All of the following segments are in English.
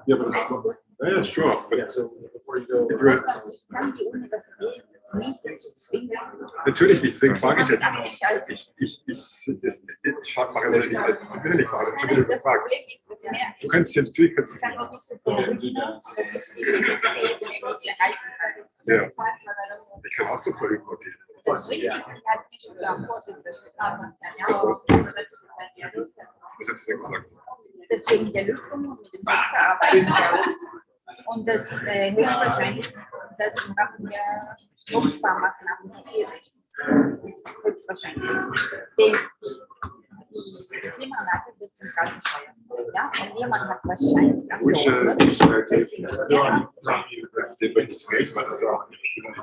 Yeah, but yeah, sure. But Yeah, so before you go. Natürlich nicht, deswegen frage ich jetzt. Ich mache es nicht, ich will nicht fragen, ich will gefragt. Du kannst jetzt natürlich kannst du ja. Ich kann auch zur Folge gehen. Was hättest du denn gesagt? Deswegen mit der Lüftung und mit dem Wasser arbeiten wir. Und das höchstwahrscheinlich, dass im Rahmen der Stromsparmaßnahmen passiert ist. Höchstwahrscheinlich. Die Klimaanlage wird zentral gesteuert. Ja? Und jemand hat wahrscheinlich angeordnet, dass sie mit der Den will ich reden, weil das ja auch nicht vielleicht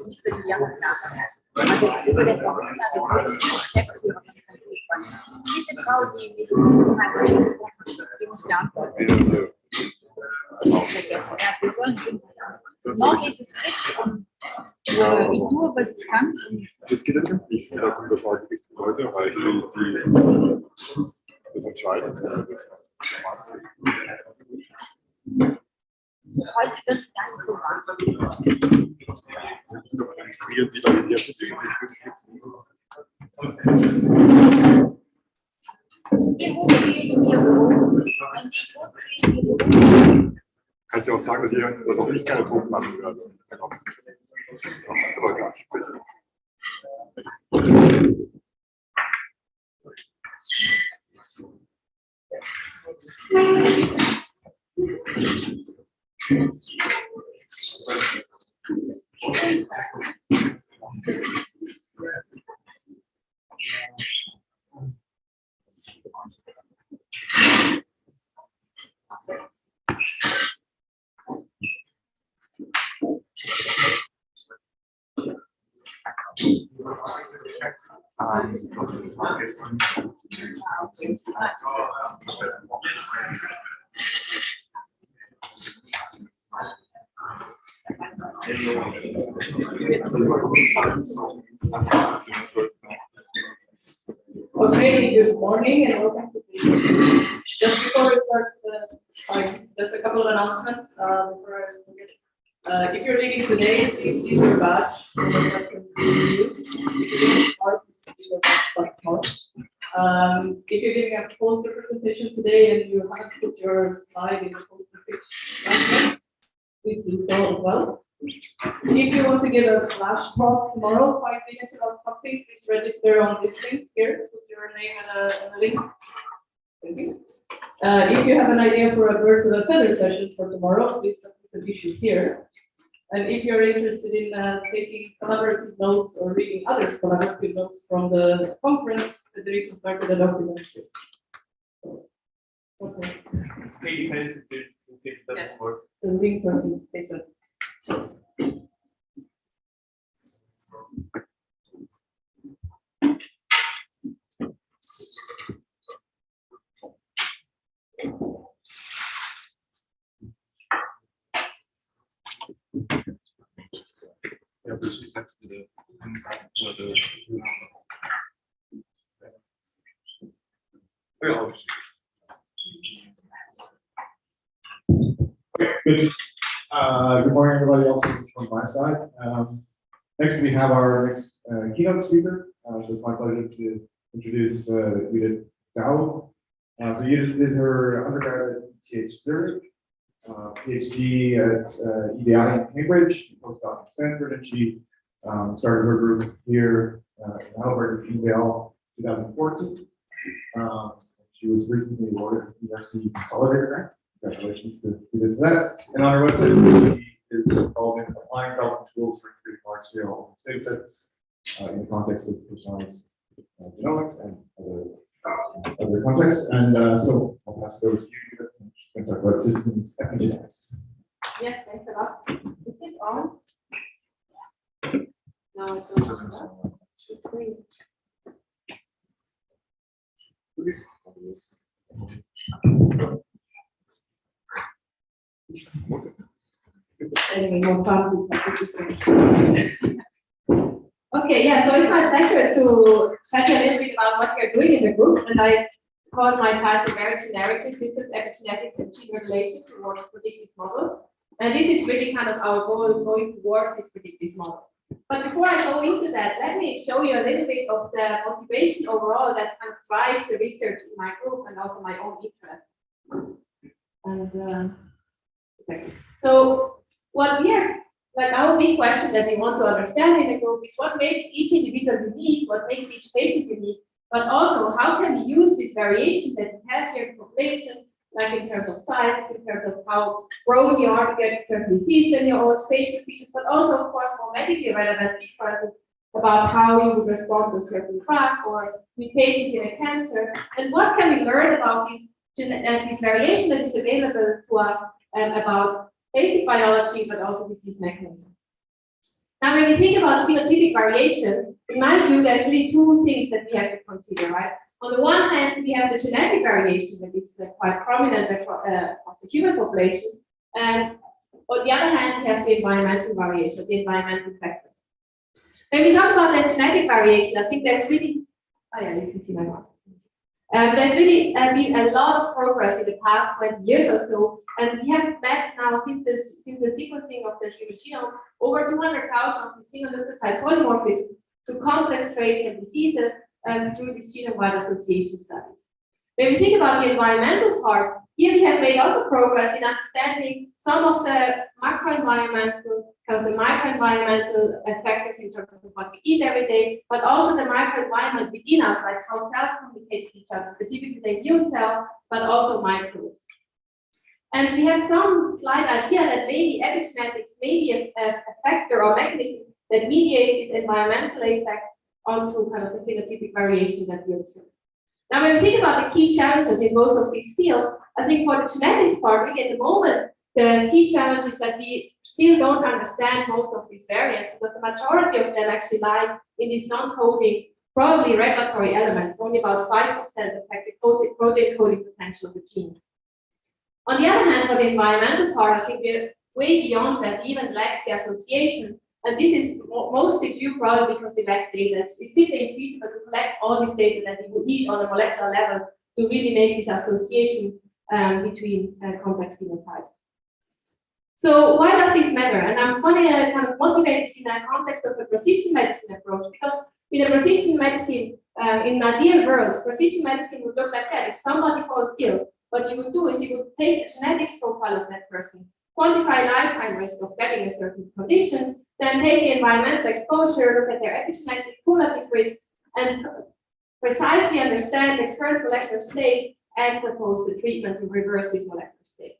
ist es Jahre nachher. Also über der Frau, also Geschäftsführer von diesem Fußball. Diese Frau, die mit uns die muss beantworten. Vergessen. Ja, wir sollen noch ist es frisch und ich tue, was ich kann. Das geht nicht. Ich gehe dazu, das war die wichtigen Leute, weil die das entscheiden. Heute wird es gar nicht so wahnsinnig. Frieren wieder in die Kannst du auch sagen, dass ihr das auch nicht keine Druck machen wird. Aber gar nicht. Okay, good morning and welcome to the just before we start just a couple of announcements before I forget. If you're leaving today, please leave your badge. If you're giving a poster presentation today and you haven't put your slide in the poster picture, please do so as well. If you want to give a flash talk tomorrow, 5 minutes about something, please register on this link here. Put your name and a link. Thank you. If you have an idea for a birds of a feather session for tomorrow, please submit the issue here. And if you're interested in taking collaborative notes or reading other collaborative notes from the conference, Federico started a document. Okay. It's really excited to take that forward. The links are in places. Good morning, everybody else from my side. Next, we have our next keynote speaker. So it's my pleasure to introduce Judith Zaugg. So Judith did her undergrad at Zurich, PhD at EDI in Cambridge, postdoc at Stanford, and she started her group here in Heidelberg in 2014. She was recently awarded the USC Consolidator Grant. Congratulations to Judith for that. And on our website, she is involved in applying development tools for creating large-scale data sets in the context of personalized genomics and other contexts. And so I'll pass it over to you, Judith. She's going to talk about systems epigenetics. Yeah, thanks a lot. Is this on? No, it's not. Anyway, more fun. Okay, Okay, yeah, so it's my pleasure to tell you a little bit about what we are doing in the group, and I call my title very generically Systems, Epigenetics, and Gene Regulation towards predictive models. And this is really kind of our goal going towards these predictive models. But before I go into that, let me show you a little bit of the motivation overall that kind of drives the research in my group and also my own interest. And so what we are, like our big question that we want to understand in the group is what makes each individual unique, what makes each patient unique, but also how can we use this variation that we have here in population, like in terms of size, in terms of how prone you are to get certain disease in your own facial features, but also, of course, more medically relevant differences about how you would respond to a certain drug or mutations in a cancer, and what can we learn about this variation that is available to us about basic biology, but also disease mechanisms. Now, when we think about phenotypic variation, in my view, there's really two things that we have to consider, right? On the one hand, we have the genetic variation that is quite prominent across the human population, and on the other hand, we have the environmental variation, the environmental factors. When we talk about the genetic variation, I think there's really, oh yeah, you can see my mouse. There's really been a lot of progress in the past 20 years or so, and we have met now since the sequencing of the human genome over 200,000 of the single nucleotide polymorphisms to complex traits and diseases through these genome-wide association studies. When we think about the environmental part, here we have made also progress in understanding some of the macroenvironmental, kind of the microenvironmental factors in terms of what we eat every day, but also the microenvironment within us, like how cells communicate with each other, specifically the immune cell, but also microbes. And we have some slight idea that maybe epigenetics may be a factor or mechanism that mediates these environmental effects onto kind of the phenotypic variation that we observe. Now, when we think about the key challenges in both of these fields, I think for the genetics part, really at the moment, the key challenge is that we still don't understand most of these variants because the majority of them actually lie in these non-coding, probably regulatory elements. Only about 5% affect the protein coding potential of the gene. On the other hand, for the environmental part, I think we're way beyond that, we even lack the associations. And this is mostly due probably because we lack data. It's simply infeasible to collect all this data that we would need on a molecular level to really make these associations between complex phenotypes. So why does this matter? And I'm going to kind of motivate this in the context of a precision medicine approach, because in a precision medicine, in an ideal world, precision medicine would look like that. If somebody falls ill, what you would do is you would take a genetics profile of that person, quantify lifetime risk of getting a certain condition, then take the environmental exposure, look at their epigenetic cumulative risks, and precisely understand the current molecular state and propose the treatment to reverse this molecular state.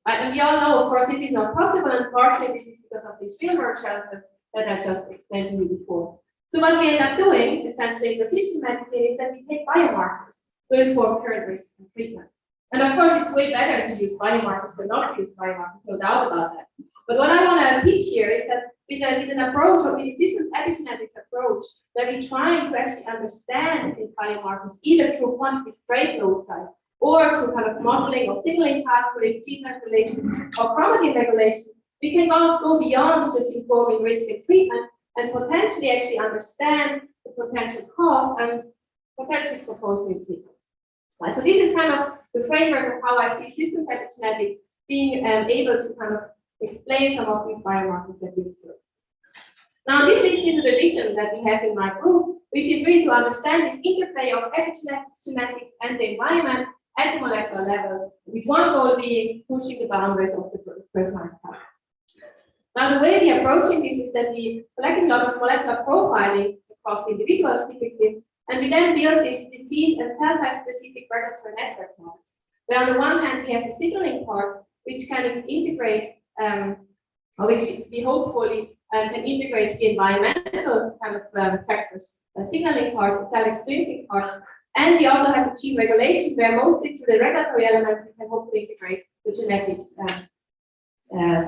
And we all know, of course, this is not possible, and partially this is because of these real-world challenges that I just explained to you before. So what we end up doing, essentially in precision medicine, is that we take biomarkers to inform current risks and treatment. And of course, it's way better to use biomarkers than not to use biomarkers, no doubt about that. But what I want to pitch here is that with an approach, or with a systems epigenetics approach, that we're trying to actually understand these biomarkers either through quantitative trait loci or through kind of modeling of signaling pathways, gene regulation, or chromatin regulation, we can go beyond just informing risk and treatment and potentially actually understand the potential cause and potentially propose new treatment. Right, so this is kind of the framework of how I see systems epigenetics being able to kind of explain some of these biomarkers that we observe. Now, this leads into the vision that we have in my group, which is really to understand this interplay of epigenetics, genetics, and the environment at the molecular level, with one goal being pushing the boundaries of the personalized health. Now, the way we are approaching this is that we collecting a lot of molecular profiling across individuals typically, and we then build this disease and cell type specific regulatory network models. Where on the one hand, we have the signaling parts, which can integrate, or which we hopefully can integrate the environmental kind of factors, the signaling part, the cell extrinsic part, and we also have the gene regulation, where mostly through the regulatory elements we can hopefully integrate the genetics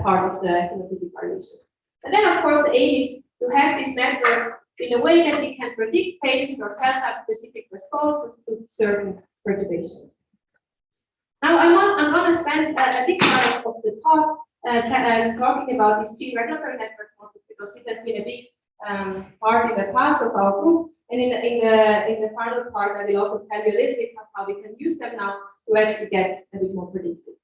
part of the phenotypic variation. And then, of course, the aim is to have these networks in a way that we can predict patient or cell type specific response to certain perturbations. Now, I'm going to spend a big part of the talk talking about these gene regulatory network models, because this has been a big part in the past of our group. And in the final part, I will also tell you a little bit of how we can use them now to actually get a bit more predictive.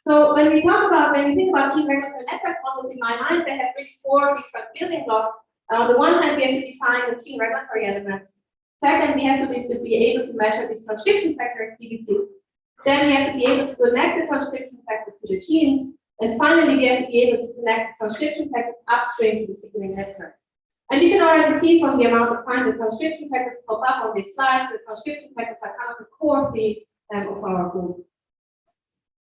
So when we think about gene regulatory network models, in my mind, they have really 4 different building blocks. On the one hand, we have to define the gene regulatory elements. Second, we have to be able to measure these transcription factor activities. Then we have to be able to connect the transcription factors to the genes. And finally, we have to be able to connect the transcription factors upstream to the signaling network. And you can already see from the amount of time the transcription factors pop up on this slide, the transcription factors are kind of the core theme of our group.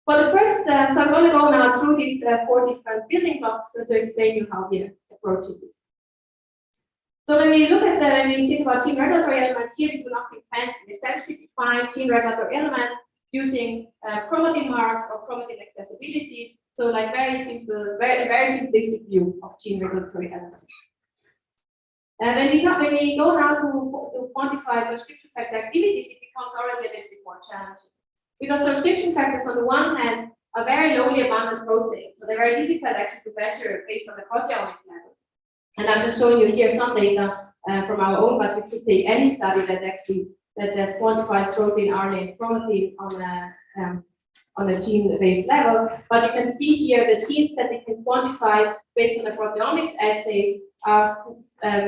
Well, the first, so I'm going to go now through these 4 different building blocks to explain you how we are approaching this. So when we look at when we think about gene regulatory elements, here we do nothing fancy. We essentially define gene regulatory elements using chromatin marks or chromatin accessibility. So like very simple, very simplistic view of gene regulatory elements. And when we go now to quantify transcription factor activities, it becomes already a little bit more challenging. Because transcription factors, on the one hand, are very lowly abundant proteins. So they're very difficult actually to measure based on the proteomic level. And I'm just showing you here some data from our own, but you could take any study that actually that quantifies protein, RNA, and chromatin on a gene-based level. But you can see here the genes that we can quantify based on the proteomics assays are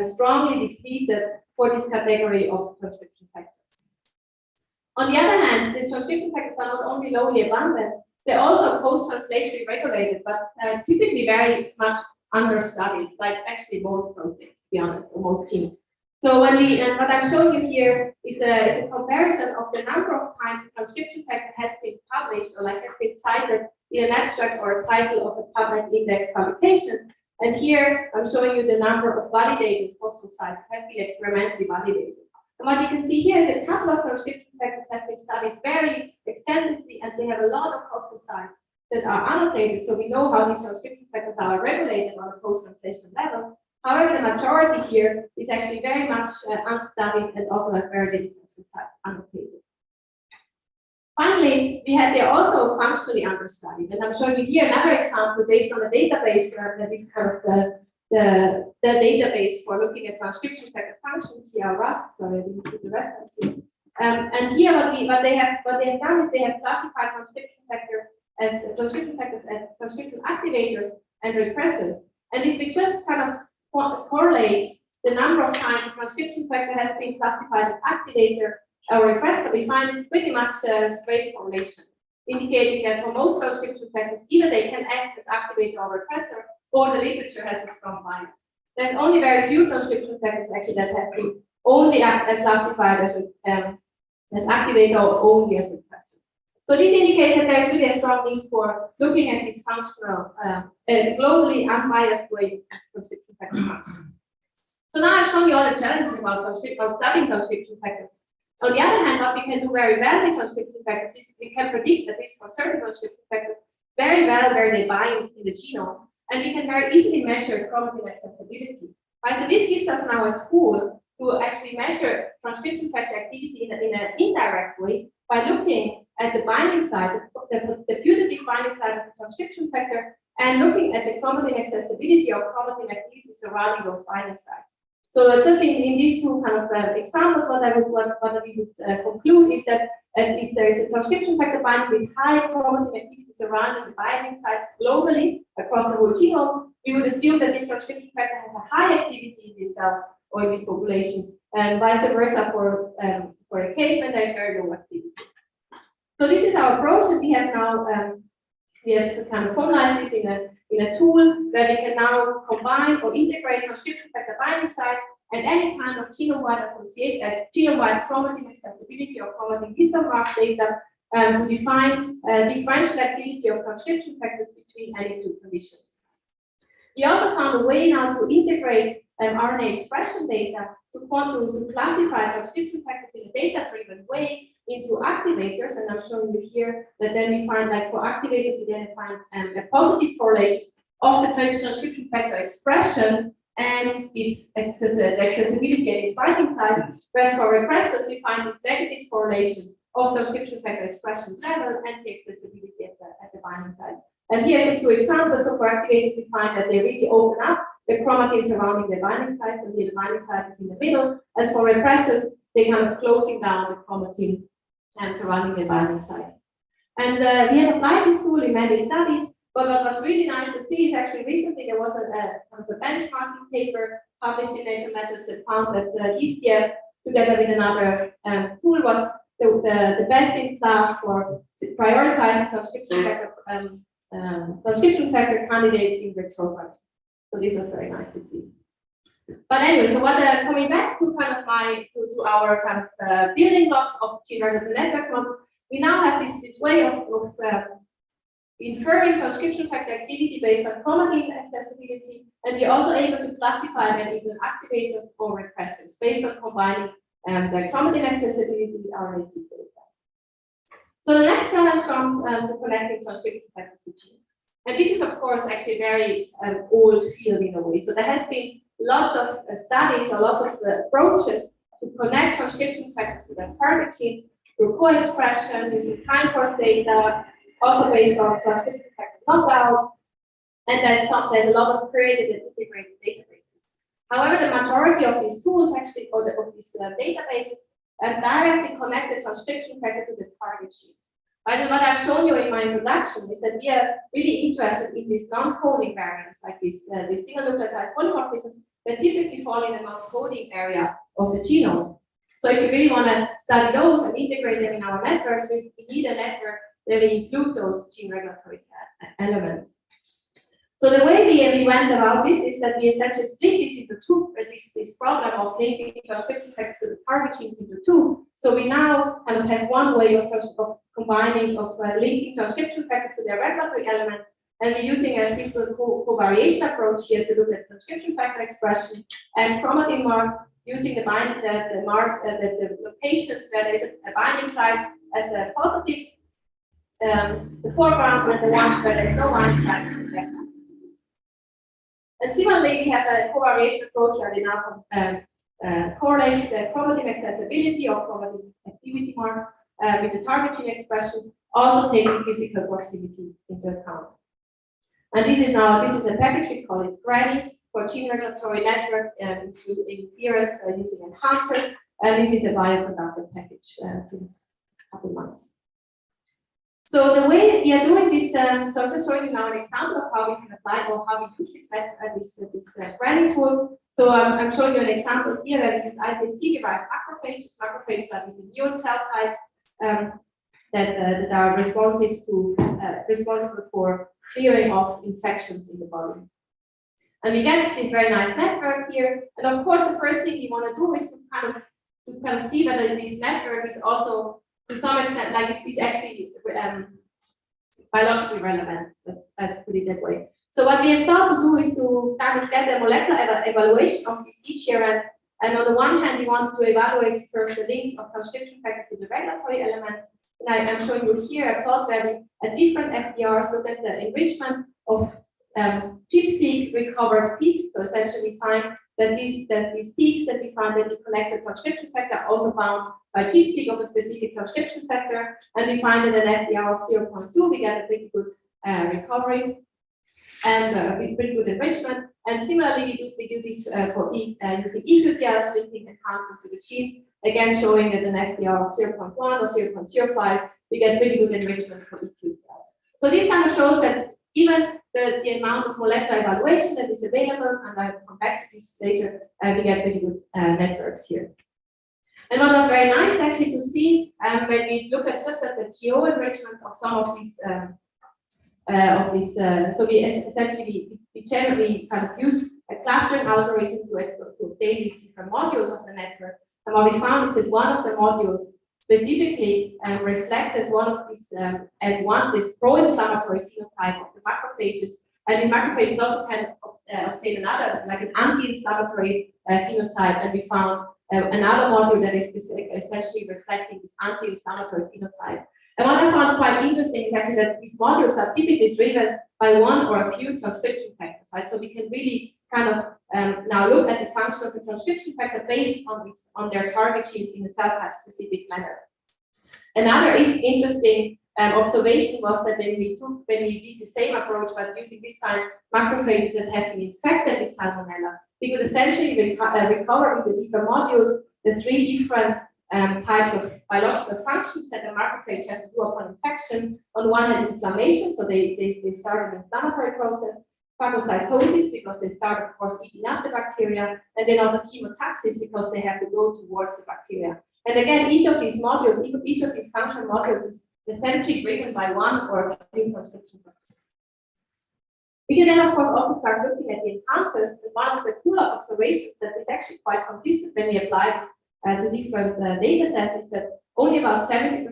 strongly depleted for this category of transcription factors. On the other hand, these transcription factors are not only lowly abundant, they're also post-translationally regulated, but typically very much understudied, like actually most proteins, to be honest, or most genes. So when what I'm showing you here is a comparison of the number of times a transcription factor has been published or like has been cited in an abstract or a title of a PubMed index publication. And here I'm showing you the number of validated fossil sites that have been experimentally validated. And what you can see here is a couple of transcription factors have been studied very extensively, and they have a lot of fossil sites that are annotated, so we know how these transcription factors are regulated on a post-translation level. However, the majority here is actually very much unstudied and also have very little fossil sites annotated. Finally, they're also functionally understudied, and I'm showing you here another example based on a database that is kind of the database for looking at transcription factor functions here, Rust, sorry, I didn't put the reference here. And here what they have done is they have classified transcription factors as transcription activators and repressors. And if we just kind of correlate the number of times a transcription factor has been classified as activator or repressor, we find pretty much a straight correlation, indicating that for most transcription factors, either they can act as activator or repressor, or the literature has a strong bias. There's only very few transcription factors actually that have been only classified as activator or only as repressor. So this indicates that there is really a strong need for looking at this functional, globally unbiased way of transcription factor function. So now I've shown you all the challenges about studying transcription factors. On the other hand, what we can do very well with transcription factors is we can predict, at least for certain transcription factors, very well where they bind in the genome. And we can very easily measure chromatin accessibility. Right? So this gives us now a tool to actually measure transcription factor activity in an indirect way by looking at the binding site, the putative binding site of the transcription factor, and looking at the chromatin accessibility or chromatin activity surrounding those binding sites. So just in these two kind of examples, what we would conclude is that if there is a transcription factor binding with high chromatin activity surrounding the binding sites globally across the whole genome, we would assume that this transcription factor has a high activity in these cells or in this population, and vice versa for a case when there is very low activity. So this is our approach, and we have now we have kind of formalized this in a tool where we can now combine or integrate transcription factor binding sites and any kind of genome-wide genome-wide chromatin accessibility or chromatin histone mark data to define differential activity of transcription factors between any two conditions. We also found a way now to integrate RNA expression data to classify transcription factors in a data-driven way into activators, and I'm showing you here that then we find, like for activators, we then find a positive correlation of the transcription factor expression and its accessibility and its binding site, whereas for repressors, we find this negative correlation of transcription factor expression level and the accessibility at the binding site. And here's just two examples. So for activators, we find that they really open up the chromatin surrounding the binding site. So here the binding site is in the middle, and for repressors, they kind of closing down the chromatin and surrounding the binding site. And we have applied this tool in many studies, but what was really nice to see is actually recently there was a benchmarking paper published in Nature Methods that found that DeeDee, together with another tool, was the best in class for prioritizing transcription factor candidates in retrograde. So this was very nice to see. But anyway, so what coming back to kind of to our kind of building blocks of gene regulatory network models, we now have this way of inferring transcription factor activity based on chromatin accessibility, and we're also able to classify them into activators or repressors based on combining the chromatin accessibility with RNA data. So the next challenge comes to connecting transcription factors to genes. And this is, of course, actually very old field in a way. So there has been lots of studies, a lot of approaches to connect transcription factors to the target genes through co-expression, using time course data, also based on transcription factor knockouts, and there's a lot of created and integrated databases. However, the majority of these tools actually, or of these databases, directly connect the transcription factor to the target genes. And what I've shown you in my introduction is that we are really interested in these non-coding variants, like these single nucleotide polymorphisms that typically fall in the non-coding area of the genome. So if you really want to study those and integrate them in our networks, we need a network where we include those gene regulatory elements. So the way we went about this is that we essentially split this into two, this problem of linking transcription factors to the target genes into two. So we now kind of have one way of combining, linking transcription factors to their regulatory elements, and we're using a simple covariation approach here to look at transcription factor expression and chromatin marks, using the marks at the locations where there is a binding site as a positive, the foreground, and the ones where there is no binding site in the background. And similarly, we have a covariation approach where we now correlates the chromatin accessibility or chromatin activity marks with the target gene expression, also taking physical proximity into account. And this is a package, we call it GRANI, for gene regulatory network including interference using enhancers. And this is a Bioconductor package since a couple of months. So the way we are doing this, so I'm just showing you now an example of how we can apply or how we use this GRANI tool. So I'm showing you an example here where we use iPSC-derived macrophages. Macrophages are these immune cell types that are responsible for clearing of infections in the body. And we get this very nice network here. And of course, the first thing you want to do is to kind of see whether this network is also, to some extent, like is actually biologically relevant. Let's put it that way. So what we have started to do is to kind of get a molecular evaluation of these EGRNs. And on the one hand, we want to evaluate first the links of transcription factors to the regulatory elements. And I'm showing you here a plot where we, at different FDRs, look at the enrichment of ChIP-seq recovered peaks. So essentially, we find that these peaks that we find that we connected transcription factor are also bound by ChIP-seq of a specific transcription factor. And we find that an FDR of 0.2, we get a pretty good recovery and pretty good enrichment. And similarly, we do this for using eQTLs, linking enhancers to the genes, again showing that an FDR of 0.1 or 0.05, we get really good enrichment for eQTLs. So this kind of shows that even the amount of molecular evaluation that is available, and I will come back to this later, we get really good networks here. And what was very nice actually to see when we look at just at the geo enrichment of some of these so we essentially we generally kind of use a clustering algorithm to obtain these different modules of the network. And what we found is that one of the modules specifically reflected one of these this pro-inflammatory phenotype of the macrophages, and these macrophages also can obtain another, like an anti-inflammatory phenotype, and we found another module that is essentially reflecting this anti-inflammatory phenotype. And what I found quite interesting is actually that these modules are typically driven by one or a few transcription factors, right? So we can really kind of now look at the function of the transcription factor based on their target genes in a cell type specific manner. Another interesting observation was that when we did the same approach but using this time macrophages that have been infected with salmonella, we could essentially recover in the different modules the 3 different types of biological functions that the macrophage has to do upon infection. On one hand, inflammation, so they start an inflammatory process, phagocytosis, because they start, of course, eating up the bacteria, and then also chemotaxis, because they have to go towards the bacteria. And again, each of these modules, each of these functional modules is essentially driven by one or two transcription factors. We can then, of course, also start looking at the enhancers, and one of the cooler observations that is actually quite consistent when we apply this to different data sets is that only about 70%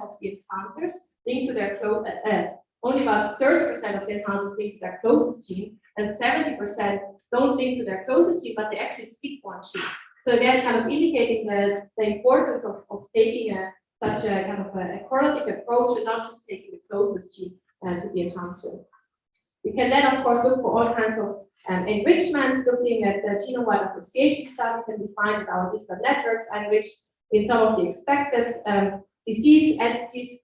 of the enhancers link to their only about 30% of the enhancers link to their closest gene, and 70% don't link to their closest gene, but they actually skip one gene. So again, kind of indicating the importance of taking such a kind of a correlative approach and not just taking the closest gene to the enhancer. We can then, of course, look for all kinds of enrichments, looking at the genome-wide association studies, and we find that our different networks are enriched in some of the expected disease entities.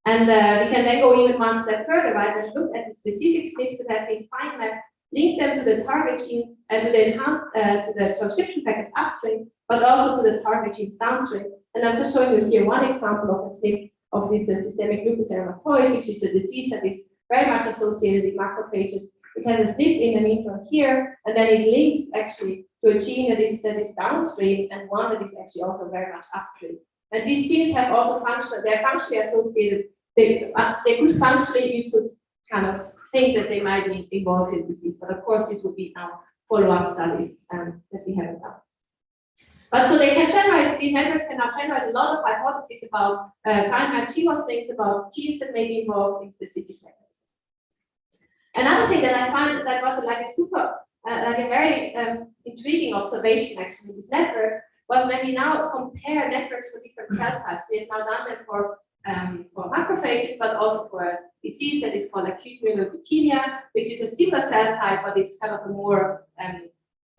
And we can then go even one step further, right, and look at the specific SNPs that have been fine-mapped, link them to the target genes and to the transcription factors upstream, but also to the target genes downstream. And I'm just showing you here one example of a SNP of this systemic lupus erythematosus, which is a disease that is very much associated with macrophages. It has a SNP in the intron here, and then it links actually to a gene that is downstream and one that is actually also very much upstream. And these genes have also they're functionally associated. They could functionally, you could kind of think that they might be involved in disease, but of course this would be now follow-up studies that we haven't done. But so they can generate, these networks can now generate a lot of hypotheses about finite GWAS things, about genes that may be involved in specific mechanisms. Another thing that I find that was like a very intriguing observation actually with these networks was when we now compare networks for different cell types. We have now done them for macrophages, but also for a disease that is called acute myeloid leukemia, which is a similar cell type, but it's kind of a more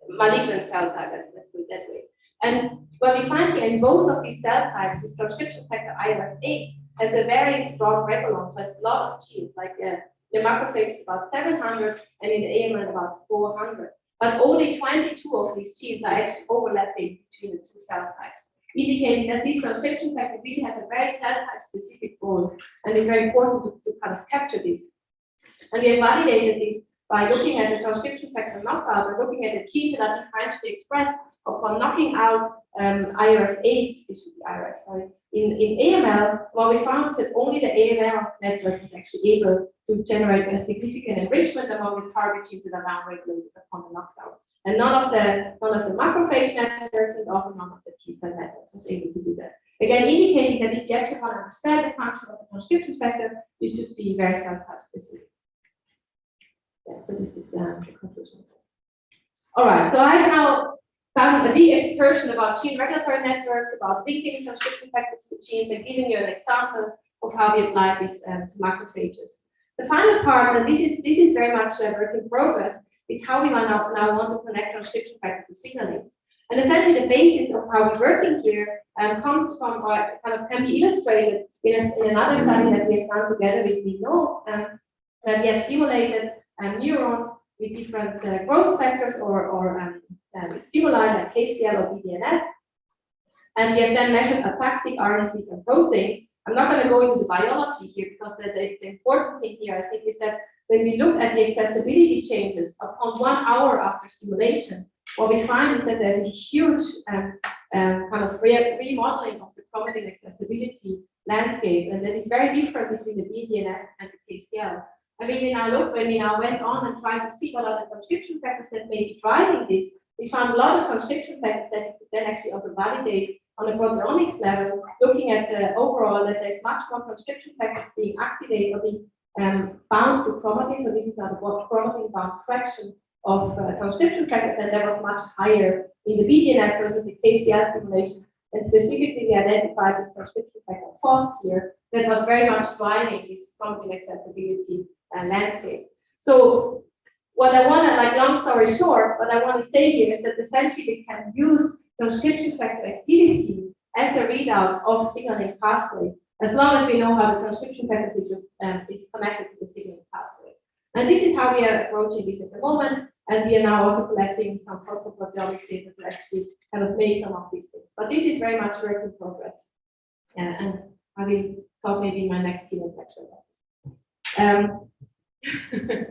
malignant cell type, let's put it that way. And what we find here in both of these cell types is transcription factor IRF8 has a very strong regulon, so it's a lot of genes, like the macrophage is about 700, and in the AML about 400. But only 22 of these genes are actually overlapping between the two cell types, indicating that this transcription factor really has a very cell type specific role, and it's very important to kind of capture this. And we have validated this by looking at the transcription factor knockout and looking at the genes that are differentially expressed upon knocking out IRF8, which should be IRF, sorry, in AML. What we found is that only the AML network is actually able to generate a significant enrichment among the target genes that are downregulated upon the knockdown. And none of the macrophage networks and also none of the T cell networks was able to do that. Again, indicating that if you actually want to understand the function of the transcription factor, you should be very cell type specific. Yeah, so this is the conclusion. All right, so I have now done a big excursion about gene regulatory networks, about linking transcription factors to genes, and giving you an example of how we apply this to macrophages. The final part, and this is very much a work in progress, is how we now want to connect transcription factor to signaling. And essentially the basis of how we're working here comes from, or kind of can be illustrated in another study that we have done together with DeeDee, that we have stimulated neurons with different growth factors or stimuli like KCL or BDNF. And we have then measured ataxic, RNA-seq, and protein. I'm not going to go into the biology here because the important thing here, I think, is that when we look at the accessibility changes upon 1 hour after stimulation, what we find is that there's a huge kind of remodeling of the chromatin accessibility landscape, and that is very different between the BDNF and the KCL. And when we now went on and tried to see what are the transcription factors that may be driving this, we found a lot of transcription factors that you could then actually also validate on a proteomics level, looking at the overall that there's much more transcription factors being activated or being bound to chromatin. So this is now the chromatin bound fraction of transcription factors, and that was much higher in the BDNF versus the KCL stimulation. And specifically, we identified this transcription factor FOS here that was very much driving this chromatin accessibility landscape. So what I want to, like, long story short, what I want to say here is that essentially we can use transcription factor activity as a readout of signaling pathways. as long as we know how the transcription factor is connected to the signaling pathways. And this is how we are approaching this at the moment. And we are now also collecting some phosphoproteomics data to actually kind of make some of these things. But this is very much work in progress. And I will talk maybe in my next keynote lecture about it.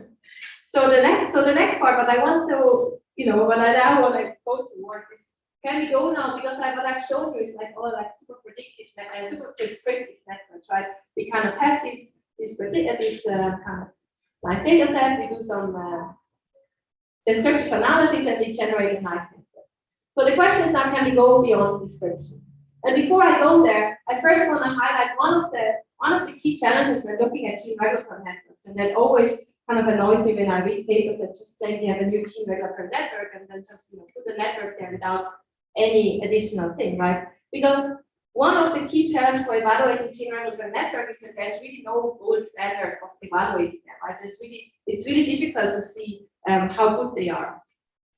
So the next part, what I want to, what I now want to go towards is, can we go now? Because what I've shown you is like all like super predictive, super prescriptive networks, right? We kind of have this kind of nice data set. We do some descriptive analysis, and we generate a nice network. So the question is now, can we go beyond description? And before I go there, I first want to highlight one of the key challenges when looking at gene regulatory networks, and that always kind of annoys me when I read papers that just claim we have a new gene regulatory network and then just put the network there without any additional thing, right? Because one of the key challenges for evaluating gene regulatory network is that there's really no gold standard of evaluating them, right? It's really difficult to see how good they are.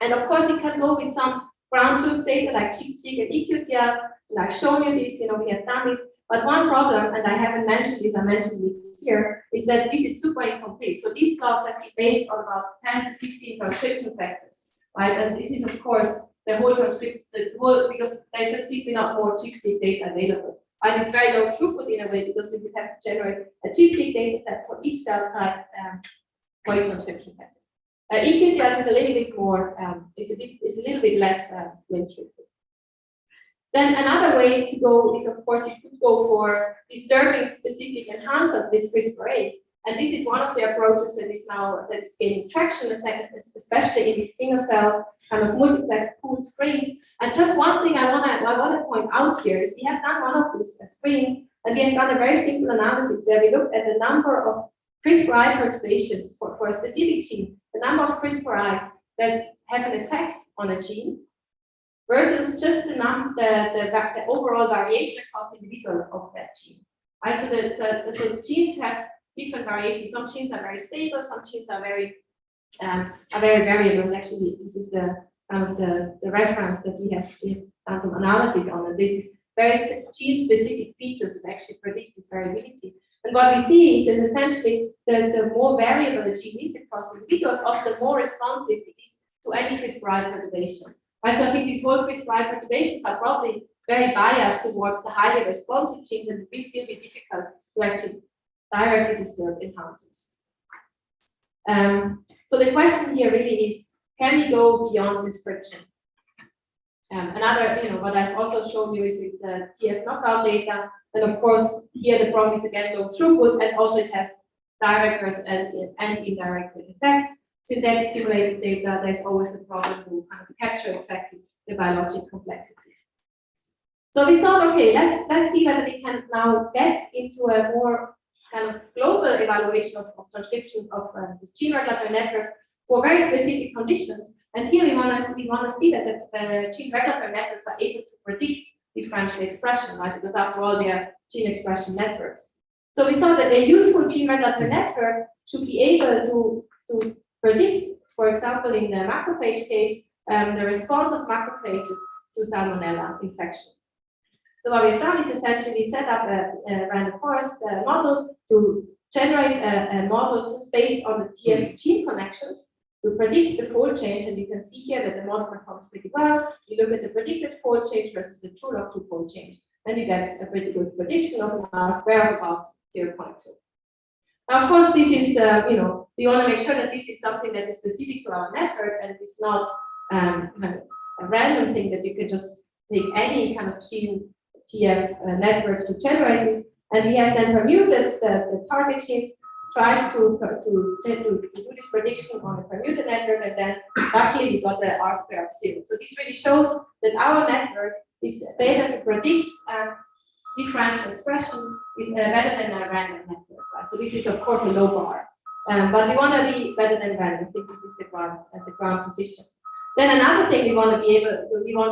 And of course, you can go with some ground truth data like ChIP-seq and eQTLs, and I've shown you this, we have done this. But one problem, and I haven't mentioned this, I mentioned it here, is that this is super incomplete. So these plots are actually based on about 10 to 15 transcription factors, right? And this is, of course, the whole transcript, because there's just simply not more ChIP-seq data available. And it's very low throughput in a way, because you would have to generate a ChIP-seq data set for each cell type for each transcription factor. eQTLs is a little bit more, is a little bit less low throughput. Then another way to go is, of course, you could go for disturbing specific enhancement with CRISPR-A. And this is one of the approaches that is gaining traction, especially in these single cell kind of multiplex pooled screens. And just one thing I want to point out here is we have done one of these screens, and we have done a very simple analysis where we looked at the number of CRISPR-I perturbations for a specific gene, the number of CRISPR-Is that have an effect on a gene, versus just the overall variation across individuals of that gene. Right? So genes have different variations. Some genes are very stable, some genes are very variable. And actually, this is the kind of the reference that we have done some analysis on. And this is very gene-specific features that actually predict this variability. And what we see is that essentially the more variable the gene is across individuals, the more responsive it is to any CRISPR-I perturbation. Right, so I think these whole CRISPR-I perturbations are probably very biased towards the highly responsive genes, and it will still be difficult to actually directly disturb enhancers. So the question here really is, can we go beyond description? Another, what I've also shown you is the TF knockout data, and of course here the problem is again low throughput, and also it has direct and indirect effects. Synthetic simulated data, there's always a problem to kind of capture exactly the biologic complexity. So we thought, okay, let's see whether we can now get into a more kind of global evaluation of transcription of these gene regulatory networks for very specific conditions. And here we want to see that the gene regulatory networks are able to predict differential expression, right? Because after all, they are gene expression networks. So we saw that a useful gene regulatory network should be able to predict, for example, in the macrophage case, the response of macrophages to Salmonella infection. So what we've done is essentially set up a random forest model to generate a model just based on the TF gene connections to predict the fold change, and you can see here that the model performs pretty well. You look at the predicted fold change versus the true log 2 fold change, and you get a pretty good prediction of an R-square of about 0.2. Now, of course, this is, we want to make sure that this is something that is specific to our network, and it's not a random thing that you can just take any kind of gene TF network to generate this. And we have then permuted the target genes, tried to do this prediction on a permuted network, and then luckily we got the R-square of 0. So this really shows that our network is better to predict differential expression better than a random network. Right? So this is of course a low bar, but we want to be better than random. I think this is the ground position. Then another thing we want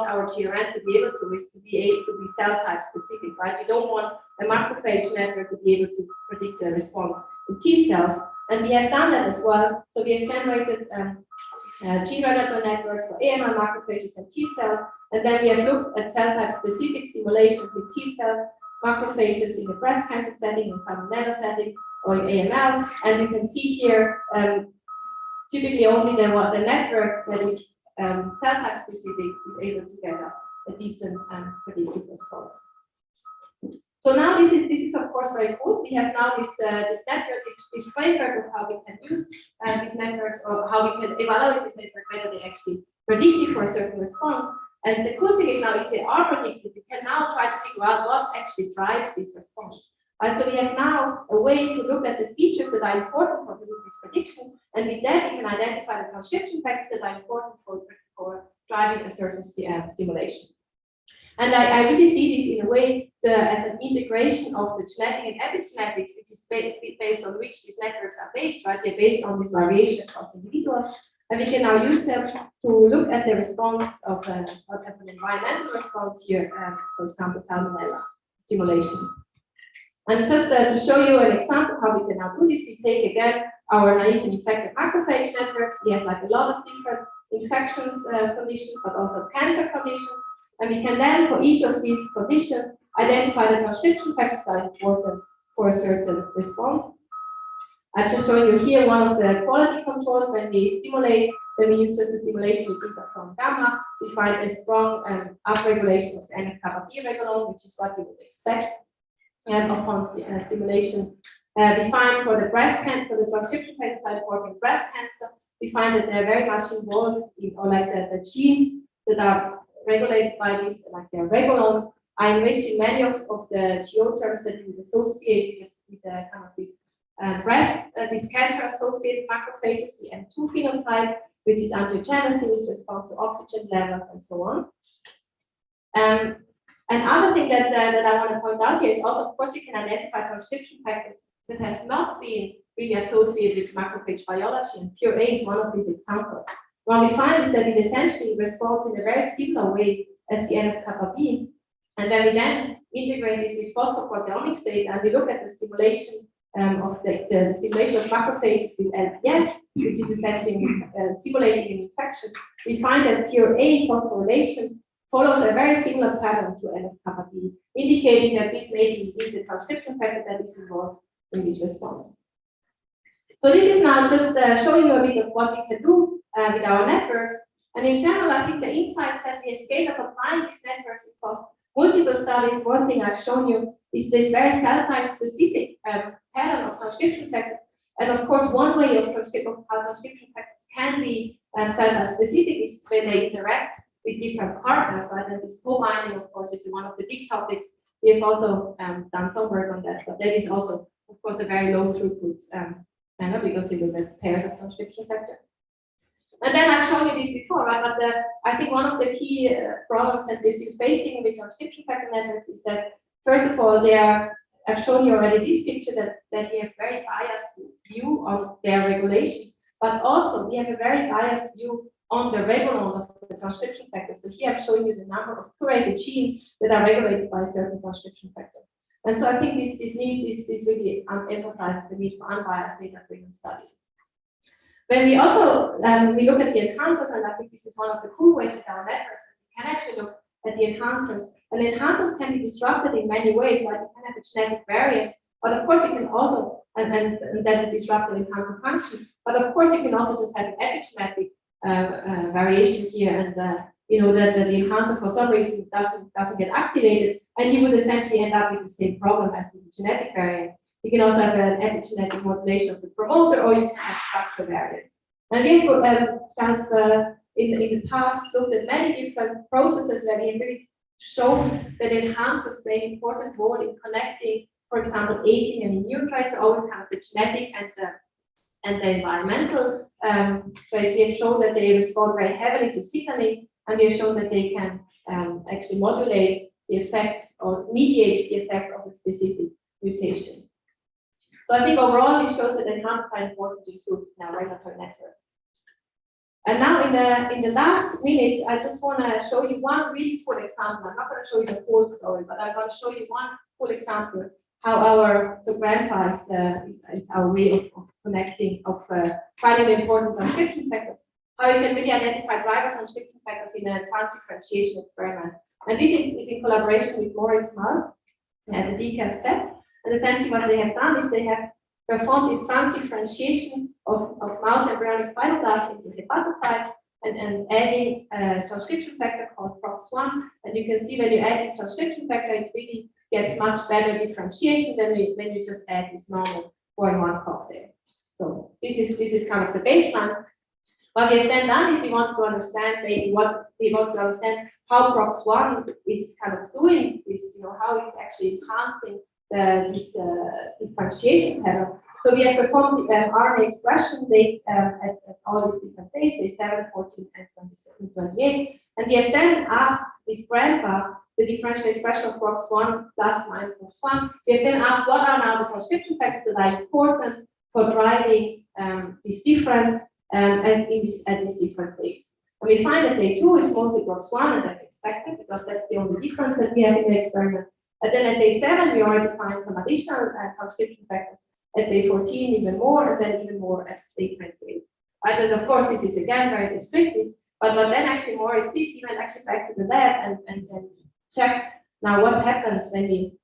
our GRN to be able to is to be able to be cell type specific, right? We don't want a macrophage network to be able to predict the response in T cells, and we have done that as well. So we have generated gene regulatory networks for AML macrophages and T cells, and then we have looked at cell type specific stimulations in T cells macrophages in the breast cancer setting, in salmonella setting, or in AML. And you can see here, typically only the network that is cell type specific is able to get us a decent predictive response. So now this is of course very cool. We have now this network, this framework of how we can use these networks, or how we can evaluate this network, whether they actually predictive for a certain response. And the cool thing is now, if they are predictive, we can now try to figure out what actually drives this response. Right, so we have now a way to look at the features that are important for this prediction, and with that we can identify the transcription factors that are important for driving a certain stimulation. And I really see this in a way as an integration of the genetic and epigenetics, which is based on which these networks are based, right? They're based on this variation across individuals, and we can now use them to look at the response of an environmental response here, for example, salmonella stimulation. And just to show you an example how we can now do this, we take again our naive and infected macrophage networks. We have like a lot of different infections conditions, but also cancer conditions. And we can then, for each of these conditions, identify the transcription factors that are important for a certain response. I'm just showing you here one of the quality controls. When we stimulate, when we use just a stimulation with interferon gamma, we find a strong upregulation of the NF-kappa B regulon, which is what you would expect upon stimulation. We find for the breast cancer, for the transcription factors that are important in breast cancer, we find that they're very much involved in, or like the genes that are regulated by these, like their regulons, are enriched in many of the geoterms that we associate with the kind of this this cancer-associated macrophages, the M2 phenotype, which is angiogenesis, response to oxygen levels, and so on. Another thing that I want to point out here is also, of course, you can identify transcription factors that have not been really associated with macrophage biology, and Pure A is one of these examples. What we find is that it essentially responds in a very similar way as the NF-kappa B, and then we then integrate this with phosphoproteomics data, and we look at the stimulation of the stimulation of macrophages with LPS, which is essentially simulating an infection. We find that Pure A phosphorylation follows a very similar pattern to NF-kappa B, indicating that this may be indeed the transcription factor that is involved in this response. So this is now just showing you a bit of what we can do with our networks. And in general, I think the insights that we have gained of applying these networks across multiple studies, one thing I've shown you is this very cell type specific pattern of transcription factors. And of course, one way of how transcription factors can be cell type specific is when they interact with different partners, right? And this co-binding, of course, is one of the big topics. We have also done some work on that, but that is also, of course, a very low throughput manner because you look at pairs of transcription factor. And then I've shown you this before, right? But I think one of the key problems that we're still facing with transcription factor networks is that, first of all, I've shown you already this picture that we have very biased view on their regulation, but also we have a very biased view on the regulon of the transcription factor. So here I'm showing you the number of curated genes that are regulated by a certain transcription factor. And so I think this really emphasizes the need for unbiased data-driven studies. When we also we look at the enhancers, and I think this is one of the cool ways with our networks, we can actually look at the enhancers. And enhancers can be disrupted in many ways, right? You can have a genetic variant, but of course you can also, and then disrupt the enhancer function. But of course you can also just have an epigenetic variation here, and you know that the enhancer for some reason doesn't get activated, and you would essentially end up with the same problem as with the genetic variant. You can also have an epigenetic modulation of the promoter, or you can have structural variants. And we have in the past looked at many different processes where we have really shown that enhancers play an important role in connecting, for example, aging and immune traits. Always have the genetic and the environmental traits. We have shown that they respond very heavily to signaling, and we have shown that they can actually modulate the effect or mediate the effect of a specific mutation. So I think overall this shows that enhancers are important to include in our regulatory networks. And now in the last minute, I just want to show you one really cool example. I'm not going to show you the whole story, but I'm going to show you one cool example how grandpa is our way of connecting, finding the important transcription factors, how you can really identify driver transcription factors in a transdifferentiation experiment. And this is in collaboration with Moritz Mal. the decaf set. And essentially what they have done is they have performed this transdifferentiation of mouse embryonic fibroblasts into hepatocytes and adding a transcription factor called PROX1. And you can see when you add this transcription factor, it really gets much better differentiation than when you just add this normal 4-in-1 cocktail. So this is kind of the baseline. What we have then done is we want to understand how PROX1 is kind of doing this, how it's actually enhancing this differentiation pattern. So we have performed RNA expression at all these different days, day 7, 14, and 27, 28. And we have then asked with grandpa the differential expression of PROX1 plus minus PROX1. We have then asked what are now the transcription factors that are important for driving this difference at this different place. And we find that day 2 is mostly PROX1, and that's expected because that's the only difference that we have in the experiment. And then at day 7, we already find some additional transcription factors. At day 14, even more, and then even more at day 28. And then, of course, this is again very descriptive, but then actually more is he went actually back to the lab and then checked now what happens when we,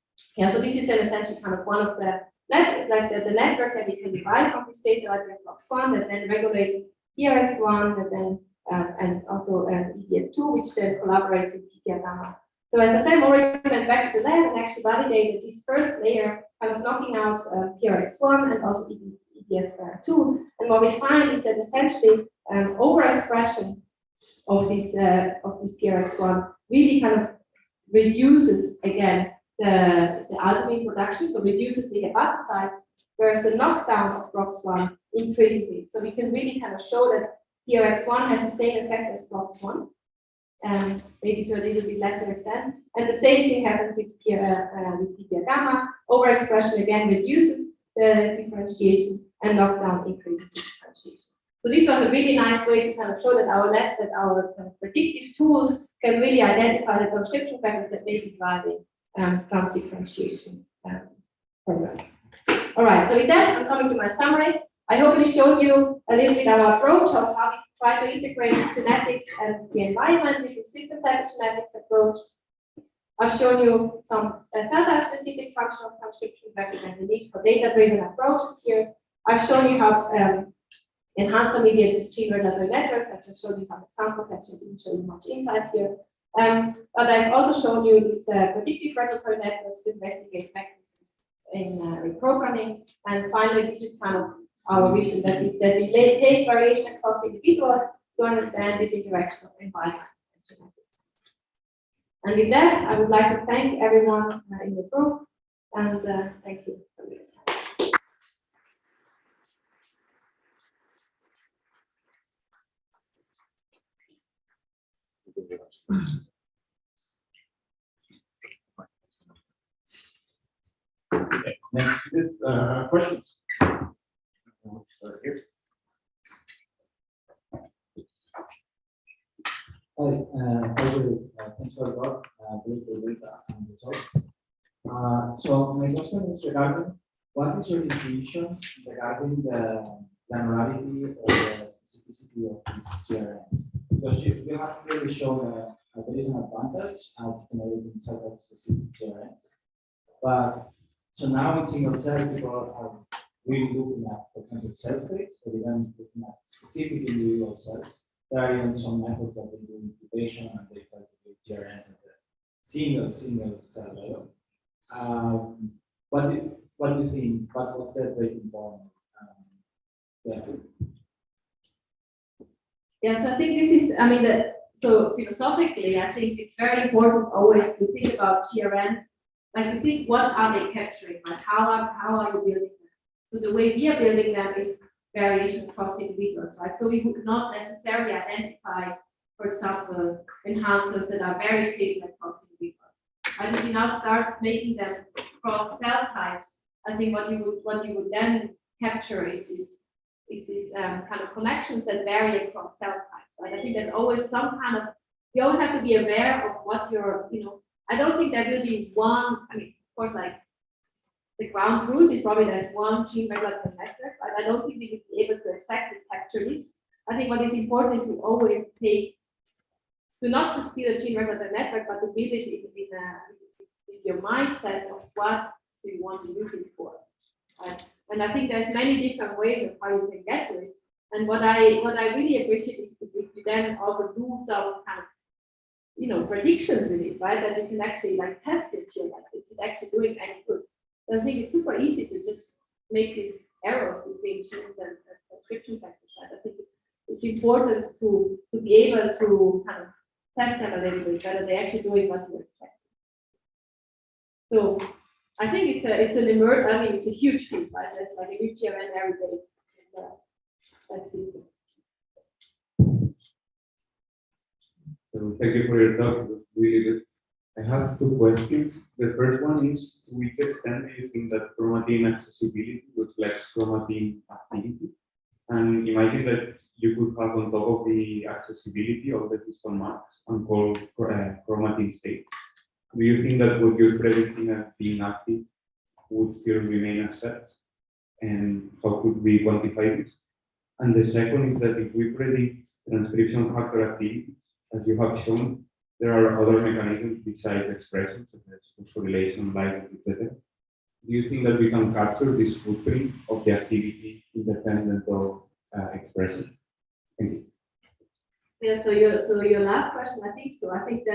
so this is then essentially kind of one of the the network that we can derive from this data, like PROX1 that then regulates ERX1 that then and also EDF2, which then collaborates with TPR gamma. So as I said, Marini went back to the lab and actually validated this first layer, kind of knocking out PRX1 and also EDF2. And what we find is that essentially overexpression of this PRX1 really kind of reduces again the albumin production, so reduces the hepatocytes, whereas the knockdown of PROX1 increases it. So we can really kind of show that PRX1 has the same effect as PROX1. Maybe to a little bit lesser extent. And the same thing happens with PPR gamma. Overexpression again reduces the differentiation and knockdown increases the differentiation. So this was a really nice way to kind of show that our kind of predictive tools can really identify the transcription factors that may be driving transdifferentiation programs. All right, so with that, I'm coming to my summary. I hopefully showed you a little bit our approach of how we try to integrate genetics and the environment with the systems epigenetics approach. I've shown you some cell type specific functional transcription factors and the need for data-driven approaches here. I've shown you how enhancer-mediated gene regulatory networks. I've just shown you some examples. Actually, didn't show you much insights here. But I've also shown you these predictive regulatory networks to investigate mechanisms in reprogramming. And finally, this is kind of our vision that we take variation across individuals to understand this interaction of environment and genetics. And with that, I would like to thank everyone in the group, and thank you for your time. Okay, next is questions. We'll start here. Hi, thanks for the talk, great data and results. So my question is regarding what is your intuition regarding the granularity or the specificity of these GRNs? Because you have clearly shown that there is an advantage of generating certain specific GRNs. But so now in single cell, people are really looking at, for example, cell states, but even looking at specific individual cells. There are even some methods that they do incubation and they try to do GRNs at the single cell level. What do you think? What's that breaking point? Yeah, so I think this is, so philosophically, I think it's very important always to think about GRNs, like to think what are they capturing, like how are you building them? So the way we are building them is variation across individuals, right? So we would not necessarily identify, for example, enhancers that are very stable across individuals. And if you now start making them across cell types, I think what you would then capture is this kind of connections that vary across cell types. Right? I think there's always some kind of, you always have to be aware of what your, I don't think there will be one, of course, like the ground truth is probably there's one gene regulatory network, but I don't think we will be able to exactly capture this. I think what is important is to always take, to not just build a gene regulatory network, but to build it with your mindset of what you want to use it for. Right? And I think there's many different ways of how you can get to it. And what I really appreciate is if you then also do some kind of predictions with it, right? That you can actually like test it here, like is it actually doing any good? So I think it's super easy to just make these errors between genes and transcription factors. Right? I think it's important to be able to kind of test them a little bit whether they're actually doing what you expect. So I think it's a huge field, right? There's like a new GMN every day. That's it. So thank you for your talk. It was really good. I have two questions. The first one is, to which extent do you think that chromatin accessibility reflects chromatin activity? And imagine that you could have on top of the accessibility of the custom marks and call chromatin state. Do you think that what you're predicting as being active would still remain as set? And how could we quantify this? And the second is that if we predict transcription factor activity, as you have shown, there are other mechanisms besides expression, such as phosphorylation, ligand, etc. Do you think that we can capture this footprint of the activity independent of expression? Thank you. Yeah. So your last question, I think so. I think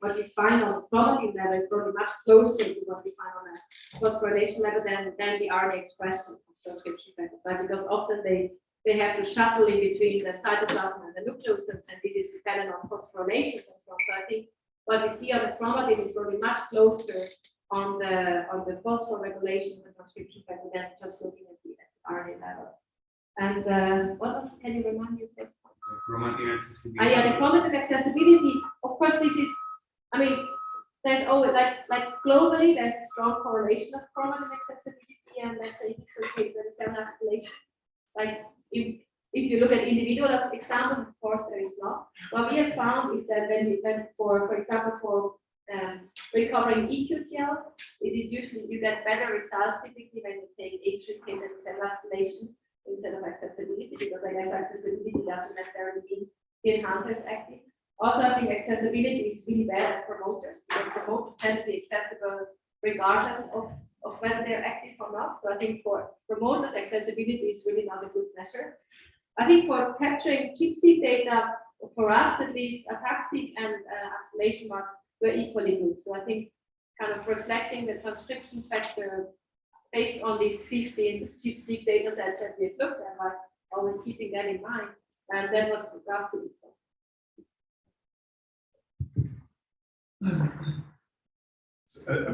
what you find on the chromatin level is probably much closer to what we find on the phosphorylation level than the RNA expression of transcription factors, right? Because often they have to shuttle in between the cytoplasm and the nucleus, and this is dependent on phosphorylation and so on. So I think what we see on the chromatin is probably much closer on the phosphorregulation and transcription factor than just looking at the RNA level. And what else can you remind me of this point? Chromatin accessibility. Yeah, the chromatin accessibility. Of course, this is. I mean, there's always like globally there's a strong correlation of chromatin accessibility and let's say K27 acylation. Like if you look at individual examples, of course there is not. What we have found is that when for example for recovering EQTLs, it is usually you get better results typically when you take H3K27 acylation instead of accessibility, because I guess accessibility doesn't necessarily mean the enhancer is active. Also, I think accessibility is really bad at promoters, because promoters tend to be accessible regardless of whether they're active or not. So I think for promoters, accessibility is really not a good measure. I think for capturing ChIP-seq data, for us at least, ATAC-seq and acylation marks were equally good. So I think kind of reflecting the transcription factor based on these 15 ChIP-seq data sets that we've looked at, like always keeping that in mind, and that was roughly equal.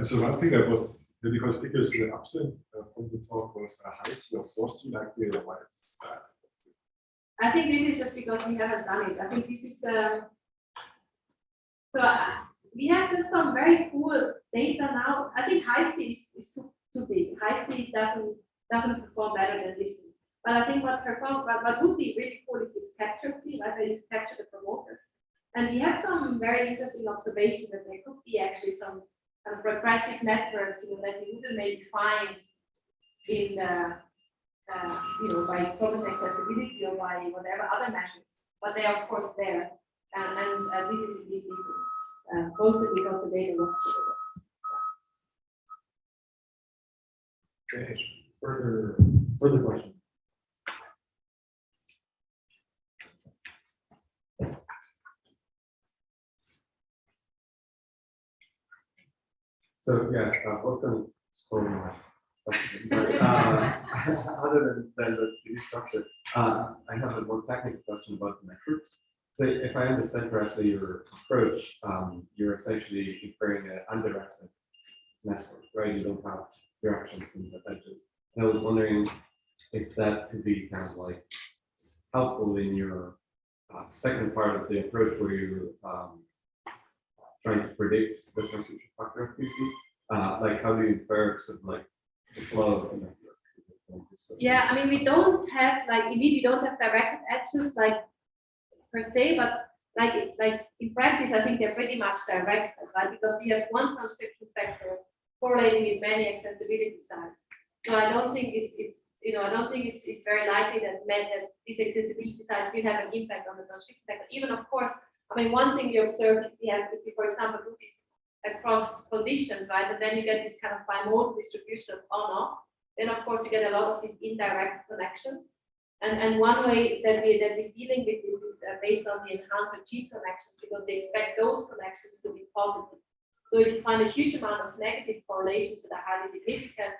So one thing that was really conspicuously absent from the talk was a high C or 4C like the otherwise. I think this is just because we haven't done it. I think this is we have just some very cool data now. I think high C is too big. High C doesn't perform better than distance. But I think what would be really cool is this capture C, right? Where you capture the promoters. And we have some very interesting observations that there could be actually some kind of regressive networks, that you wouldn't maybe find in by chromatin accessibility or by whatever other measures, but they are of course there, and this is indeed missing, mostly because the data was Okay. Further question. So yeah, welcome scoring my question. But other than the DeeDee structure, I have a more technical question about the method. So if I understand correctly, your approach, you're essentially inferring an undirected network, right? You don't have directions in the edges. And I was wondering if that could be kind of like helpful in your second part of the approach, where you're trying to predict the transcription factor activity. Like how do you infer sort of like the flow of the network? Yeah, I mean, we don't have we don't have directed edges per se, but like in practice, I think they're pretty much directed, right? Because you have one transcription factor correlating with many accessibility sites. So I don't think it's very likely that these accessibility sites will have an impact on the transcription factor. Even of course, I mean, one thing we observe if you for example do this across conditions, right? And then you get this kind of bimodal distribution of on-off. Then of course you get a lot of these indirect connections. And one way that we're dealing with this is based on the enhancer gene connections, because they expect those connections to be positive. So if you find a huge amount of negative correlations that are highly significant,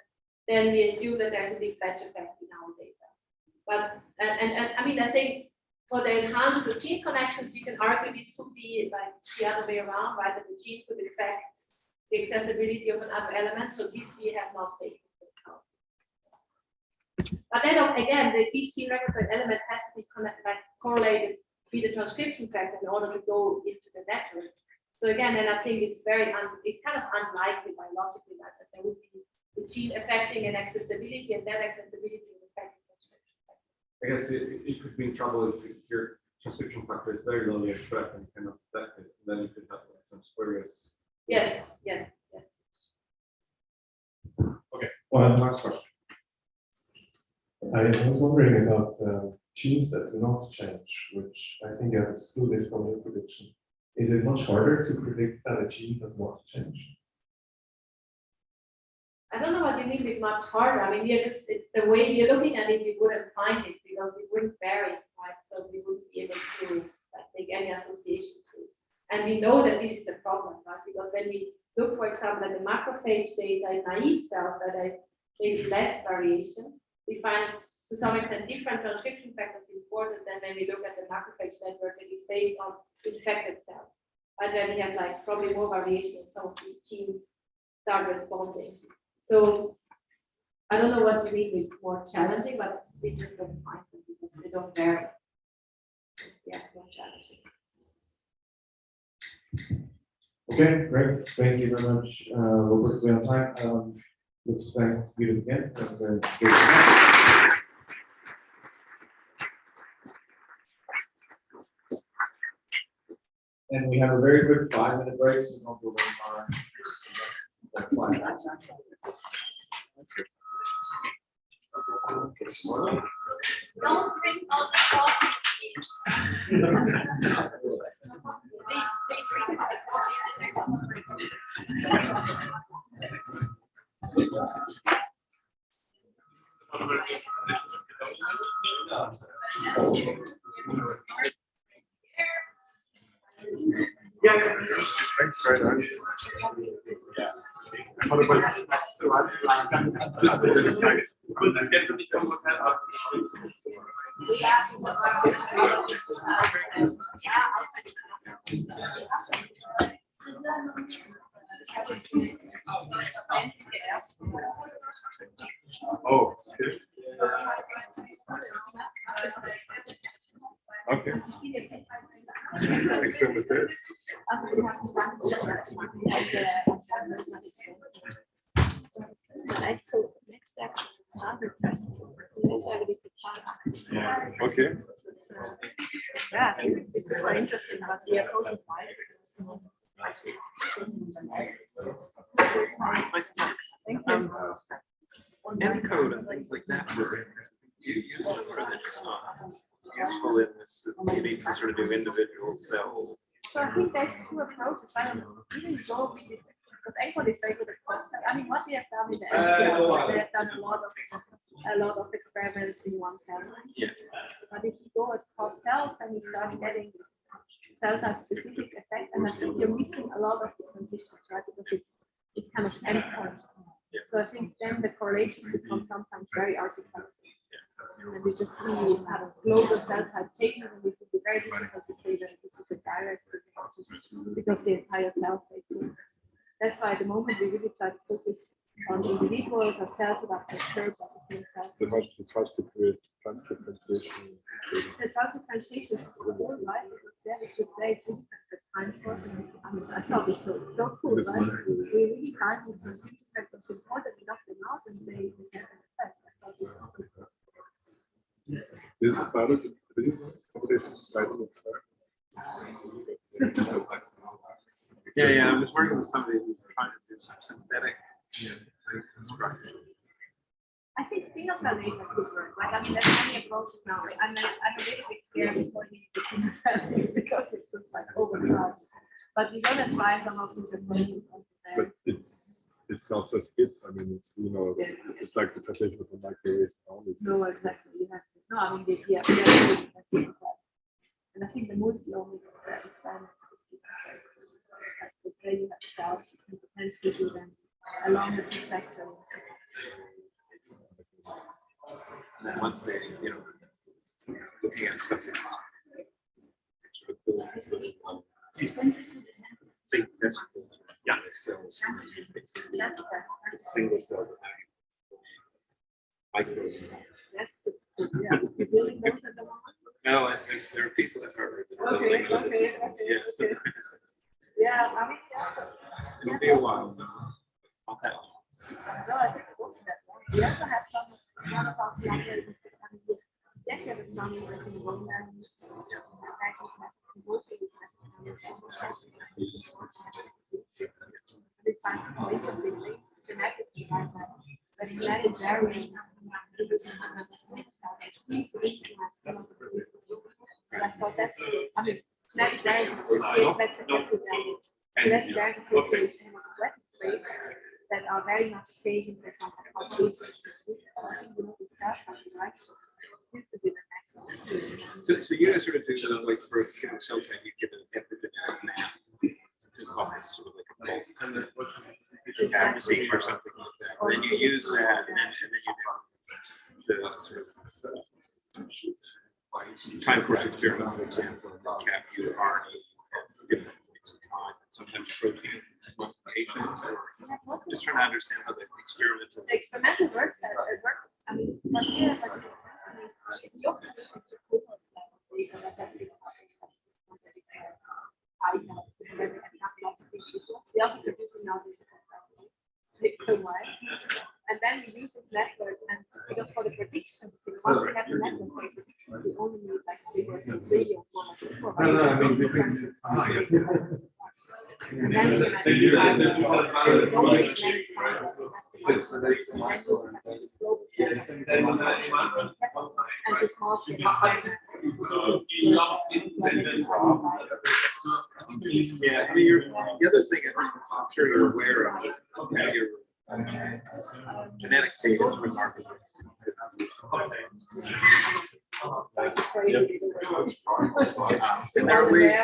then we assume that there's a big batch effect in our data. But and I mean, I think for the enhanced gene connections, you can argue this could be like the other way around, right? That the gene could affect the accessibility of another element. So this we have not taken into account. But then again, this gene regulatory element has to be correlated with the transcription factor in order to go into the network. So again, and I think it's kind of unlikely biologically that there would be the gene affecting an accessibility and that accessibility affecting transcription factor. I guess it could be in trouble if your transcription factor is very lowly expressed and cannot detect it. Then you could have some spurious. Yes. Okay, one last question. I was wondering about genes that do not change, which I think are excluded from your prediction. Is it much harder to predict that a gene does not change? I don't know what you mean with much harder. I mean, we are just the way we're looking at it, we wouldn't find it because it wouldn't vary, right? So we wouldn't be able to make any association to it. And we know that this is a problem, right? Because when we look, for example, at the macrophage data in naive cells, that is maybe less variation, we find to some extent different transcription factors important than when we look at the macrophage network that is based on infected cells. But then we have like probably more variation in some of these genes start responding. So I don't know what you mean with more challenging, but we just don't find them because they don't vary. Yeah, more challenging. Okay, great. Thank you very much. We're quickly on time. Let's thank you again. And we have a very quick 5-minute break, so don't go very far. Don't drink all the coffee. Yeah, thanks very much. Let's get to the Oh, okay. Explain the third. Okay. Yeah, it's quite interesting, but we are totally encode and things like that. Do you use them, or are they just not useful in this ability to sort of do individual cell? So I think there's two approaches. I don't even go with this because ENCODE is very good at processing. I mean, what we have done in the LCLs is we have done a lot of experiments in one cell. Yeah. But if you go across cells, then you start getting this cell type specific effects, and I think you're missing a lot of the transitions, right? Because it's kind of endpoints. Yeah. So I think then the correlations become sometimes very artificial. And we just see kind of global cell type changes, and it would be very difficult to say that this is a direct just because the entire cell state changes. That's why at the moment we really try to focus on individuals or cells that are perturbed by the same cell. The tries to create transdifferentiation. The transdifferentiation is cool, right? It's there, we should play two different time course. I mean, I thought it's so cool, right? We really find this transcription factor is important enough them out and they get an effect. I thought this was so cool. This is biology. This is computational biology. Yeah. I was working with somebody who was trying to do some synthetic construction. I think single cell data could work. Like, I mean, there's many approaches now. I'm a little bit scared before you need the single cell data because it's just like overcrowded. But these other trials are not interpolated. But it's not just it. I mean, it's it's like the translation of a microwave only. No, exactly. You have to. No, I mean, yeah, and I think the multi-omic experiments could be like this way you have cells, you can potentially do them along the trajectory. And then once they, looking at stuff that's sort of building big vesicles, cells, single cell, micro. That's yeah. You're building those at the moment. No, there are people that are. Okay. Yes. Yeah, I mean, It'll be a while. Not that long. no, I think it's also that one. We also have some about the other. We actually have some in we find some interesting things genetically like that. But in many variants, and I thought that's, I mean, genetic variants associated genetic variants associated hemoglobin traits that are very much changing the composition. So I think we need to start from the right. So you guys sort of do like for a given cell type, you give an epigenomic map. Sort of like a tag sequence or something like that. And then you use that, and then you do the sort of time course experiment, for example, capture RNA at different points in time, and sometimes protein modifications. Just trying to understand how the experimental. The experimental works. I mean, but here, if you also use the cohort level data that has been we also producing now the way. And then we use this network, and because for the predictions, once we have the network for the predictions, we only need like 3 or 4 or 4. No, I mean, And then we can identify the don't make many signs. And the small scale. Yeah, I mean, the other thing I'm sure you're aware of, your genetic data is remarkable. And there are ways.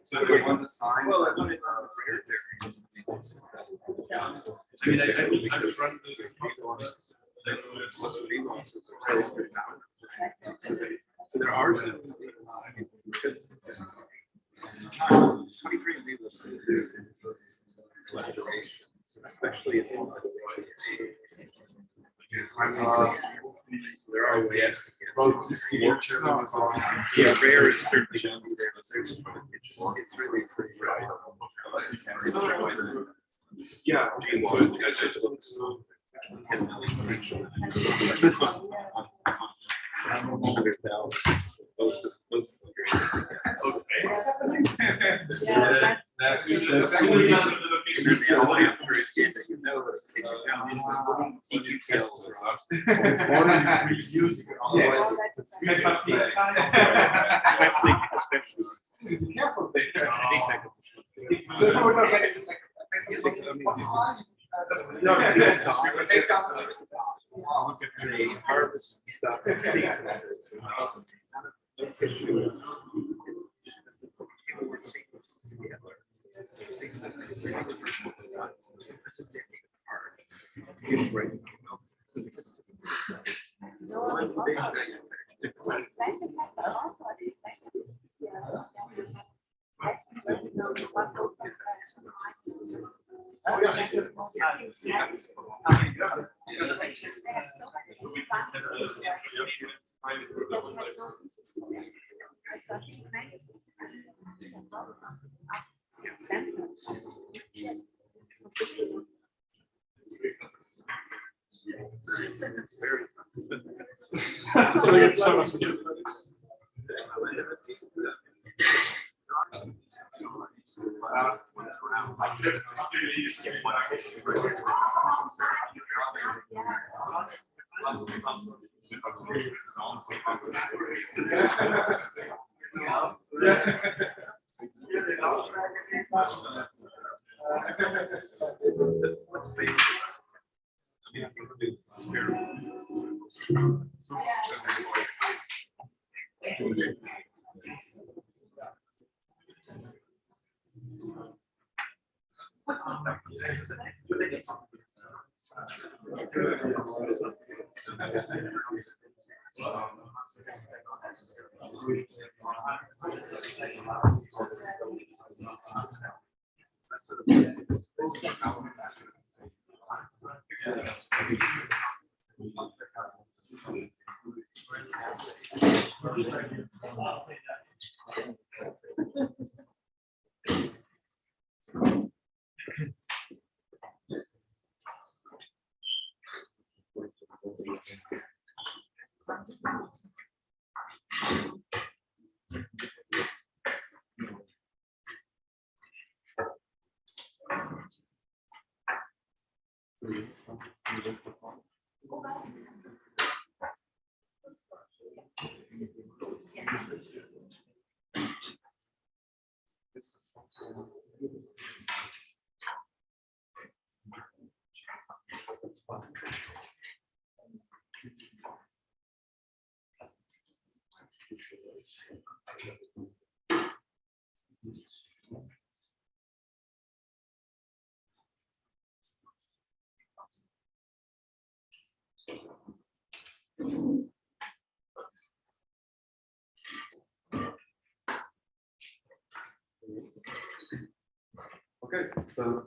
So we want the sign. Well, I want it rare there. I mean, I would run the So there are some. 23 enables to do collaboration, especially if there are ways. Yeah, rare is certainly going to be there, but it's really pretty rare. Yeah. They harvest stuff and sequences. Okay, so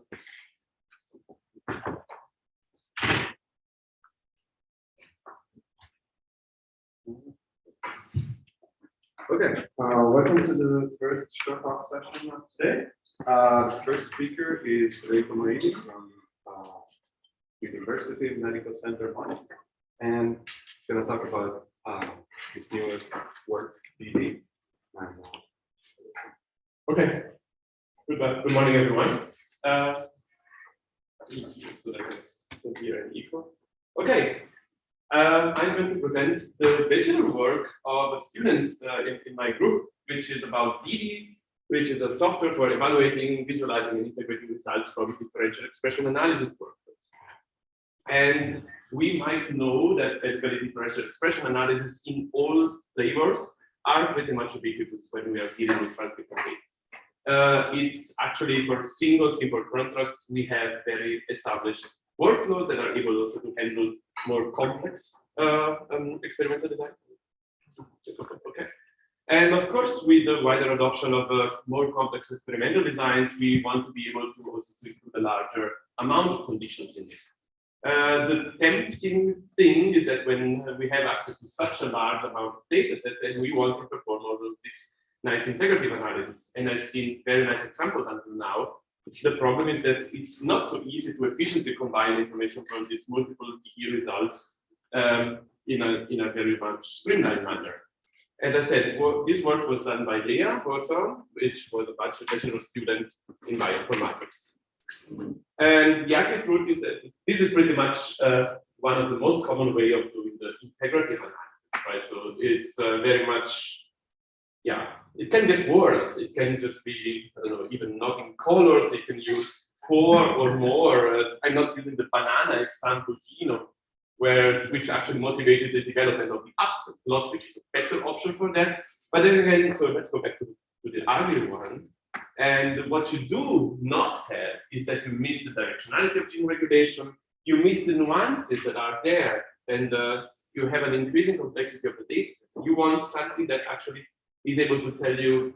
welcome to the first short talk session of today. The first speaker is Federico Marini from University Medical Center Mainz, and he's going to talk about his newest work, DeeDee. Okay. Good morning, everyone. Okay. I'm going to present the bachelor work of students in my group, which is about DeeDee, which is a software for evaluating, visualizing, and integrating results from differential expression analysis workflows. And we might know that basically differential expression analysis in all flavors are pretty much ubiquitous when we are dealing with transcript data. It's actually for simple contrasts, we have very established workflows that are able also to handle more complex experimental design. Okay. And of course, with the wider adoption of more complex experimental designs, we want to be able to also include a larger amount of conditions in it. The tempting thing is that when we have access to such a large amount of data set, then we want to perform all of this nice integrative analysis. And I've seen very nice examples until now. The problem is that it's not so easy to efficiently combine information from these multiple DeeDee results in a very much streamlined manner. As I said, this work was done by Leah Horton, which was a bachelor student in bioinformatics. And the ugly fruit is that this is pretty much one of the most common way of doing the integrative analysis, right? So it's very much, yeah, it can get worse. It can just be, I don't know, even not in colors. You can use 4 or more. I'm not using the banana example, which actually motivated the development of the abstract plot, which is a better option for that. But then again, so let's go back to the ugly one. And what you do not have is that you miss the directionality of gene regulation. You miss the nuances that are there, and you have an increasing complexity of the data set. You want something that actually is able to tell you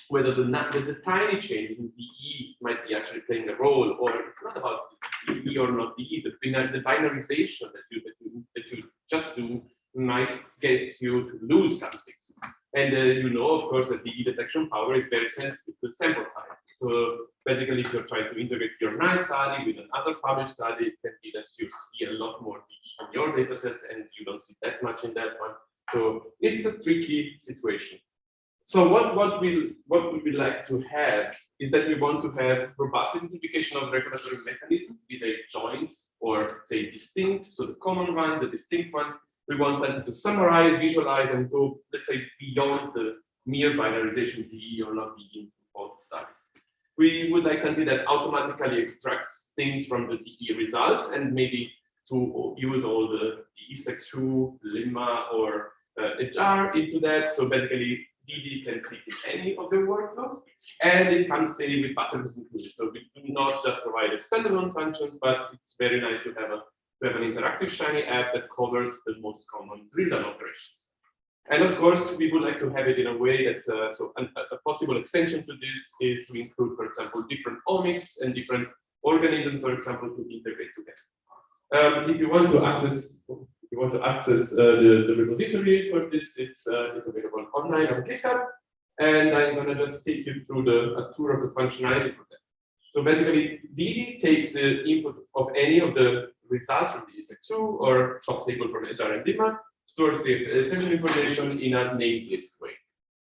whether the tiny change in DE might be actually playing a role, or it's not about DE or not DE. The binarization that you just do might get you to lose something. And you know, of course, that DE detection power is very sensitive to sample size. So basically, if you're trying to integrate your nice study with another published study, it can be that you see a lot more DE in your data set, and you don't see that much in that one. So it's a tricky situation. So what we like to have is that we want to have robust identification of regulatory mechanisms, be they joint or say distinct. So the common one, the distinct ones. We want something to summarize, visualize, and go, let's say, beyond the mere binarization DE or not DE in all the studies. we would like something that automatically extracts things from the DE results and maybe to use all the DE-sec2, lemma, or a jar into that. So basically, DeeDee can fit in any of the workflows, and it comes in with patterns included. So we do not just provide a standalone functions, but it's very nice to have an interactive Shiny app that covers the most common drill-down operations. And of course, we would like to have it in a way that, a possible extension to this is to include, for example, different omics and different organisms, for example, to integrate together. If you want to access the repository for this, it's available online on GitHub, and I'm going to just take you through a tour of the functionality for that. So basically, DeeDee takes the input of any of the results from the DE-sec2 or top table from HR and lemma, stores the essential information in a named list way.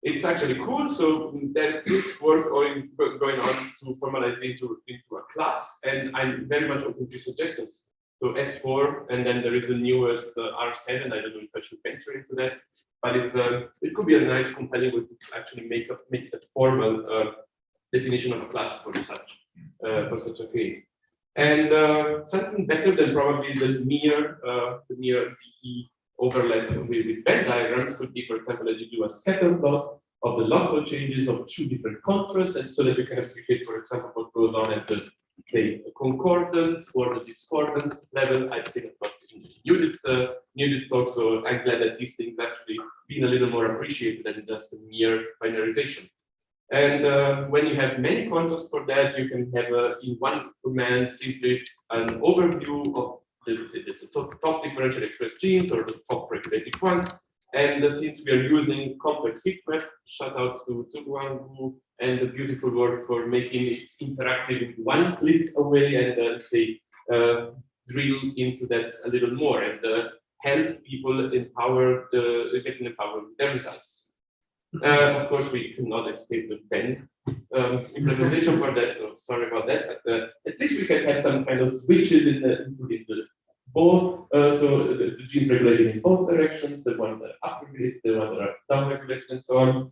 It's actually cool, so there is work going on to formalize it into a class, and I'm very much open to suggestions. So S4, and then there is the newest R7. I don't know if I should venture into that, but it could be a nice compelling way to actually make it a formal definition of a class for such a case. And something better than probably the mere DE overlap with Venn diagrams could be, for example, that you do a scatter plot of the local changes of two different contrasts, and so that you can appreciate, for example, what goes on at the, say, the concordant or the discordant level. I've seen it in Judith's talk, so I'm glad that these things actually been a little more appreciated than just a mere binarization. And when you have many contrasts for that, you can have in one command simply an overview of the top differential expressed genes or the top regulated ones. And since we are using complex heat map, shout out to Zaugg and the beautiful work for making it interactive one click away and say drill into that a little more and help people getting empowered with their results. Of course, we cannot escape the pen implementation for that, so sorry about that. But at least we can have some kind of switches including both, so the genes regulated in both directions, the one that are up-regulated, the one that are down-regulated, and so on.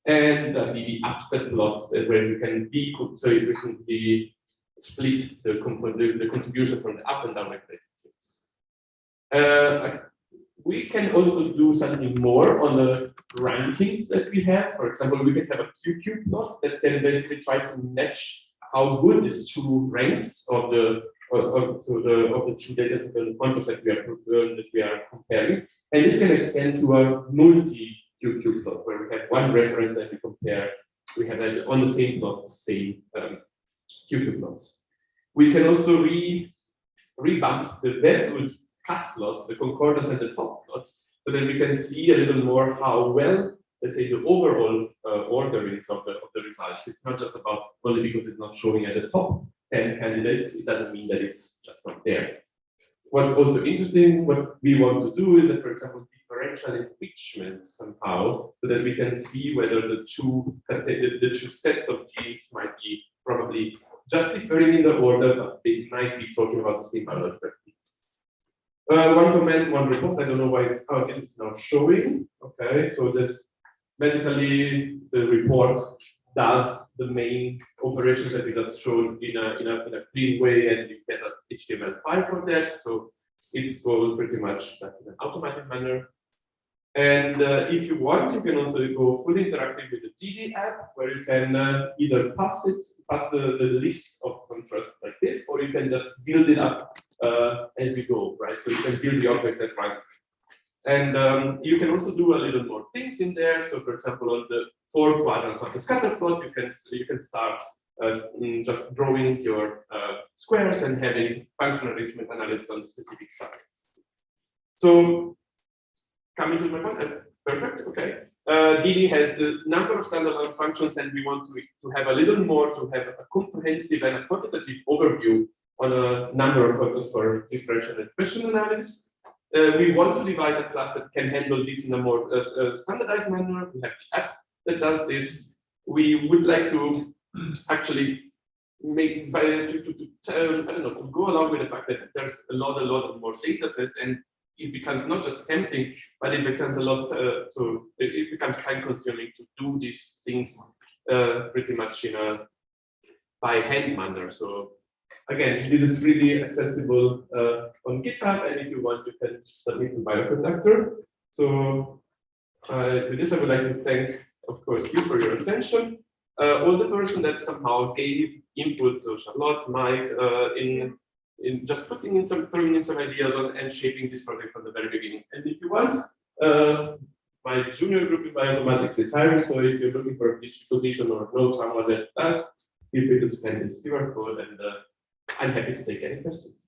And the upset plot where we can split the contribution from the up and down regulated genes. We can also do something more on the rankings that we have. For example, we can have a QQ plot that can basically try to match how good these two ranks of the two data sets and the pointers that we are comparing. And this can extend to a multi-QQ plot where we have one reference that we compare. We have on the same plot the same QQ plots. We can also revamp the very good cut plots, the concordance and the top plots, so that we can see a little more how well, let's say, the overall orderings of the results. It's not just about only because it's not showing at the top 10 candidates, it doesn't mean that it's just not there. What's also interesting, what we want to do is that, for example, differential enrichment somehow, so that we can see whether the two sets of genes might be probably just differing in the order, but they might be talking about the same biological techniques. One comment, one report. I don't know why this is now showing. Okay, so that's basically the report does the main operations that we just showed in a clean way, and you get an HTML file for that. So it's goes pretty much in an automatic manner. And if you want, you can also go fully interactive with the DeeDee app, where you can either pass the list of contrasts like this, or you can just build it up as you go, right? So you can build the object at random. And you can also do a little more things in there. So, for example, on the 4 quadrants of the scatter plot, you can start just drawing your squares and having functional arrangement analysis on the specific sides. So, coming to my point, perfect, okay. DeeDee has the number of standalone functions, and we want to have a little more, to have a comprehensive and a quantitative overview on a number of purposes for differential and question analysis. We want to devise a class that can handle this in a more standardized manner. We have the app that does this. We would like to actually make, I don't know, to go along with the fact that there's a lot of more data sets, and it becomes not just tempting, but it becomes a lot, so it becomes time consuming to do these things pretty much in a by hand manner. So again, this is really accessible on GitHub, and if you want, you can submit to Bioconductor. So with this, I would like to thank, of course, you for your attention. All the person that somehow gave input, so Charlotte, Mike, in just throwing in some ideas on and shaping this project from the very beginning. And if you want, my junior group in bioinformatics is hiring, so if you're looking for a position or know someone that does, feel free to scan this QR code, and I'm happy to take any questions.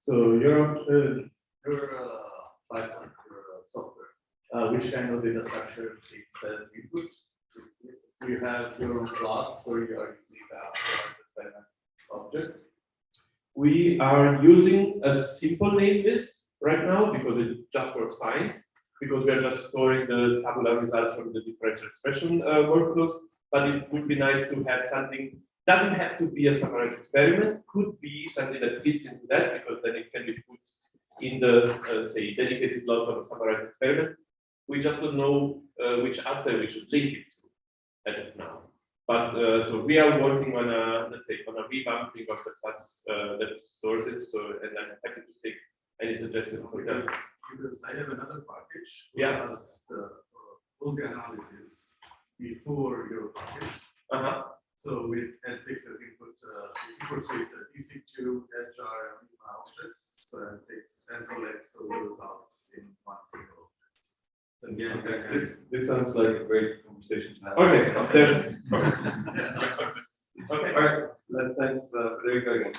So your platform, your software, which kind of data structure takes as input? Do you have your own class, or you are using the object? We are using a simple name list right now because it just works fine, because we are just storing the tabular results from the differential expression workflows. But it would be nice to have something. Doesn't have to be a summarized experiment, could be something that fits into that, because then it can be put in the, say, dedicated slots of a summarized experiment. We just don't know which assay we should link it to as of now. But so we are working on a, let's say, on a revamping of the class that stores it. So, and I'm happy to take any suggestions for that. Because I have another package. Yeah. Has all the analysis before your package. So it takes as input, with EC2, HR, and objects, so it takes and collects all the results in one single object. So again, Okay. This sounds like a great conversation to have. Okay, there's Okay, all right. Let's thanks Federico again.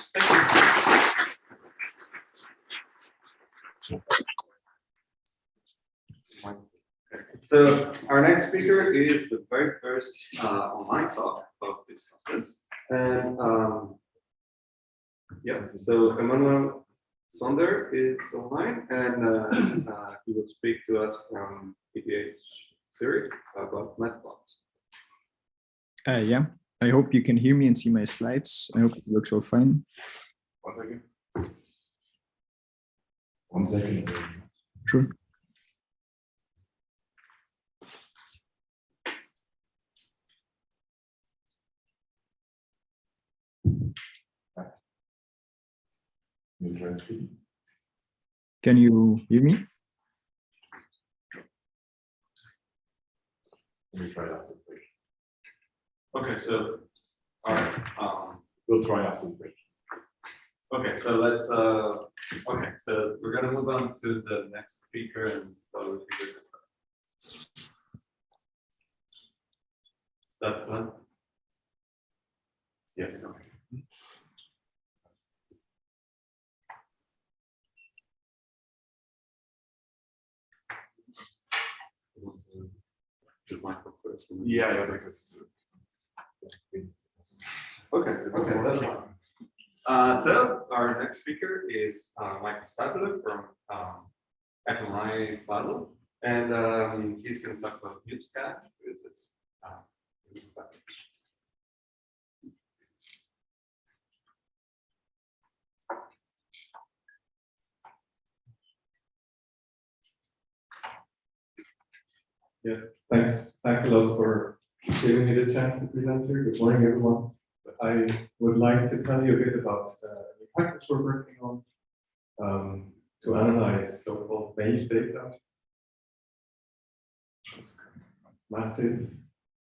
So our next speaker is the very first online talk of this conference, and yeah, so Emanuel Sonder is online, and he will speak to us from ETH series about MethQuant. Yeah, I hope you can hear me and see my slides. I hope it looks all fine. 1 second. 1 second. Sure. Can you hear me? Let me try that. Okay, so We'll try after the break. okay, so let's okay, so we're gonna move on to the next speaker, and probably figure it out. That one? Yes, okay. Yeah, because. Okay, okay, that's fine. So our next speaker is Michael Stadler from FMI Basel, and he's going to talk about mutscan. Yes, thanks a lot for giving me the chance to present here. Good morning, everyone. I would like to tell you a bit about the package we're working on to analyze so-called wave data, massive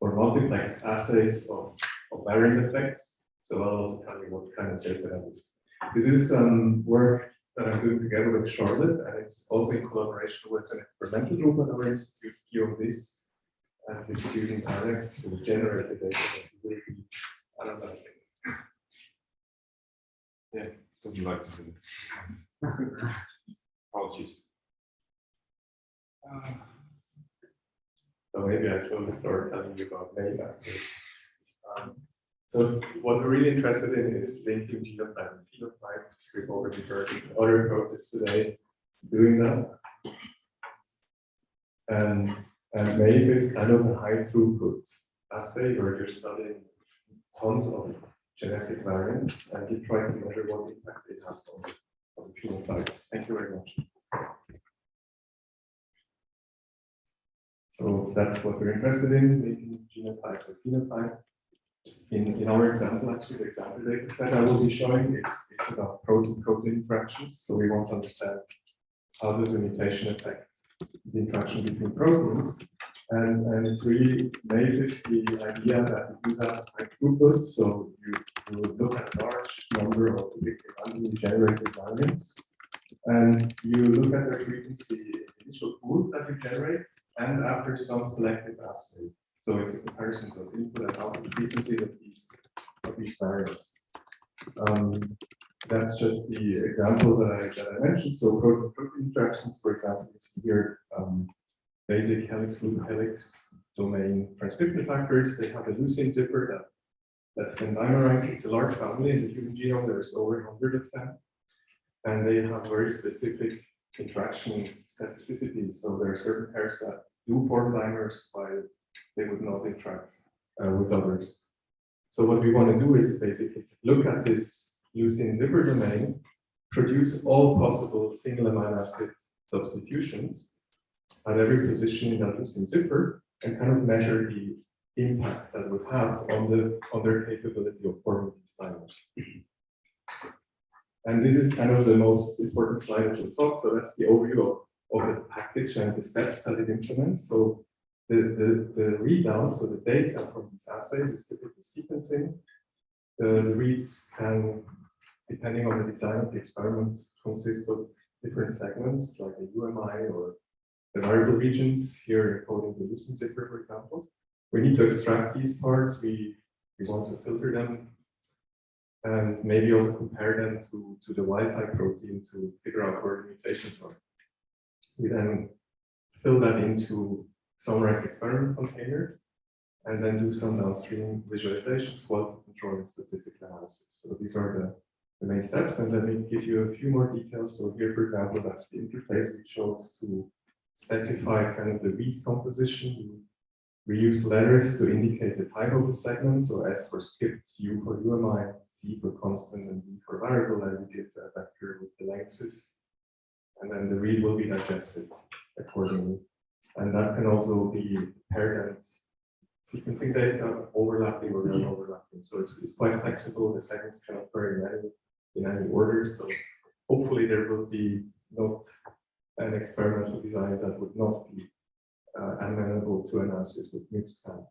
or multiplexed assays of variant effects. So I'll also tell you what kind of data that is. This is work that I'm doing together with Charlotte, and it's also in collaboration with an experimental group at our institute, this and his student Alex, who generate the data that we will be analyzing. Yeah, doesn't like to do it. Apologies. So maybe I slowly start telling you about wave assays. So what we're really interested in is linking genotype and phenotype. We've already heard other approaches today doing that. And And MAVE is kind of a high throughput assay where you're studying tons of genetic variants and you try to measure what impact it has on the phenotype. Thank you very much. So that's what we're interested in, making genotype or phenotype. In our example, actually, the example data set I will be showing, it's about protein-protein interactions. So we want to understand how does a mutation affect the interaction between proteins. And it's really made this the idea that you do have high throughput. So you look at a large number of randomly generated variants, and you look at their frequency in the initial pool that you generate, and after some selective assay. So it's a comparison of input and output frequencies of these variants. That's just the example that I mentioned. So protein-protein interactions, for example, is here basic helix, loop helix domain transcription factors. They have a leucine zipper that's then dimerized. It's a large family in the human genome. There's over 100 of them, and they have very specific interaction specificities. So there are certain pairs that do form dimers, while they would not interact with others. So what we want to do is basically look at this leucine zipper domain, produce all possible single amino acid substitutions at every position in that leucine zipper, and kind of measure the impact that would have on their capability of forming these dimers. And this is kind of the most important slide of the talk. So that's the overview of the package and the steps that it implements. So the readout, so the data from these assays is typically sequencing. The reads can, depending on the design of the experiment, consist of different segments like a UMI or the variable regions, here encoding the leucine zipper, for example. We need to extract these parts, we want to filter them, and maybe also compare them to the wild type protein to figure out where the mutations are. We then fill that into summarized experiment container, and then do some downstream visualizations, quality control, and statistical analysis. So these are the main steps, and let me give you a few more details. So here, for example, that's the interface we chose to specify kind of the read composition. We use letters to indicate the type of the segment. So S for skipped, U for UMI, C for constant, and V for variable. And we give a vector with the lengths. And then the read will be digested accordingly. And that can also be paired and sequencing data, overlapping or non-overlapping. So it's quite flexible. The segments cannot vary in any order. So hopefully there will be not an experimental design that would not be amenable to analysis with mutscan.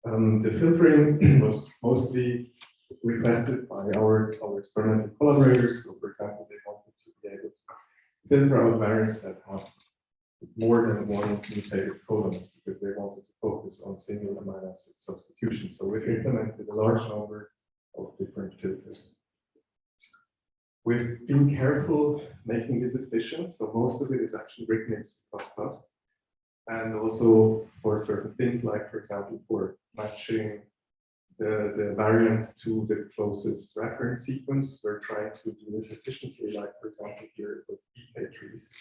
The filtering was mostly requested by our experimental collaborators. So, for example, they wanted to be able to filter out variants that have more than one mutated codons because they wanted to focus on single amino acid substitution. So we've implemented a large number of different filters. We've been careful making this efficient, so most of it is actually written in C++. And also for certain things, like, for example, for matching the variant to the closest reference sequence, we're trying to do this efficiently, like, for example, here with PK trees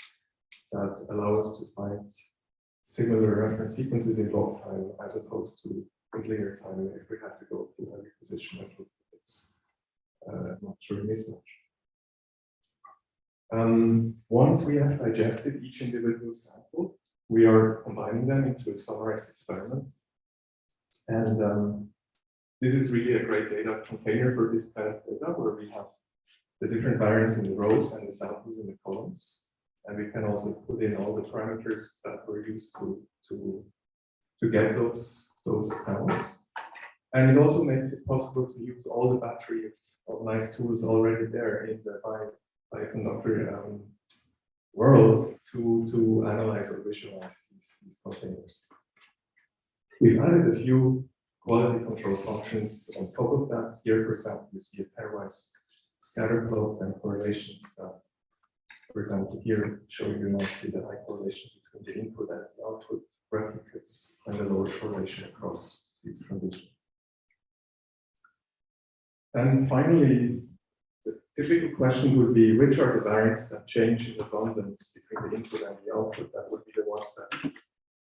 that allow us to find similar reference sequences in log time as opposed to in linear time if we had to go through every position. It's not truly mismatch. Once we have digested each individual sample, we are combining them into a summarized experiment. And this is really a great data container for this kind of data, where we have the different variants in the rows and the samples in the columns. And we can also put in all the parameters that were used to get those counts. And it also makes it possible to use all the battery of nice tools already there in the Bioconductor world to analyze or visualize these containers. We've added a few quality control functions on top of that. Here, for example, you see a pairwise scatter plot and correlations that, for example, here showing you nicely the high correlation between the input and the output replicates and the lower correlation across these conditions. And finally, the typical question would be, which are the variants that change in abundance between the input and the output? That would be the ones that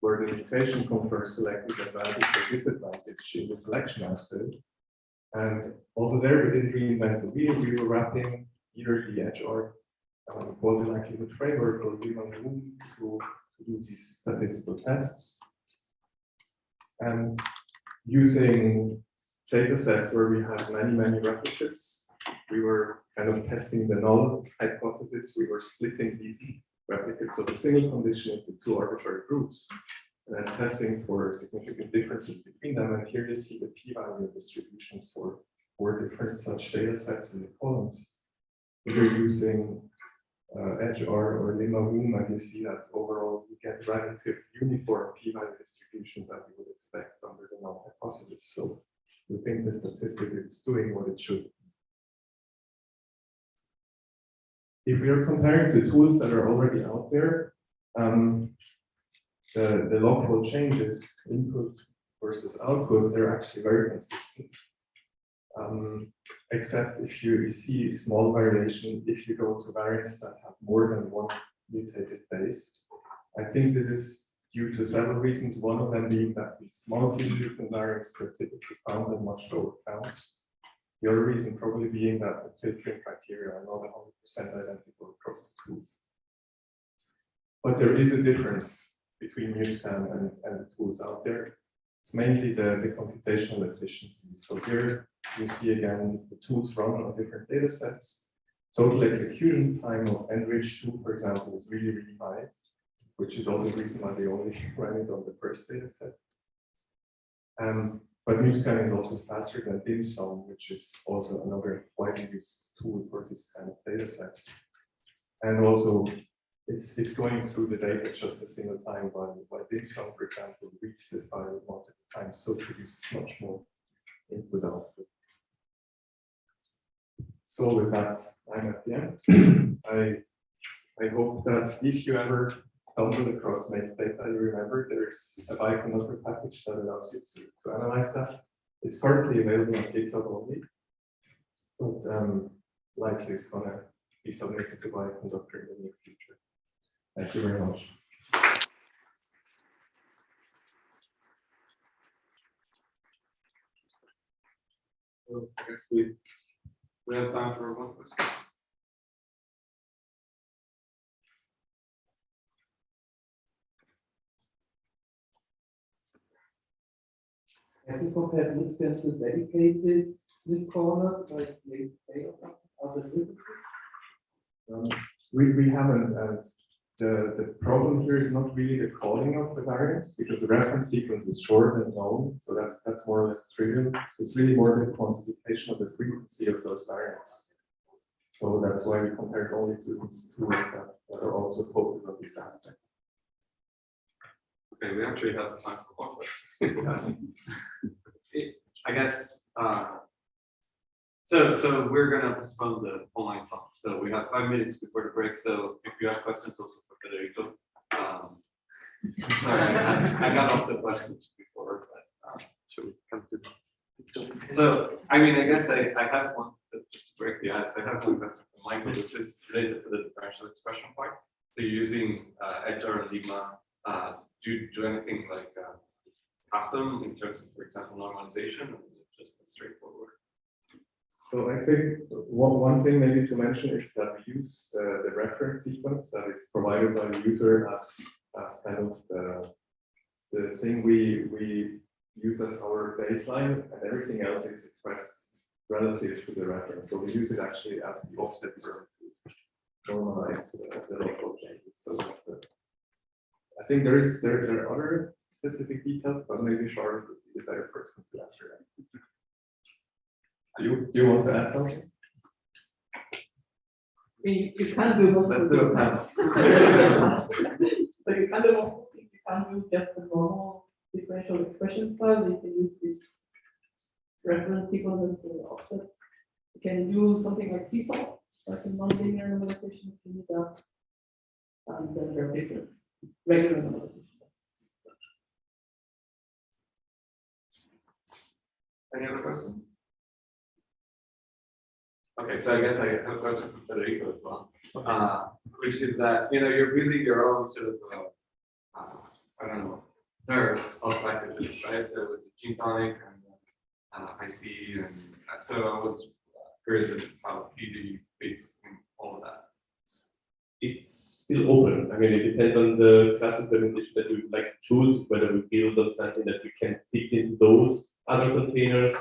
where the mutation confers selective advantage or disadvantage in the selection assay. And also there, we didn't reinvent the wheel. We were wrapping either the HR quasi-likelihood framework or Emanuel to do these statistical tests. And using data sets where we had many replicates, we were kind of testing the null hypothesis. We were splitting these replicates of a single condition into two arbitrary groups and then testing for significant differences between them. And here you see the p-value distributions for 4 different such data sets in the columns. We were using HR or lemma-whom, and you see that overall you get relative uniform p-value distributions that you would expect under the null hypothesis. So we think the statistic is doing what it should. If we are comparing to tools that are already out there, the log-fold changes, input versus output, they're actually very consistent. Except if you see small variation, if you go to variants that have more than one mutated base. I think this is due to several reasons. One of them being that these multi-mutant variants are typically found at much lower counts. The other reason probably being that the filtering criteria are not 100% identical across the tools. But there is a difference between mutscan and the tools out there. It's mainly the computational efficiency. So here you see again the tools run on different data sets. Total execution time of enrich2, for example, is really high, which is also the reason why they only ran it on the first data set. But mutscan is also faster than DIMSum, which is also another widely used tool for this kind of data sets. And also, it's going through the data just a single time, while DIMSum, for example, reads the file multiple times, so it produces much more input output. So with that, I'm at the end. I hope that if you ever stumble across metadata, you remember there's a Bioconductor package that allows you to analyze that. It's currently available on GitHub only, but likely it's going to be submitted to Bioconductor in the near future. Thank you very much. So I guess we have time for one question. Have you compared mutscans to dedicated slip corners like they or other We haven't, and the problem here is not really the calling of the variants, because the reference sequence is short and known, so that's more or less trivial. So it's really more the quantification of the frequency of those variants. So that's why we compared only to these tools that are also focused on this aspect. Okay, we actually have time for one question. I guess, so we're gonna postpone the online talk. So we have 5 minutes before the break. So if you have questions also for Federico, sorry, I got off the questions before, but should we come to? So I mean, I guess I have one to break the ice. I have one question from Michael, which is related to the differential expression part. So you're using HR and lemma. Do you do anything like custom in terms of, for example, normalization, or just straightforward? So I think one thing maybe to mention is that we use the reference sequence that is provided by the user as kind of the thing we use as our baseline, and everything else is expressed relative to the reference. So we use it actually as the offset term to normalize the local changes. So that's the. I think there are other specific details, but maybe Charlotte would be the better person to answer that. Do you want to add something? You can do most Let's of do the it now. So you can do multiple things. You can do just the normal differential expression style. You can use this reference sequences and offsets. You can do something like seesaw, like a nonlinear normalization if you need that. And then there are different regular normalization. Any other questions? Okay, so I guess I have a question for Federico as well, which is that, you know, you're building your own sort of, I don't know, nurse of packages, right? With the gene tonic and IC, and so I was curious about how DeeDee fits in all of that. It's still open. I mean, it depends on the class implementation that we would like to choose, whether we build on something that we can fit into those other containers.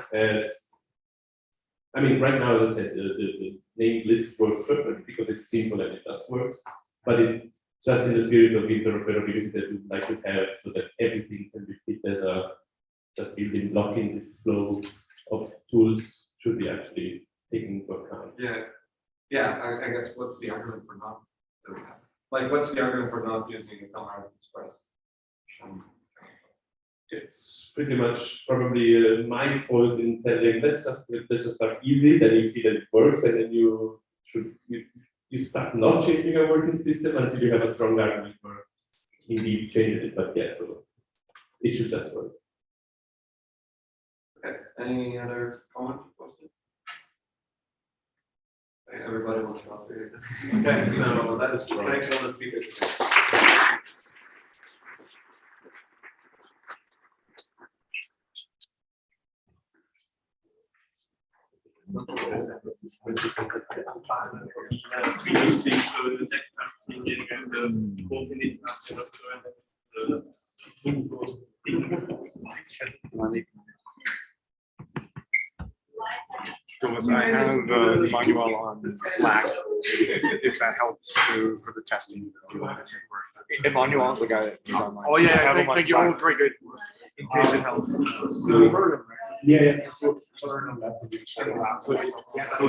I mean, right now, as I said, the named list works perfect because it's simple and it just works. But it just in the spirit of interoperability that we'd like to have, so that everything can be fit as a just building block in this flow of tools should be actually taken into account. Yeah. I guess what's the argument for not doing that? Like, what's the argument for not using a summarized express? It's pretty much probably my fault in telling let's just start easy, then you see that it works, and then you start not changing a working system until you have a strong argument for indeed changing it. But yeah, so it should just work. Okay. Any other comment or question? Okay, everybody wants to talk to you. Okay, so that's thanks all the speakers. Thomas, I have Emanuel on Slack, if that helps for the testing. Emanuel, the guy who's online. Oh yeah, thank you. Oh, great, good. In case it helps. Yeah. So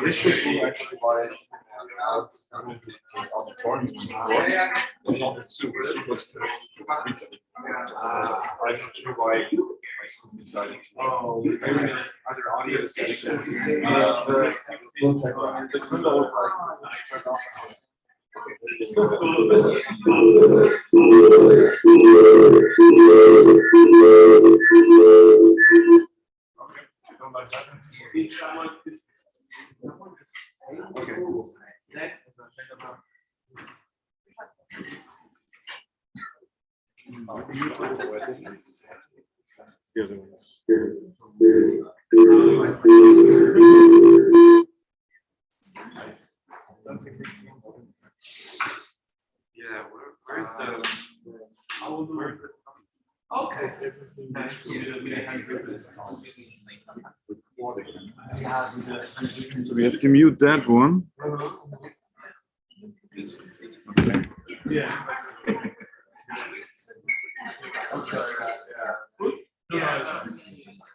this should be actually why super. I'm not sure why I decided. Oh, maybe there's other audio settings. We'll check that. It's good old Yeah, where's the? Okay. So we have to mute that one. Yeah.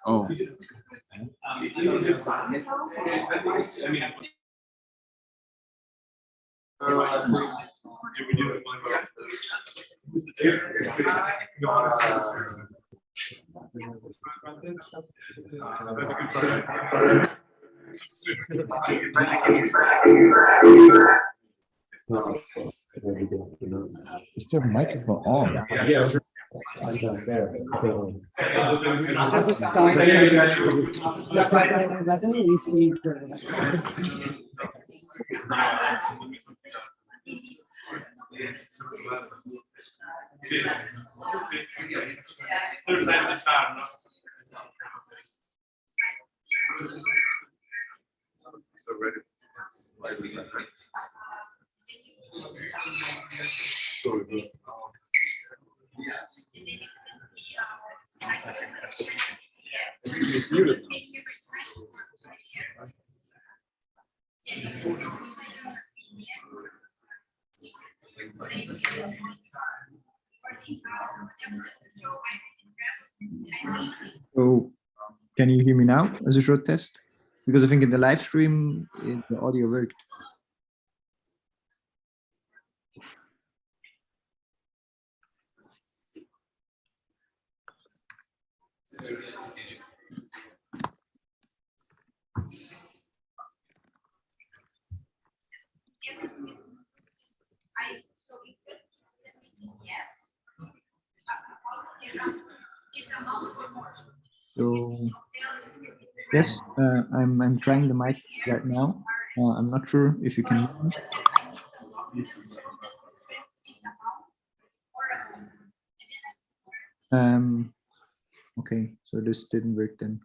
Oh. Is there a microphone on? Yeah. So, can you hear me now as a short test? Because I think in the live stream, the audio worked. So, yes, I'm trying the mic right now. I'm not sure if you can. Okay, so this didn't work then.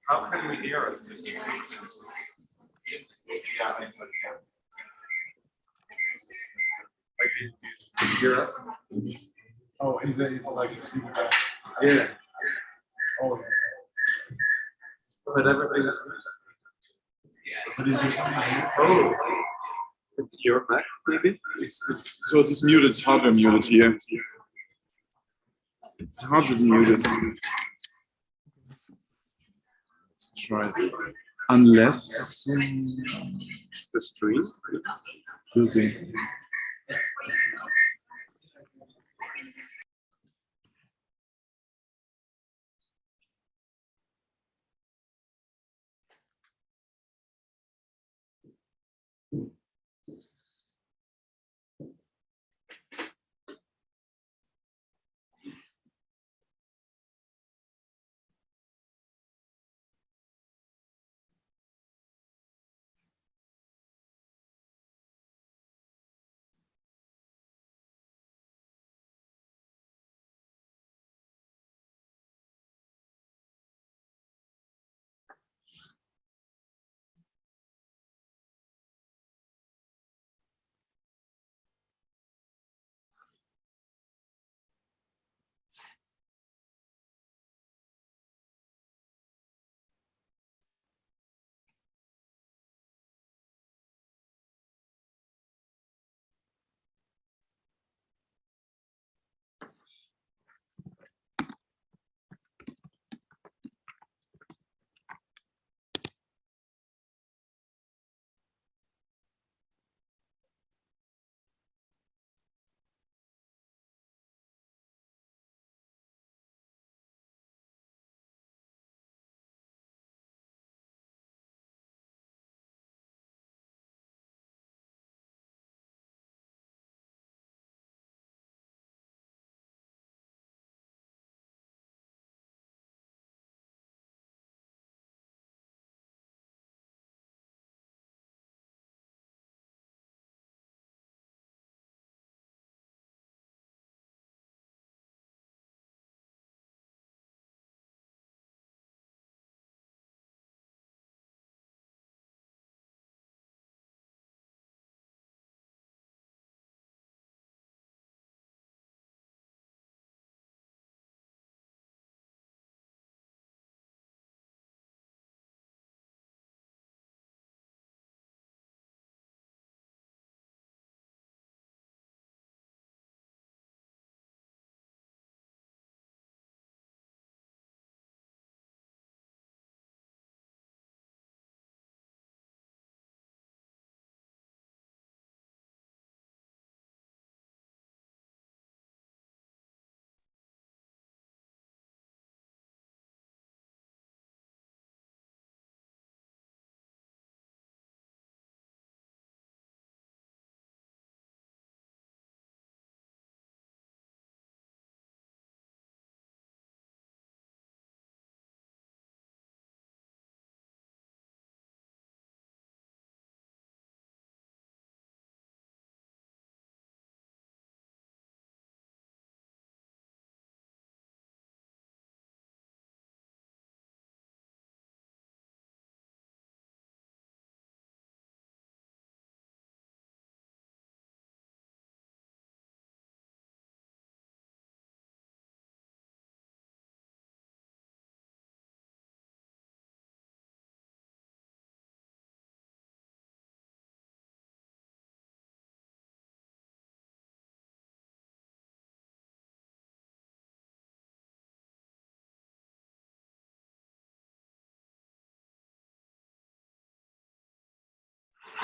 How can we hear us? Hear us? Oh, is it, it's like, it's feedback. Yeah. Oh, yeah. But everything is. But is there something? Oh. Your Mac, maybe? It's so it is muted. It's hardware muted here. It's hardware muted. Let's try. Unless It's the stream. building.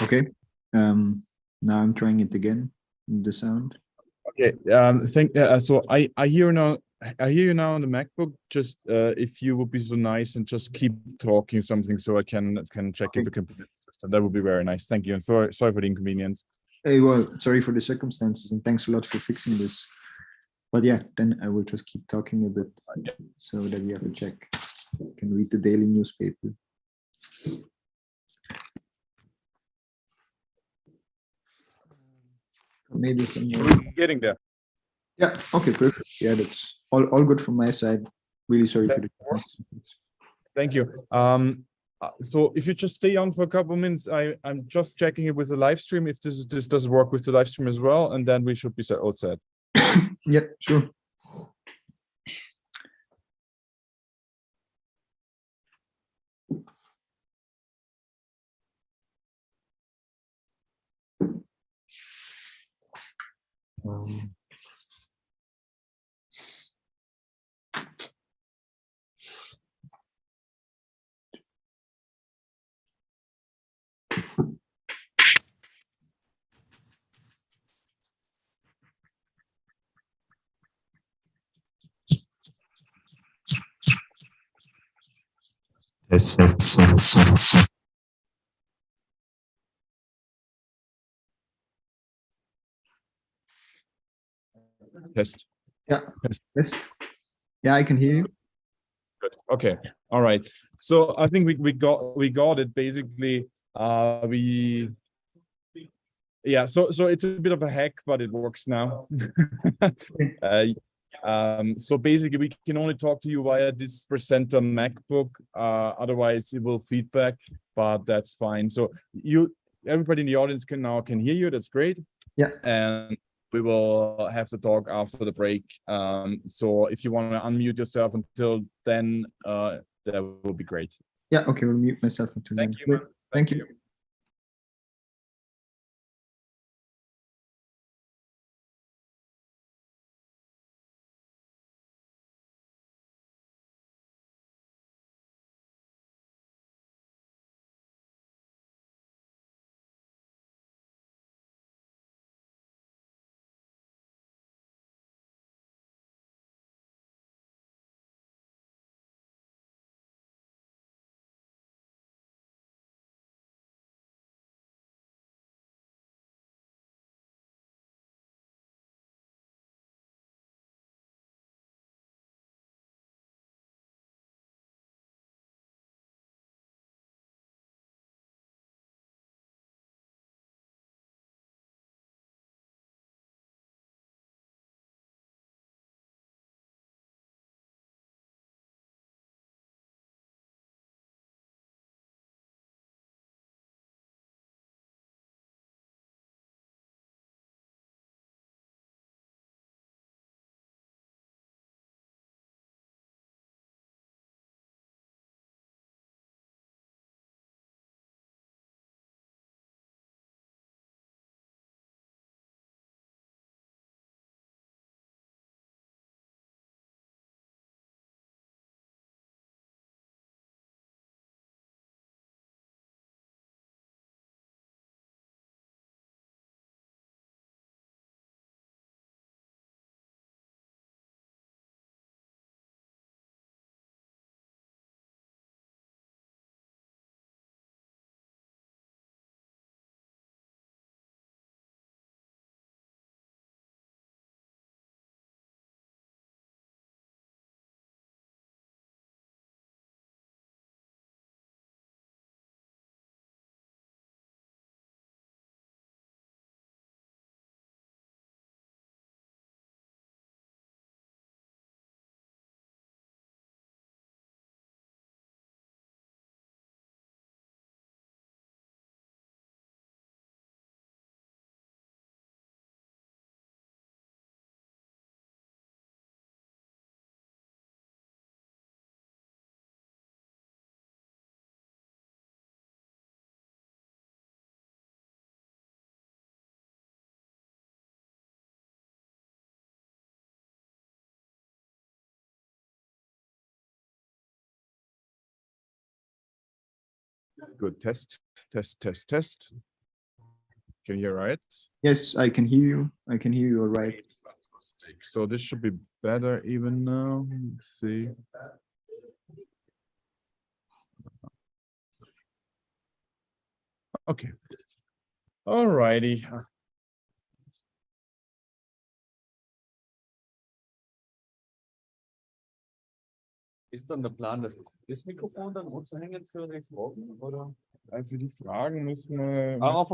Okay. Now I'm trying it again. The sound. Okay. So I hear now I hear you now on the MacBook. Just if you would be so nice and just keep talking something so I can check if the computer system. That would be very nice. Thank you. And sorry for the inconvenience. Hey, well, sorry for the circumstances and thanks a lot for fixing this. But yeah, then I will just keep talking a bit so that you have a check. You can read the daily newspaper. Maybe some more. Getting there. Yeah, okay, perfect. Yeah, that's all good from my side. Really sorry for the Thank you. So if you just stay on for a couple of minutes, I'm just checking it with the live stream if this does work with the live stream as well, and then we should be all set. Yeah, sure. Test. Yeah. Test. Yeah, I can hear you. Good. Okay. All right. So I think we got it basically. Yeah. So it's a bit of a hack, but it works now. So basically, we can only talk to you via this presenter MacBook. Otherwise, it will feedback, but that's fine. So everybody in the audience can hear you. That's great. Yeah. And we will have to talk after the break. So if you want to unmute yourself until then, that will be great. Yeah. Okay. We'll mute myself until then. Thank you. Thank you. Good. Test. Can you hear right? Yes, I can hear you. I can hear you all right. stick. So this should be better even now. Let's see. Okay. All righty. Ist dann der Plan, dass das Mikrofon dann runterhängen für die Fragen, oder? Also die Fragen müssen wir. Aber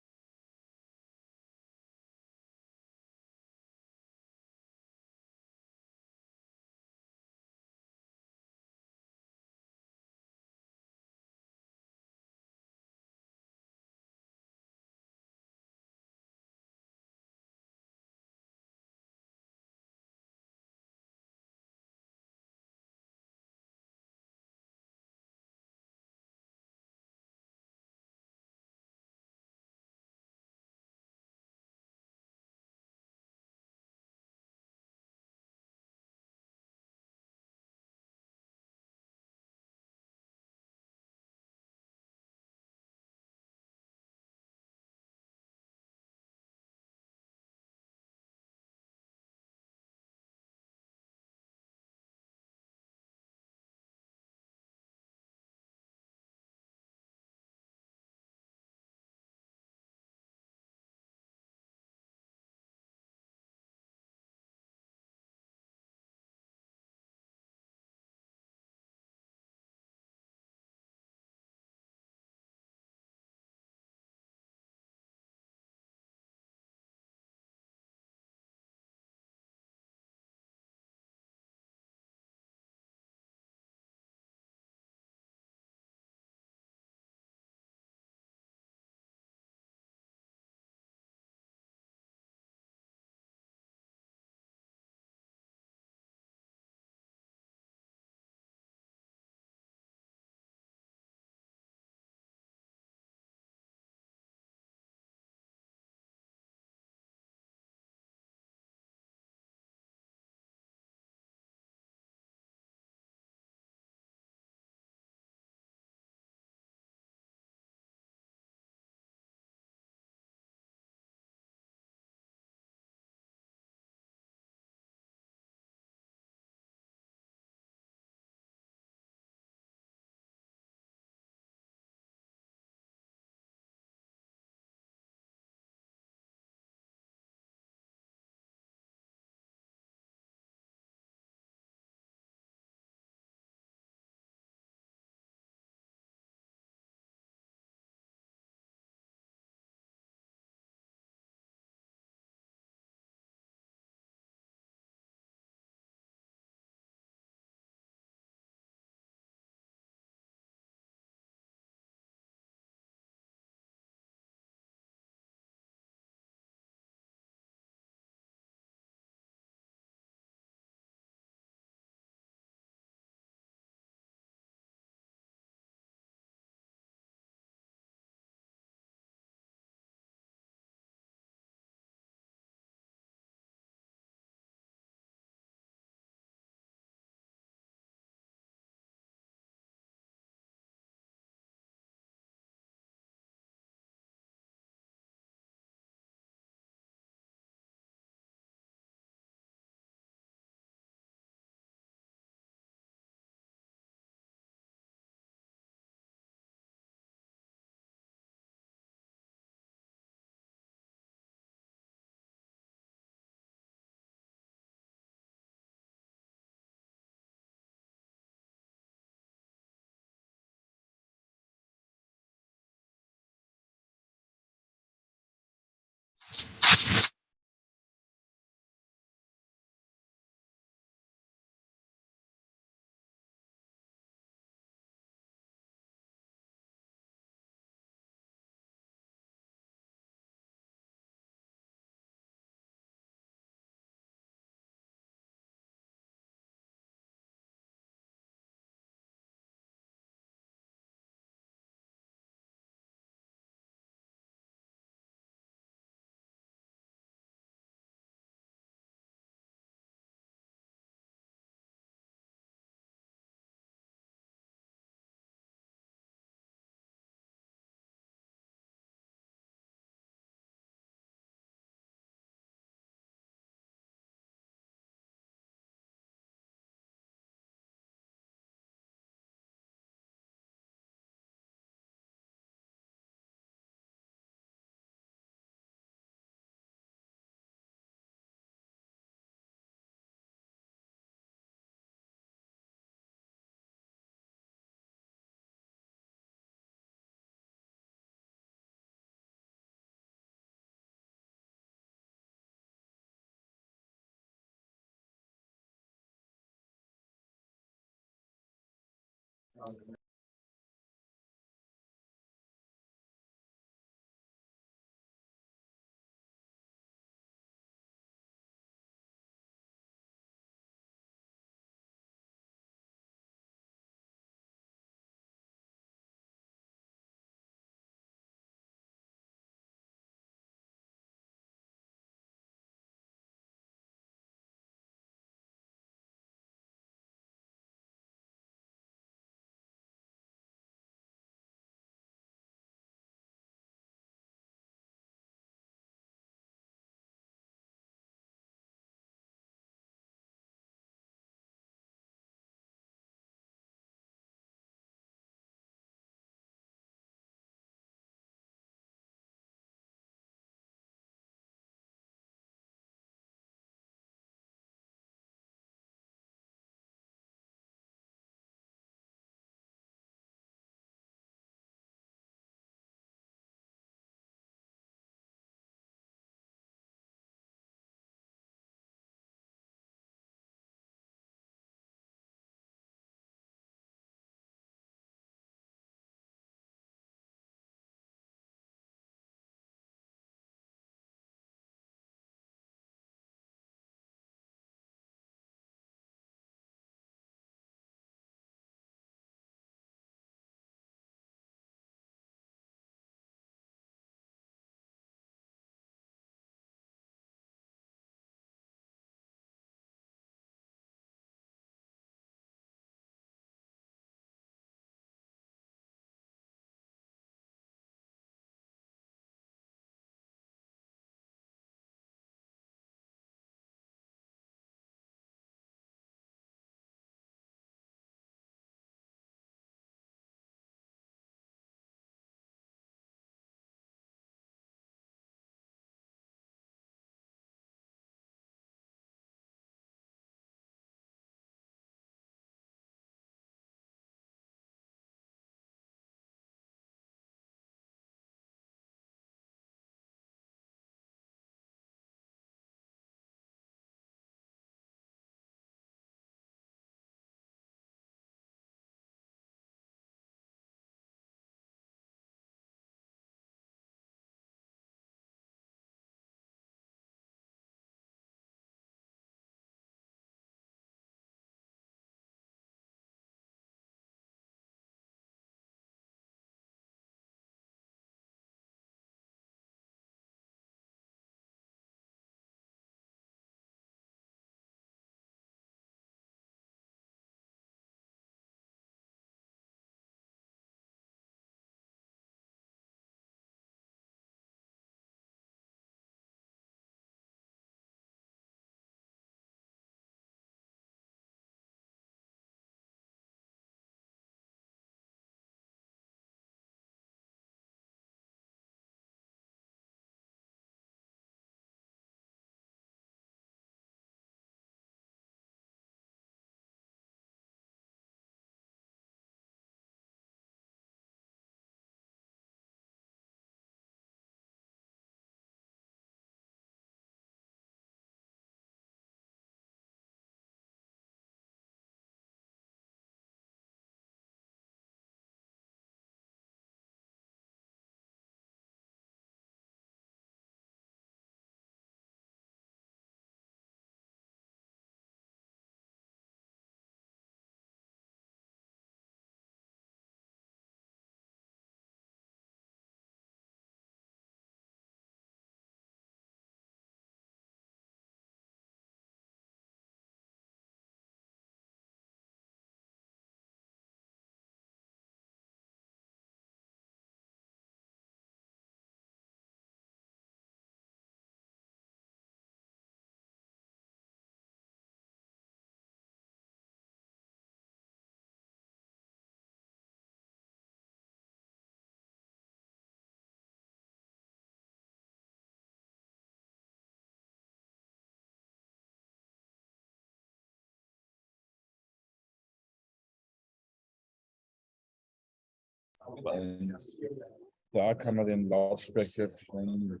Da kann man den Lautsprecher von,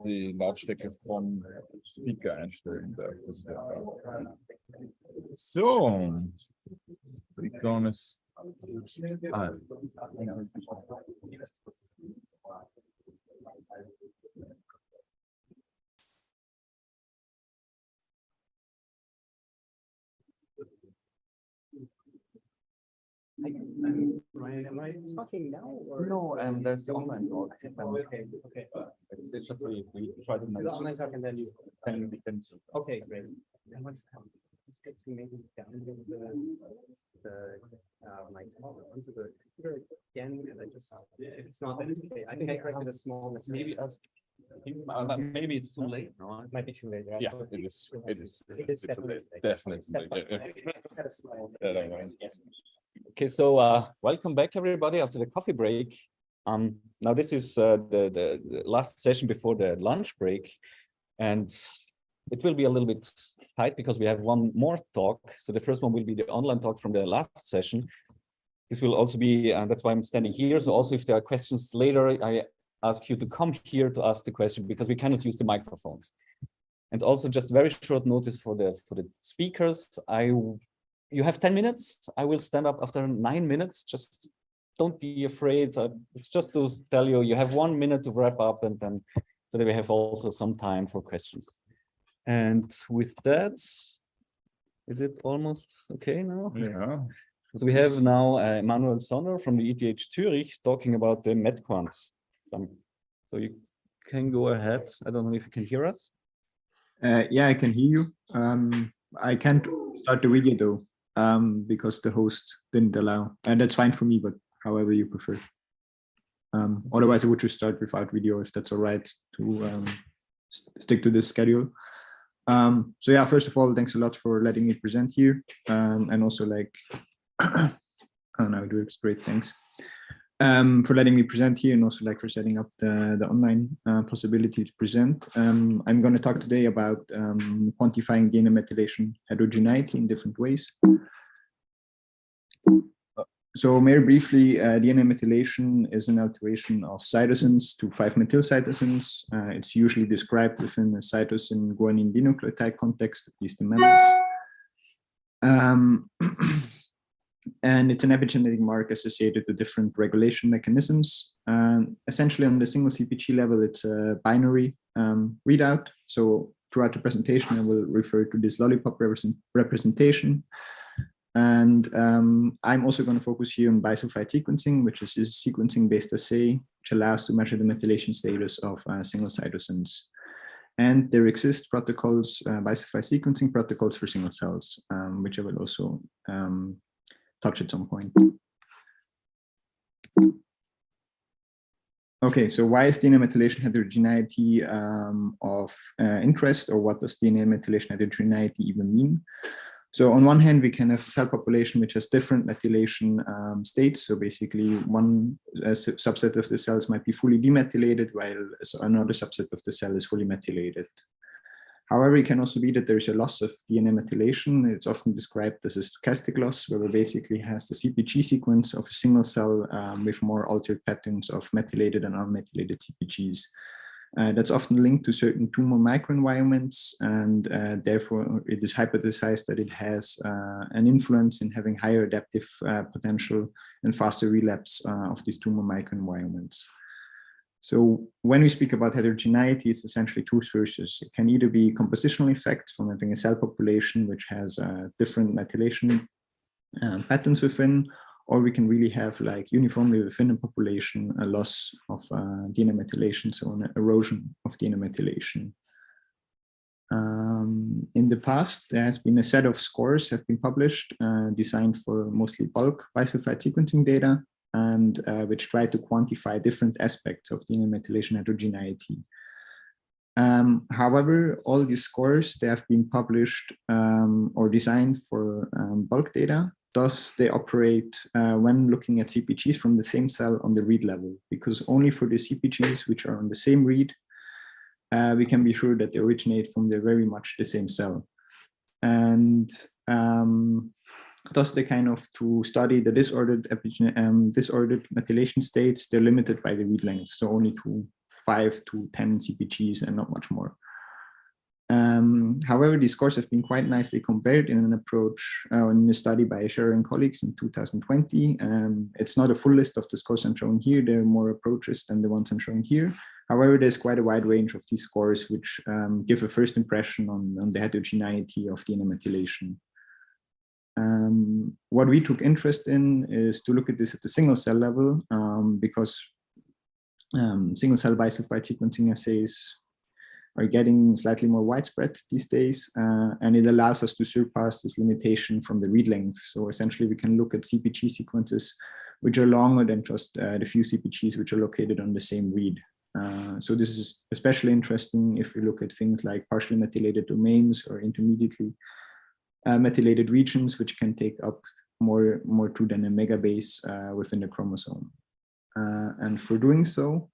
die Lautstärke vom Speaker einstellen. So, we're gonna Am I talking now? Or no, and there's the online talk. Okay. It's just we try to manage. The online talk and then we can. Okay, great. Let's get to maybe down my talk onto the computer again, because I just, if it's not, then it's okay. I think I corrected a small mistake. Maybe it's too late. No, it might be too late. Yeah, it is. It is. It is definitely. Definitely. Yes. Okay, so welcome back everybody after the coffee break. Now this is the last session before the lunch break, and it will be a little bit tight because we have one more talk. So the first one will be the online talk from the last session. This will also be, and that's why I'm standing here. So also if there are questions later, I ask you to come here to ask the question because we cannot use the microphones. And also just very short notice for the speakers. You have 10 minutes. I will stand up after 9 minutes. Just don't be afraid. It's just to tell you, you have 1 minute to wrap up, and then so that we have also some time for questions. And with that, is it almost okay now? Yeah. So we have now Emanuel Sonder from the ETH Zurich talking about the MethQuant. So you can go ahead. I don't know if you can hear us. Yeah, I can hear you. I can't start the video though, because the host didn't allow. And that's fine for me, but however you prefer. Otherwise, I would just start without video if that's all right to stick to this schedule. So yeah, first of all, thanks a lot for letting me present here. And also like, oh no, it works great, thanks. For letting me present here and also like for setting up the online possibility to present. I'm going to talk today about quantifying DNA methylation heterogeneity in different ways. So very briefly, DNA methylation is an alteration of cytosines to 5-methyl cytosines. It's usually described within a cytosine guanine dinucleotide context, at least in mammals. And it's an epigenetic mark associated with different regulation mechanisms. Essentially on the single CpG level, it's a binary readout. So throughout the presentation, I will refer to this lollipop representation. And I'm also going to focus here on bisulfite sequencing, which is a sequencing-based assay, which allows to measure the methylation status of single cytosines. And there exist protocols, bisulfite sequencing protocols for single cells, which I will also touch at some point. Okay, so why is DNA methylation heterogeneity of interest, or what does DNA methylation heterogeneity even mean? So on one hand, we can have a cell population which has different methylation states. So basically one subset of the cells might be fully demethylated, while another subset of the cell is fully methylated. However, it can also be that there's a loss of DNA methylation. It's often described as a stochastic loss, where it basically has the CpG sequence of a single cell with more altered patterns of methylated and unmethylated CpGs. That's often linked to certain tumor microenvironments, and therefore it is hypothesized that it has an influence in having higher adaptive potential and faster relapse of these tumor microenvironments. So when we speak about heterogeneity, it's essentially two sources. It can either be compositional effects from having a cell population which has different methylation patterns within, or we can really have like uniformly within a population a loss of DNA methylation, so an erosion of DNA methylation. In the past, there has been a set of scores have been published, designed for mostly bulk bisulfite sequencing data, and which try to quantify different aspects of DNA methylation heterogeneity. However, all these scores, they have been published or designed for bulk data. Thus, they operate when looking at CpGs from the same cell on the read level, because only for the CpGs which are on the same read, we can be sure that they originate from very much the same cell. And thus, they kind of, to study the disordered methylation states, they're limited by the read length, so only to 5 to 10 CpGs and not much more. However, these scores have been quite nicely compared in an approach in a study by Scherer and colleagues in 2020. It's not a full list of the scores I'm showing here. There are more approaches than the ones I'm showing here. However, there's quite a wide range of these scores, which give a first impression on the heterogeneity of DNA methylation. What we took interest in is to look at this at the single cell level, because single cell bisulfite sequencing assays are getting slightly more widespread these days, and it allows us to surpass this limitation from the read length. So essentially, we can look at CpG sequences which are longer than just the few CpGs which are located on the same read. So this is especially interesting if we look at things like partially methylated domains or intermediately methylated regions, which can take up more true than a megabase within the chromosome. And for doing so,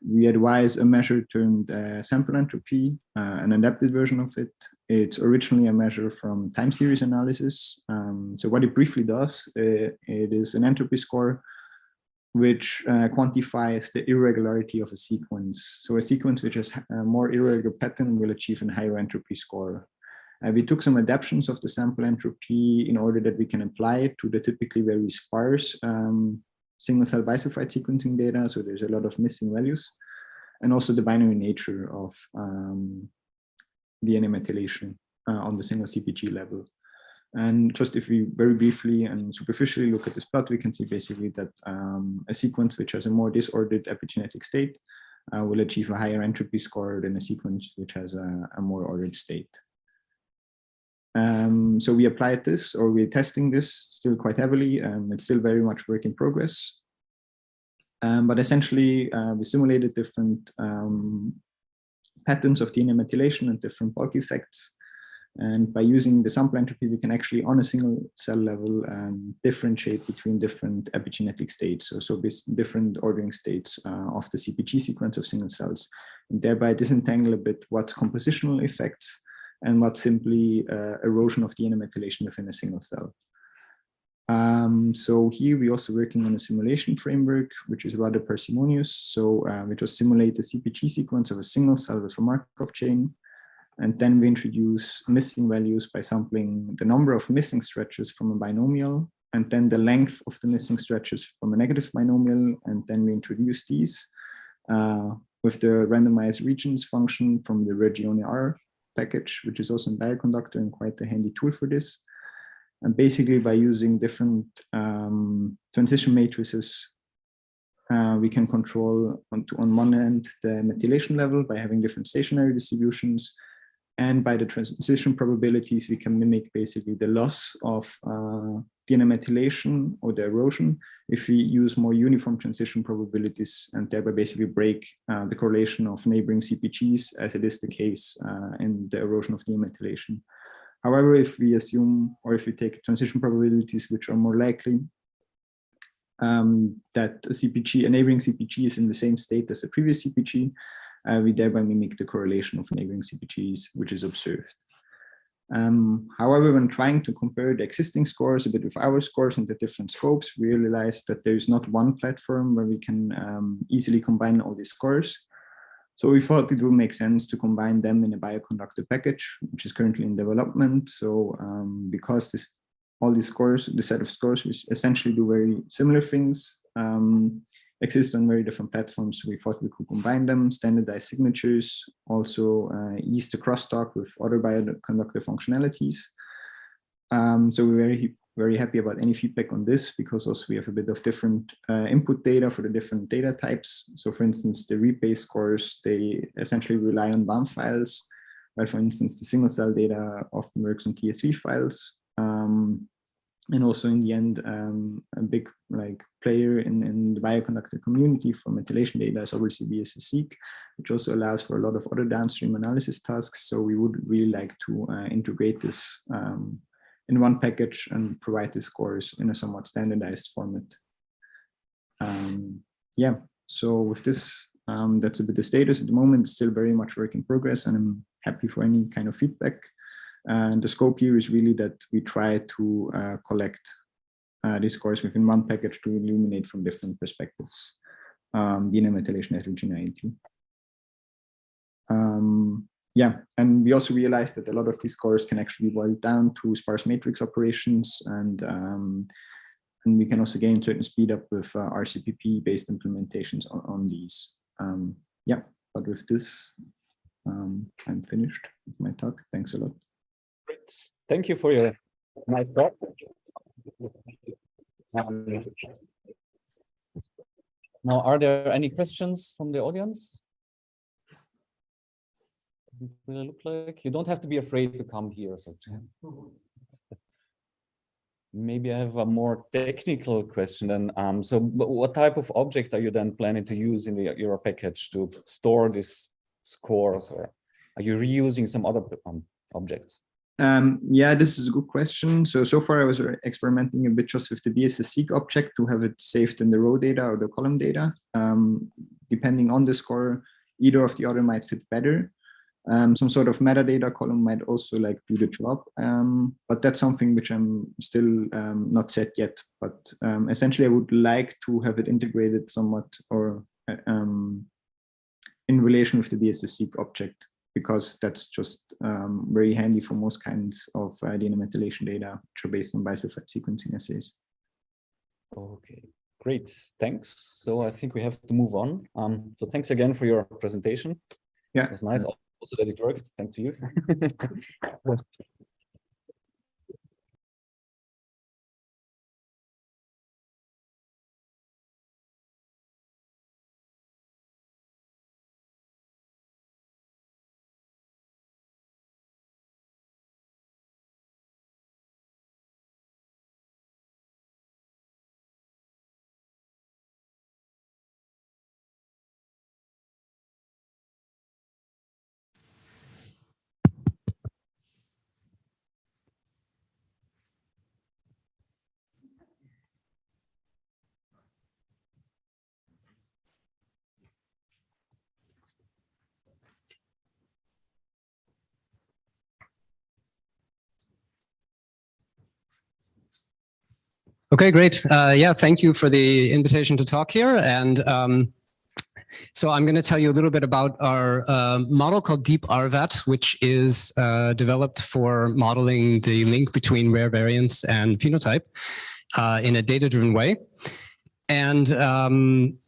we advise a measure termed sample entropy, an adapted version of it. It's originally a measure from time series analysis. So what it briefly does, it is an entropy score which quantifies the irregularity of a sequence. So a sequence which has a more irregular pattern will achieve a higher entropy score. We took some adaptations of the sample entropy in order that we can apply it to the typically very sparse single cell bisulfite sequencing data. So there's a lot of missing values, and also the binary nature of DNA methylation on the single CpG level. And just if we very briefly and superficially look at this plot, we can see basically that a sequence which has a more disordered epigenetic state will achieve a higher entropy score than a sequence which has a more ordered state. So we applied this, or we're testing this still quite heavily. It's still very much work in progress. But essentially, we simulated different patterns of DNA methylation and different bulk effects. And by using the sample entropy, we can actually, on a single cell level, differentiate between different epigenetic states, so different ordering states of the CpG sequence of single cells, and thereby disentangle a bit what's compositional effects and what's simply erosion of DNA methylation within a single cell. So here we're also working on a simulation framework, which is rather parsimonious. So we just simulate the CpG sequence of a single cell with a Markov chain. And then we introduce missing values by sampling the number of missing stretches from a binomial, and then the length of the missing stretches from a negative binomial. And then we introduce these with the randomized regions function from the Regione R package, which is also in Bioconductor and quite a handy tool for this. And basically by using different transition matrices, we can control on one end the methylation level by having different stationary distributions. And by the transition probabilities, we can mimic basically the loss of DNA methylation or the erosion if we use more uniform transition probabilities, and thereby basically break the correlation of neighboring CpGs, as it is the case in the erosion of DNA methylation. However, if we assume, or if we take transition probabilities which are more likely, that a neighboring CpG is in the same state as the previous CpG, we thereby mimic the correlation of neighboring CpGs, which is observed. However, when trying to compare the existing scores a bit with our scores in the different scopes, we realized that there is not one platform where we can easily combine all these scores. So we thought it would make sense to combine them in a Bioconductor package, which is currently in development. So because all these scores, the set of scores, which essentially do very similar things, exist on very different platforms, so we thought we could combine them, standardize signatures, also ease the crosstalk with other Bioconductor functionalities. So we're very, very happy about any feedback on this, because also we have a bit of different input data for the different data types. So for instance, the read-based scores, they essentially rely on BAM files, while for instance, the single cell data often works on TSV files. And also in the end, a big player in the Bioconductor community for methylation data is obviously BSS-seq, which also allows for a lot of other downstream analysis tasks. So we would really like to integrate this in one package and provide the scores in a somewhat standardized format. Yeah, so with this, that's a bit the status at the moment. It's still very much work in progress, and I'm happy for any kind of feedback. And the scope here is really that we try to collect these scores within one package to illuminate from different perspectives DNA methylation heterogeneity. yeah, and we also realized that a lot of these scores can actually be boiled down to sparse matrix operations, and we can also gain certain speed up with RCPP-based implementations on these. Yeah, but with this, I'm finished with my talk. Thanks a lot. Great. Thank you for your nice talk. Now, are there any questions from the audience? Will it look like you don't have to be afraid to come here. So maybe I have a more technical question then. So what type of object are you then planning to use in your package to store these scores, or are you reusing some other objects? Yeah, this is a good question. So far I was experimenting a bit just with the BSS-seq object to have it saved in the row data or the column data. Depending on the score, either of the other might fit better. Some sort of metadata column might also like do the job, but that's something which I'm still not set yet. But essentially, I would like to have it integrated somewhat or in relation with the BSS-seq object, because that's just very handy for most kinds of DNA methylation data, which are based on bisulfite sequencing assays. Okay, great, thanks. So I think we have to move on. So thanks again for your presentation. Yeah, it was nice. Also that it worked. Thanks to you. Okay, great. Yeah, thank you for the invitation to talk here. And so I'm going to tell you a little bit about our model called Deep RVAT, which is developed for modeling the link between rare variants and phenotype in a data-driven way. And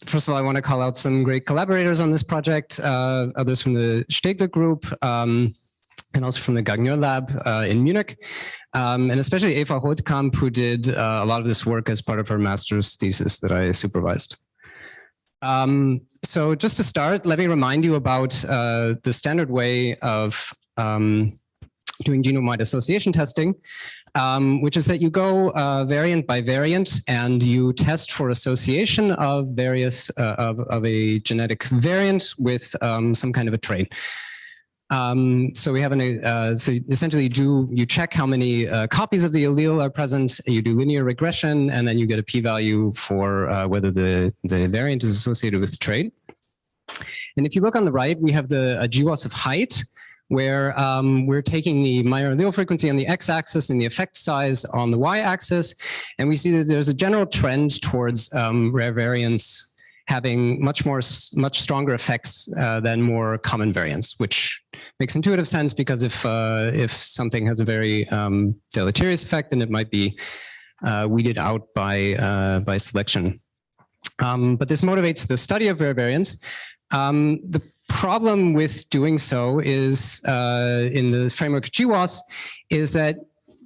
first of all, I want to call out some great collaborators on this project, others from the Stadler group, and also from the Gagnon lab in Munich, and especially Eva Rothkamp, who did a lot of this work as part of her master's thesis that I supervised. So just to start, let me remind you about the standard way of doing genome-wide association testing, which is that you go variant by variant and you test for association of various of a genetic variant with some kind of a trait. So we have so essentially you check how many copies of the allele are present, you do linear regression, and then you get a p-value for whether the variant is associated with the trait. And if you look on the right, we have a GWAS of height, where we're taking the minor allele frequency on the x-axis and the effect size on the y-axis, and we see that there's a general trend towards rare variants having much stronger effects than more common variants, which makes intuitive sense, because if something has a very deleterious effect, then it might be weeded out by selection. But this motivates the study of rare variants. The problem with doing so is, in the framework of GWAS, is that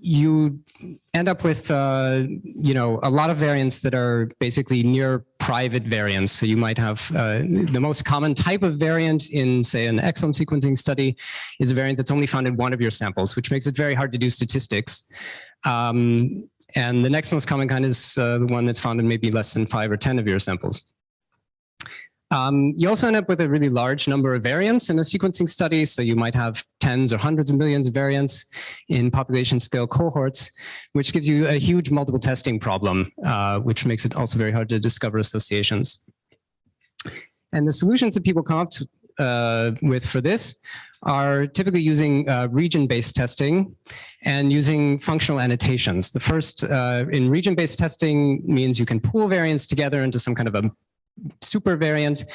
you end up with a lot of variants that are basically near private variants. So you might have the most common type of variant in, say, an exome sequencing study is a variant that's only found in one of your samples, which makes it very hard to do statistics. And the next most common kind is the one that's found in maybe less than 5 or 10 of your samples. You also end up with a really large number of variants in a sequencing study. So you might have tens or hundreds of millions of variants in population scale cohorts, which gives you a huge multiple testing problem, which makes it also very hard to discover associations. And the solutions that people come up with for this are typically using region-based testing and using functional annotations. The first in region-based testing means you can pool variants together into some kind of a super variant.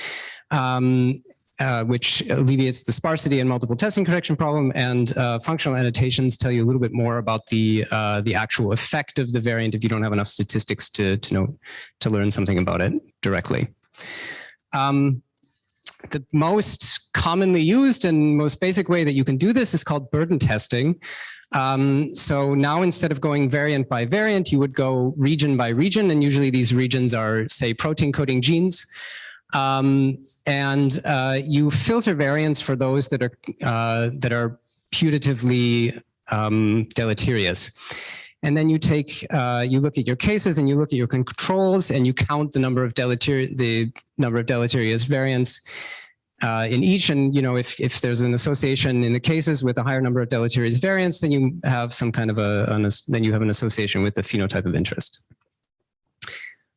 which alleviates the sparsity and multiple testing correction problem, and functional annotations tell you a little bit more about the actual effect of the variant if you don't have enough statistics to learn something about it directly. The most commonly used and most basic way that you can do this is called burden testing. So now instead of going variant by variant, you would go region by region, and usually these regions are, say, protein coding genes. You filter variants for those that are putatively deleterious. And then you take, you look at your cases and you look at your controls and you count the number of deleterious variants in each. And if there's an association in the cases with a higher number of deleterious variants, then you have some kind of then you have an association with the phenotype of interest.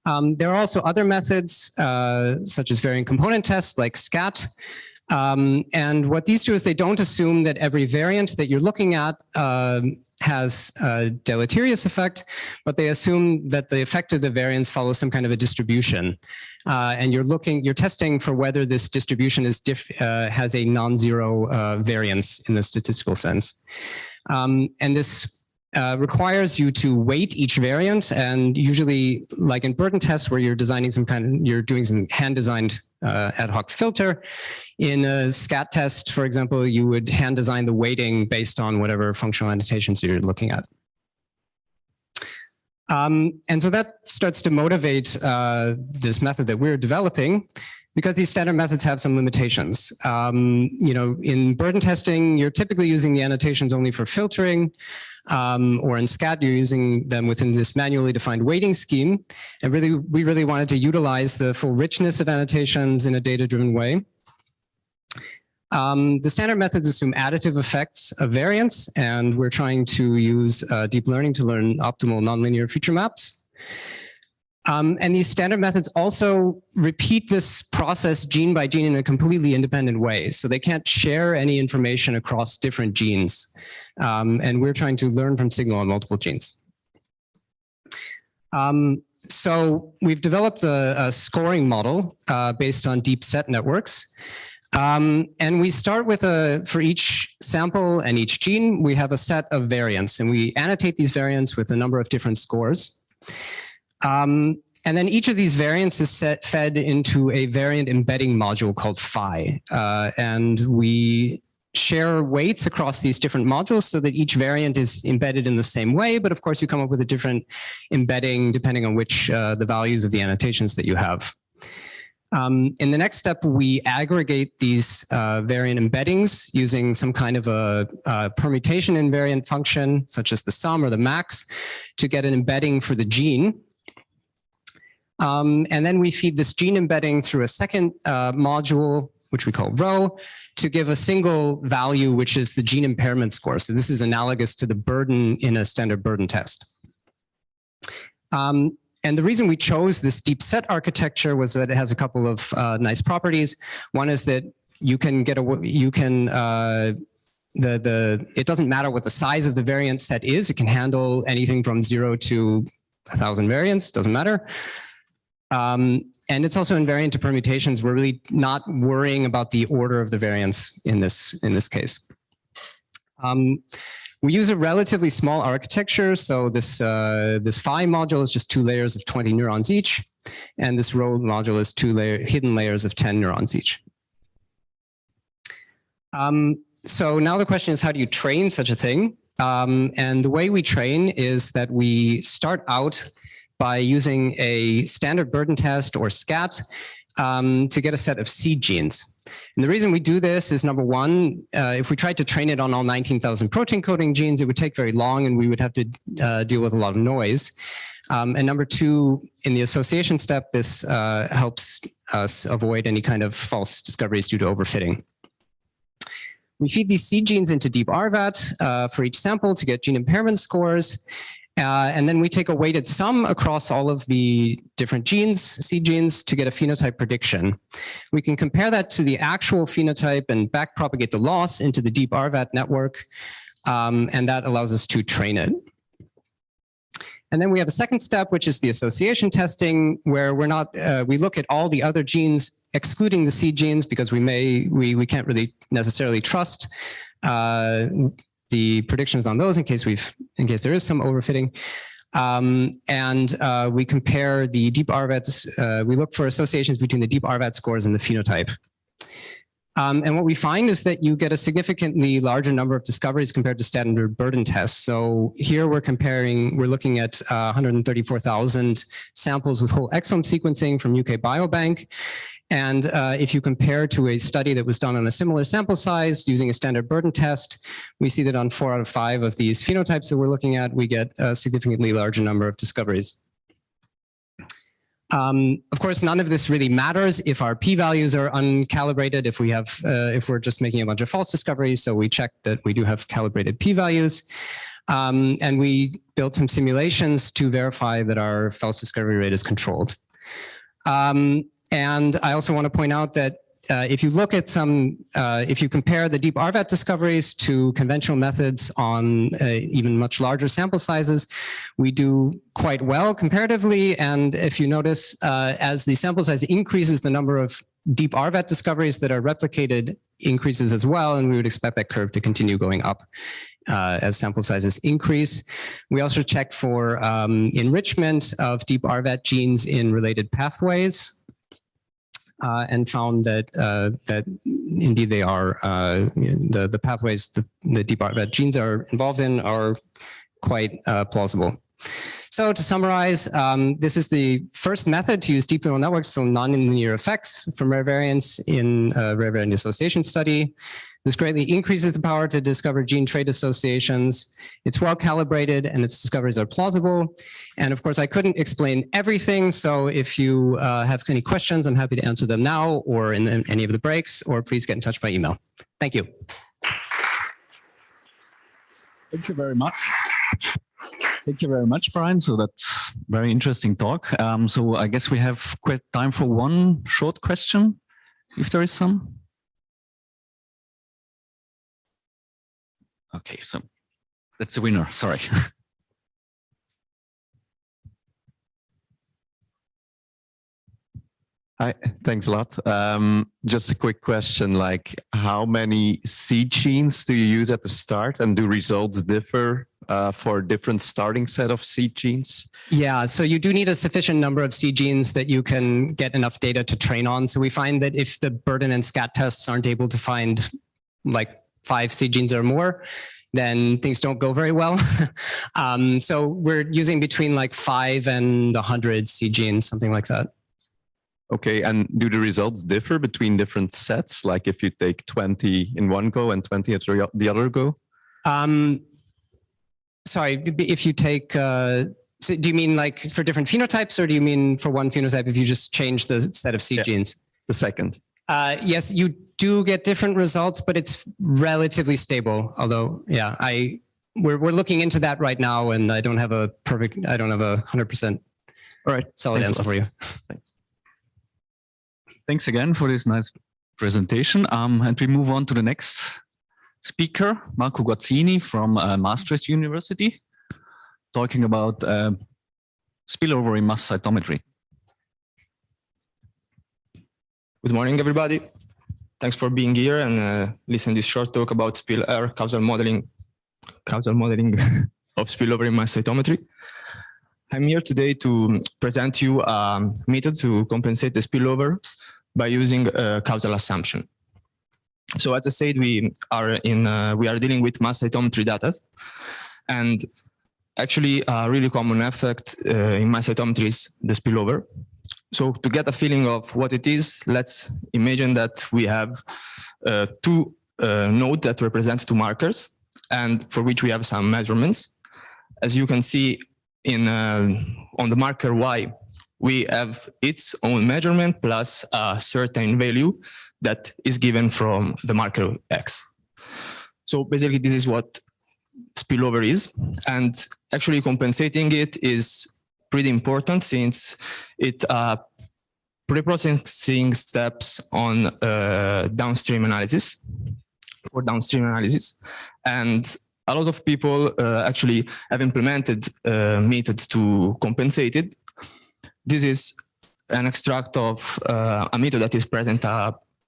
There are also other methods, such as variant component tests like SCAT. And what these do is they don't assume that every variant that you're looking at has a deleterious effect, but they assume that the effect of the variance follows some kind of a distribution. And you're testing for whether this distribution has a non-zero variance in the statistical sense. And this requires you to weight each variant, and usually, like in burden tests, where you're designing you're doing some hand-designed ad hoc filter. In a SCAT test, for example, you would hand design the weighting based on whatever functional annotations you're looking at. And so that starts to motivate this method that we're developing, because these standard methods have some limitations. In burden testing, you're typically using the annotations only for filtering, or in SCAT, you're using them within this manually defined weighting scheme. And we really wanted to utilize the full richness of annotations in a data-driven way. The standard methods assume additive effects of variance, and we're trying to use deep learning to learn optimal nonlinear feature maps. And these standard methods also repeat this process gene by gene in a completely independent way. So they can't share any information across different genes. And we're trying to learn from signal on multiple genes. So we've developed a scoring model based on deep set networks. And we start with for each sample and each gene, we have a set of variants, and we annotate these variants with a number of different scores. And then each of these variants is fed into a variant embedding module called phi. And we share weights across these different modules so that each variant is embedded in the same way. But of course, you come up with a different embedding depending on which the values of the annotations that you have. In the next step, we aggregate these variant embeddings using some kind of a permutation invariant function, such as the sum or the max, to get an embedding for the gene. And then we feed this gene embedding through a second module, which we call rho, to give a single value, which is the gene impairment score. So this is analogous to the burden in a standard burden test. And the reason we chose this deep set architecture was that it has a couple of nice properties. One is that you can get it doesn't matter what the size of the variant set is. It can handle anything from 0 to 1,000 variants, doesn't matter. And it's also invariant to permutations. We're really not worrying about the order of the variants in this case. We use a relatively small architecture. So this phi module is just 2 layers of 20 neurons each. And this rho module is 2 hidden layers of 10 neurons each. So now the question is, how do you train such a thing? And the way we train is that we start out by using a standard burden test or SCAT to get a set of seed genes. And the reason we do this is, number one, if we tried to train it on all 19,000 protein coding genes, it would take very long and we would have to deal with a lot of noise. And number two, in the association step, this helps us avoid any kind of false discoveries due to overfitting. We feed these seed genes into deep RVAT for each sample to get gene impairment scores. And then we take a weighted sum across all of the different genes, seed genes, to get a phenotype prediction. We can compare that to the actual phenotype and backpropagate the loss into the deep RVAT network, and that allows us to train it. And then we have a second step, which is the association testing, where we're not, we look at all the other genes, excluding the seed genes, because we can't really necessarily trust the predictions on those in case there is some overfitting. We compare the deep RVATs, we look for associations between the deep RVAT scores and the phenotype. And what we find is that you get a significantly larger number of discoveries compared to standard burden tests. So here we're looking at 134,000 samples with whole exome sequencing from UK Biobank. And if you compare to a study that was done on a similar sample size using a standard burden test, we see that on 4 out of 5 of these phenotypes that we're looking at, we get a significantly larger number of discoveries. Of course, none of this really matters if our p-values are uncalibrated, if we're just making a bunch of false discoveries. So we check that we do have calibrated p-values. And we built some simulations to verify that our false discovery rate is controlled. And I also want to point out that if you look at if you compare the deep RVAT discoveries to conventional methods on even much larger sample sizes, we do quite well comparatively. And if you notice, as the sample size increases, the number of deep RVAT discoveries that are replicated increases as well. And we would expect that curve to continue going up as sample sizes increase. We also checked for enrichment of deep RVAT genes in related pathways. And found that indeed they are the pathways the deep RVAT genes are involved in are quite plausible. So to summarize, this is the first method to use deep neural networks, so nonlinear effects from rare variants in a rare variant association study. This greatly increases the power to discover gene trait associations. It's well calibrated and its discoveries are plausible. And of course, I couldn't explain everything. So if you have any questions, I'm happy to answer them now or in any of the breaks, or please get in touch by email. Thank you. Thank you very much. Thank you very much, Brian. So that's very interesting talk. So I guess we have quite time for one short question, if there is some. Okay, so that's the winner, sorry. Hi, thanks a lot. Just a quick question, like how many seed genes do you use at the start, and do results differ for different starting set of seed genes? Yeah, so you do need a sufficient number of seed genes that you can get enough data to train on. So we find that if the burden and scat tests aren't able to find like 5 seed genes or more, then things don't go very well. So we're using between like 5 and 100 seed genes, something like that. Okay, and do the results differ between different sets? Like if you take 20 in one go and 20 at the other go? Sorry, if you take, so do you mean like for different phenotypes, or do you mean for one phenotype if you just change the set of seed genes? The second. Yes, you do get different results, but it's relatively stable. Although, yeah, we're looking into that right now, and I don't have a 100% solid answer for you. Thanks. Thanks again for this nice presentation. And we move on to the next speaker, Marco Guazzini from Maastricht University, talking about spillover in mass cytometry. Good morning, everybody. Thanks for being here and listening to this short talk about causal modeling of spillover in mass cytometry. I'm here today to present you a method to compensate the spillover by using a causal assumption. So as I said, we are dealing with mass cytometry data, and actually a really common effect in mass cytometry is the spillover. So to get a feeling of what it is, let's imagine that we have 2 nodes that represent 2 markers, and for which we have some measurements. As you can see on the marker Y, we have its own measurement plus a certain value that is given from the marker X. So basically, this is what spillover is, and actually compensating it is pretty important since it pre-processing steps on downstream analysis, and a lot of people actually have implemented methods to compensate it. This is an extract of a method that is present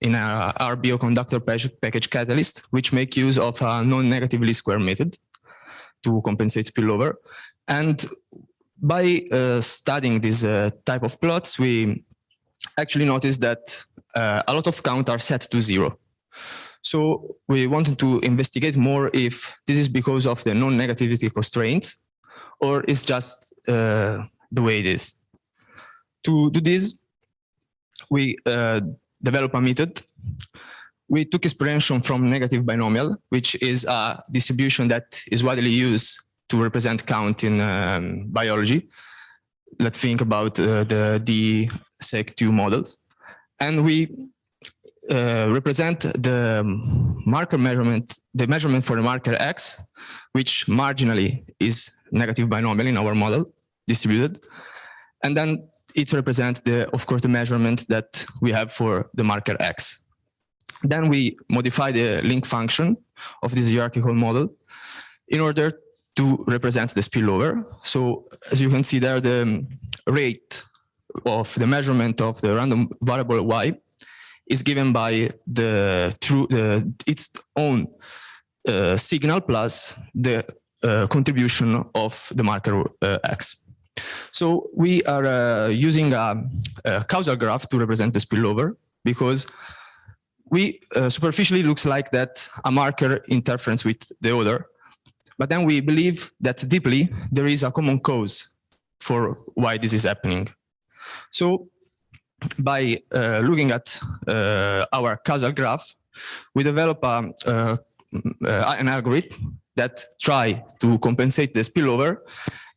in our Bioconductor package catalyst, which make use of a non-negative least square method to compensate spillover. And by studying this type of plots, we actually noticed that a lot of count are set to 0. So we wanted to investigate more if this is because of the non-negativity constraints, or it's just the way it is. To do this, we developed a method. We took inspiration from negative binomial, which is a distribution that is widely used to represent count in biology. Let's think about the DeeDee models. And we represent the marker measurement, the measurement for the marker X, which marginally is negative binomial in our model, distributed. And then it represents, of course, the measurement that we have for the marker X. Then we modify the link function of this hierarchical model in order to represent the spillover. So as you can see there, the rate of the measurement of the random variable Y is given by its own signal plus the contribution of the marker X. So we are using a causal graph to represent the spillover, because we superficially looks like that a marker interferes with the other, but then we believe that deeply there is a common cause for why this is happening. So by looking at our causal graph, we develop an algorithm that try to compensate the spillover,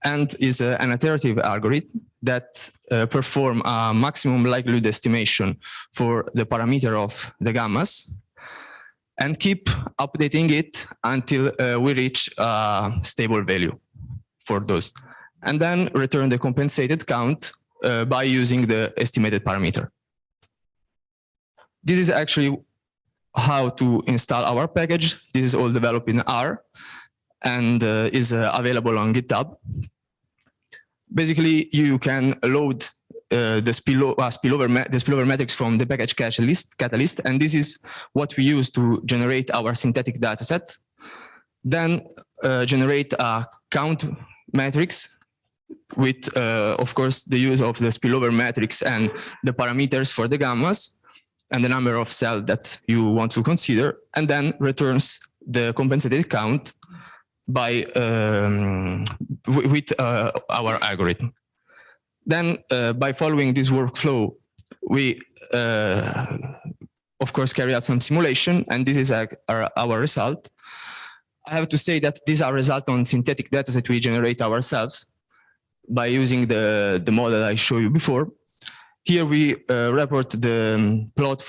and is an iterative algorithm that perform a maximum likelihood estimation for the parameter of the gammas, and keep updating it until we reach a stable value for those, and then return the compensated count by using the estimated parameter. This is actually how to install our package. This is all developed in R and is available on GitHub. Basically, you can load the spillover metrics from the package catalyst, and this is what we use to generate our synthetic dataset. Then generate a count matrix with, of course, the use of the spillover matrix and the parameters for the gammas and the number of cells that you want to consider, and then returns the compensated count by with our algorithm. Then by following this workflow, we of course carry out some simulation, and this is our result. I have to say that these are results on synthetic data that we generate ourselves by using the model I showed you before. Here we report the plot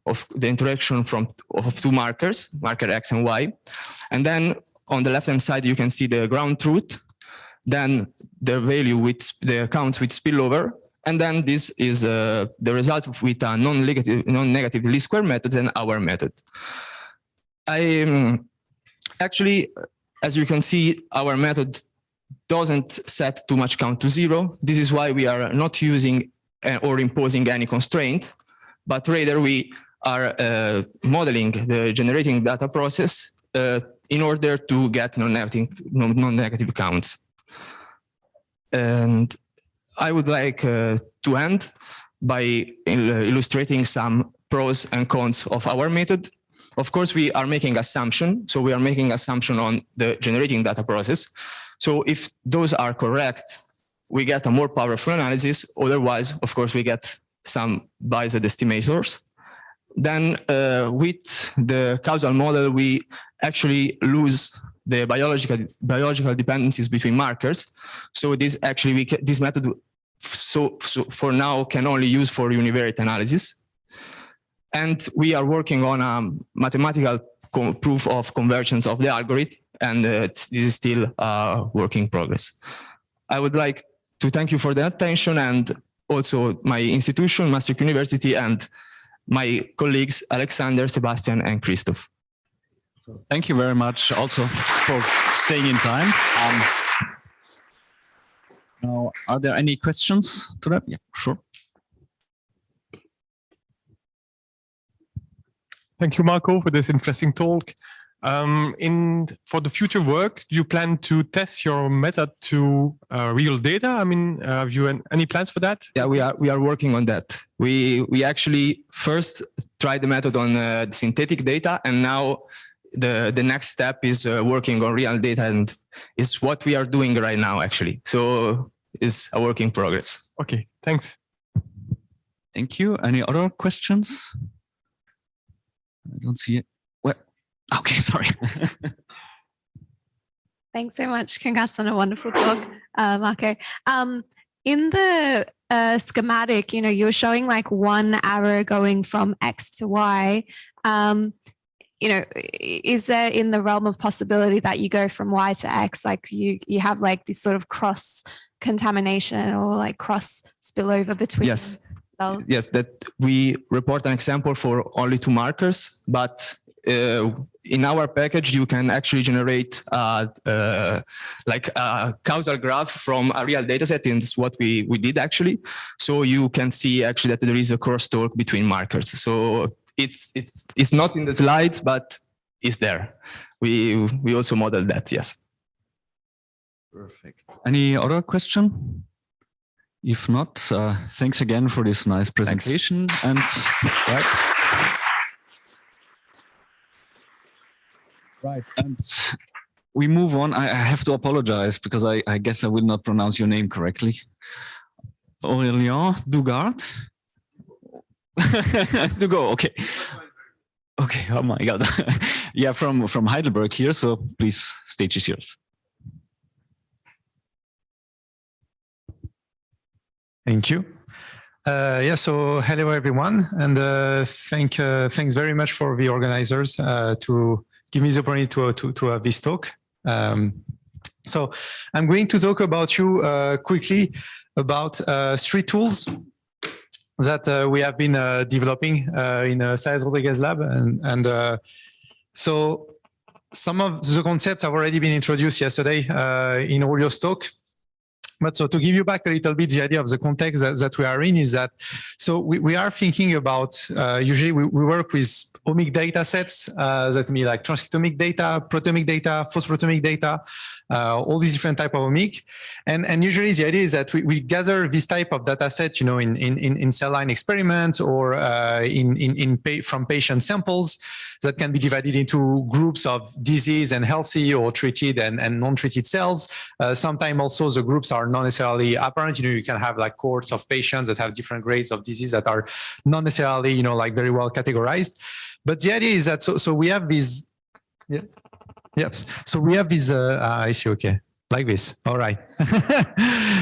of the interaction of two markers, marker X and Y, and then on the left-hand side, you can see the ground truth, then the value with the counts with spillover, and then this is the result with a non-negative least square methods and our method. Actually, as you can see, our method doesn't set too much count to 0. This is why we are not using or imposing any constraint, but rather we are modeling the generating data process in order to get non-negative counts. And I would like to end by illustrating some pros and cons of our method. Of course, we are making assumption. So we are making assumption on the generating data process. So if those are correct, we get a more powerful analysis. Otherwise, of course, we get some biased estimators. Then with the causal model, we actually lose the biological dependencies between markers. So this actually, this method, so for now, can only use for univariate analysis. And we are working on a mathematical proof of convergence of the algorithm, and this is still a work in progress. I would like to thank you for the attention, and also my institution, Maastricht University, and my colleagues, Alexander, Sebastian, and Christoph. So thank you very much also for staying in time. Now, are there any questions to that? Yeah, sure. Thank you, Marco, for this interesting talk. For the future work, do you plan to test your method to real data? I mean, have you any plans for that? Yeah, we are working on that. We actually first tried the method on synthetic data, and now the next step is working on real data, and is what we are doing right now, actually. So it's a work in progress. Okay, thanks. Thank you. Any other questions? I don't see it. What? Okay, sorry. Thanks so much. Congrats on a wonderful talk, Marco. In the schematic, you know, you're showing like one arrow going from X to Y. You know, is there in the realm of possibility that you go from Y to X, like you have like this sort of cross contamination or like cross spillover between yes. cells? Yes, that we report an example for only 2 markers, but in our package, you can actually generate like a causal graph from a real data set, and it's what we did actually. So you can see actually that there is a crosstalk between markers. So it's not in the slides, but it's there. We also modeled that, yes. Perfect. Any other question? If not, thanks again for this nice presentation. Thanks. And right, and we move on. I have to apologize because I guess I will not pronounce your name correctly. Aurelien Dugourd. Dugourd, okay. Okay, oh my God. Yeah, from Heidelberg here, so please, stage is yours. Thank you. Yeah, so hello everyone, and thanks very much for the organizers to give me the opportunity to have this talk. So I'm going to talk about you quickly about 3 tools that we have been developing in Saez Rodriguez lab, and so some of the concepts have already been introduced yesterday in Aurelio's talk. But so to give you back a little bit the idea of the context that we are in is that, so we are thinking about, usually we work with omic data sets, that mean like transcriptomic data, proteomic data, phosphoproteomic data, all these different type of omic. And usually the idea is that we gather this type of data set, you know, in cell line experiments or from patient samples that can be divided into groups of disease and healthy or treated and non-treated cells. Sometimes also the groups are not necessarily apparent. You know, you can have like cohorts of patients that have different grades of disease that are not necessarily, you know, like very well categorized. But the idea is that, so we have these, yeah, yes. So we have these, I see, okay, like this, all right.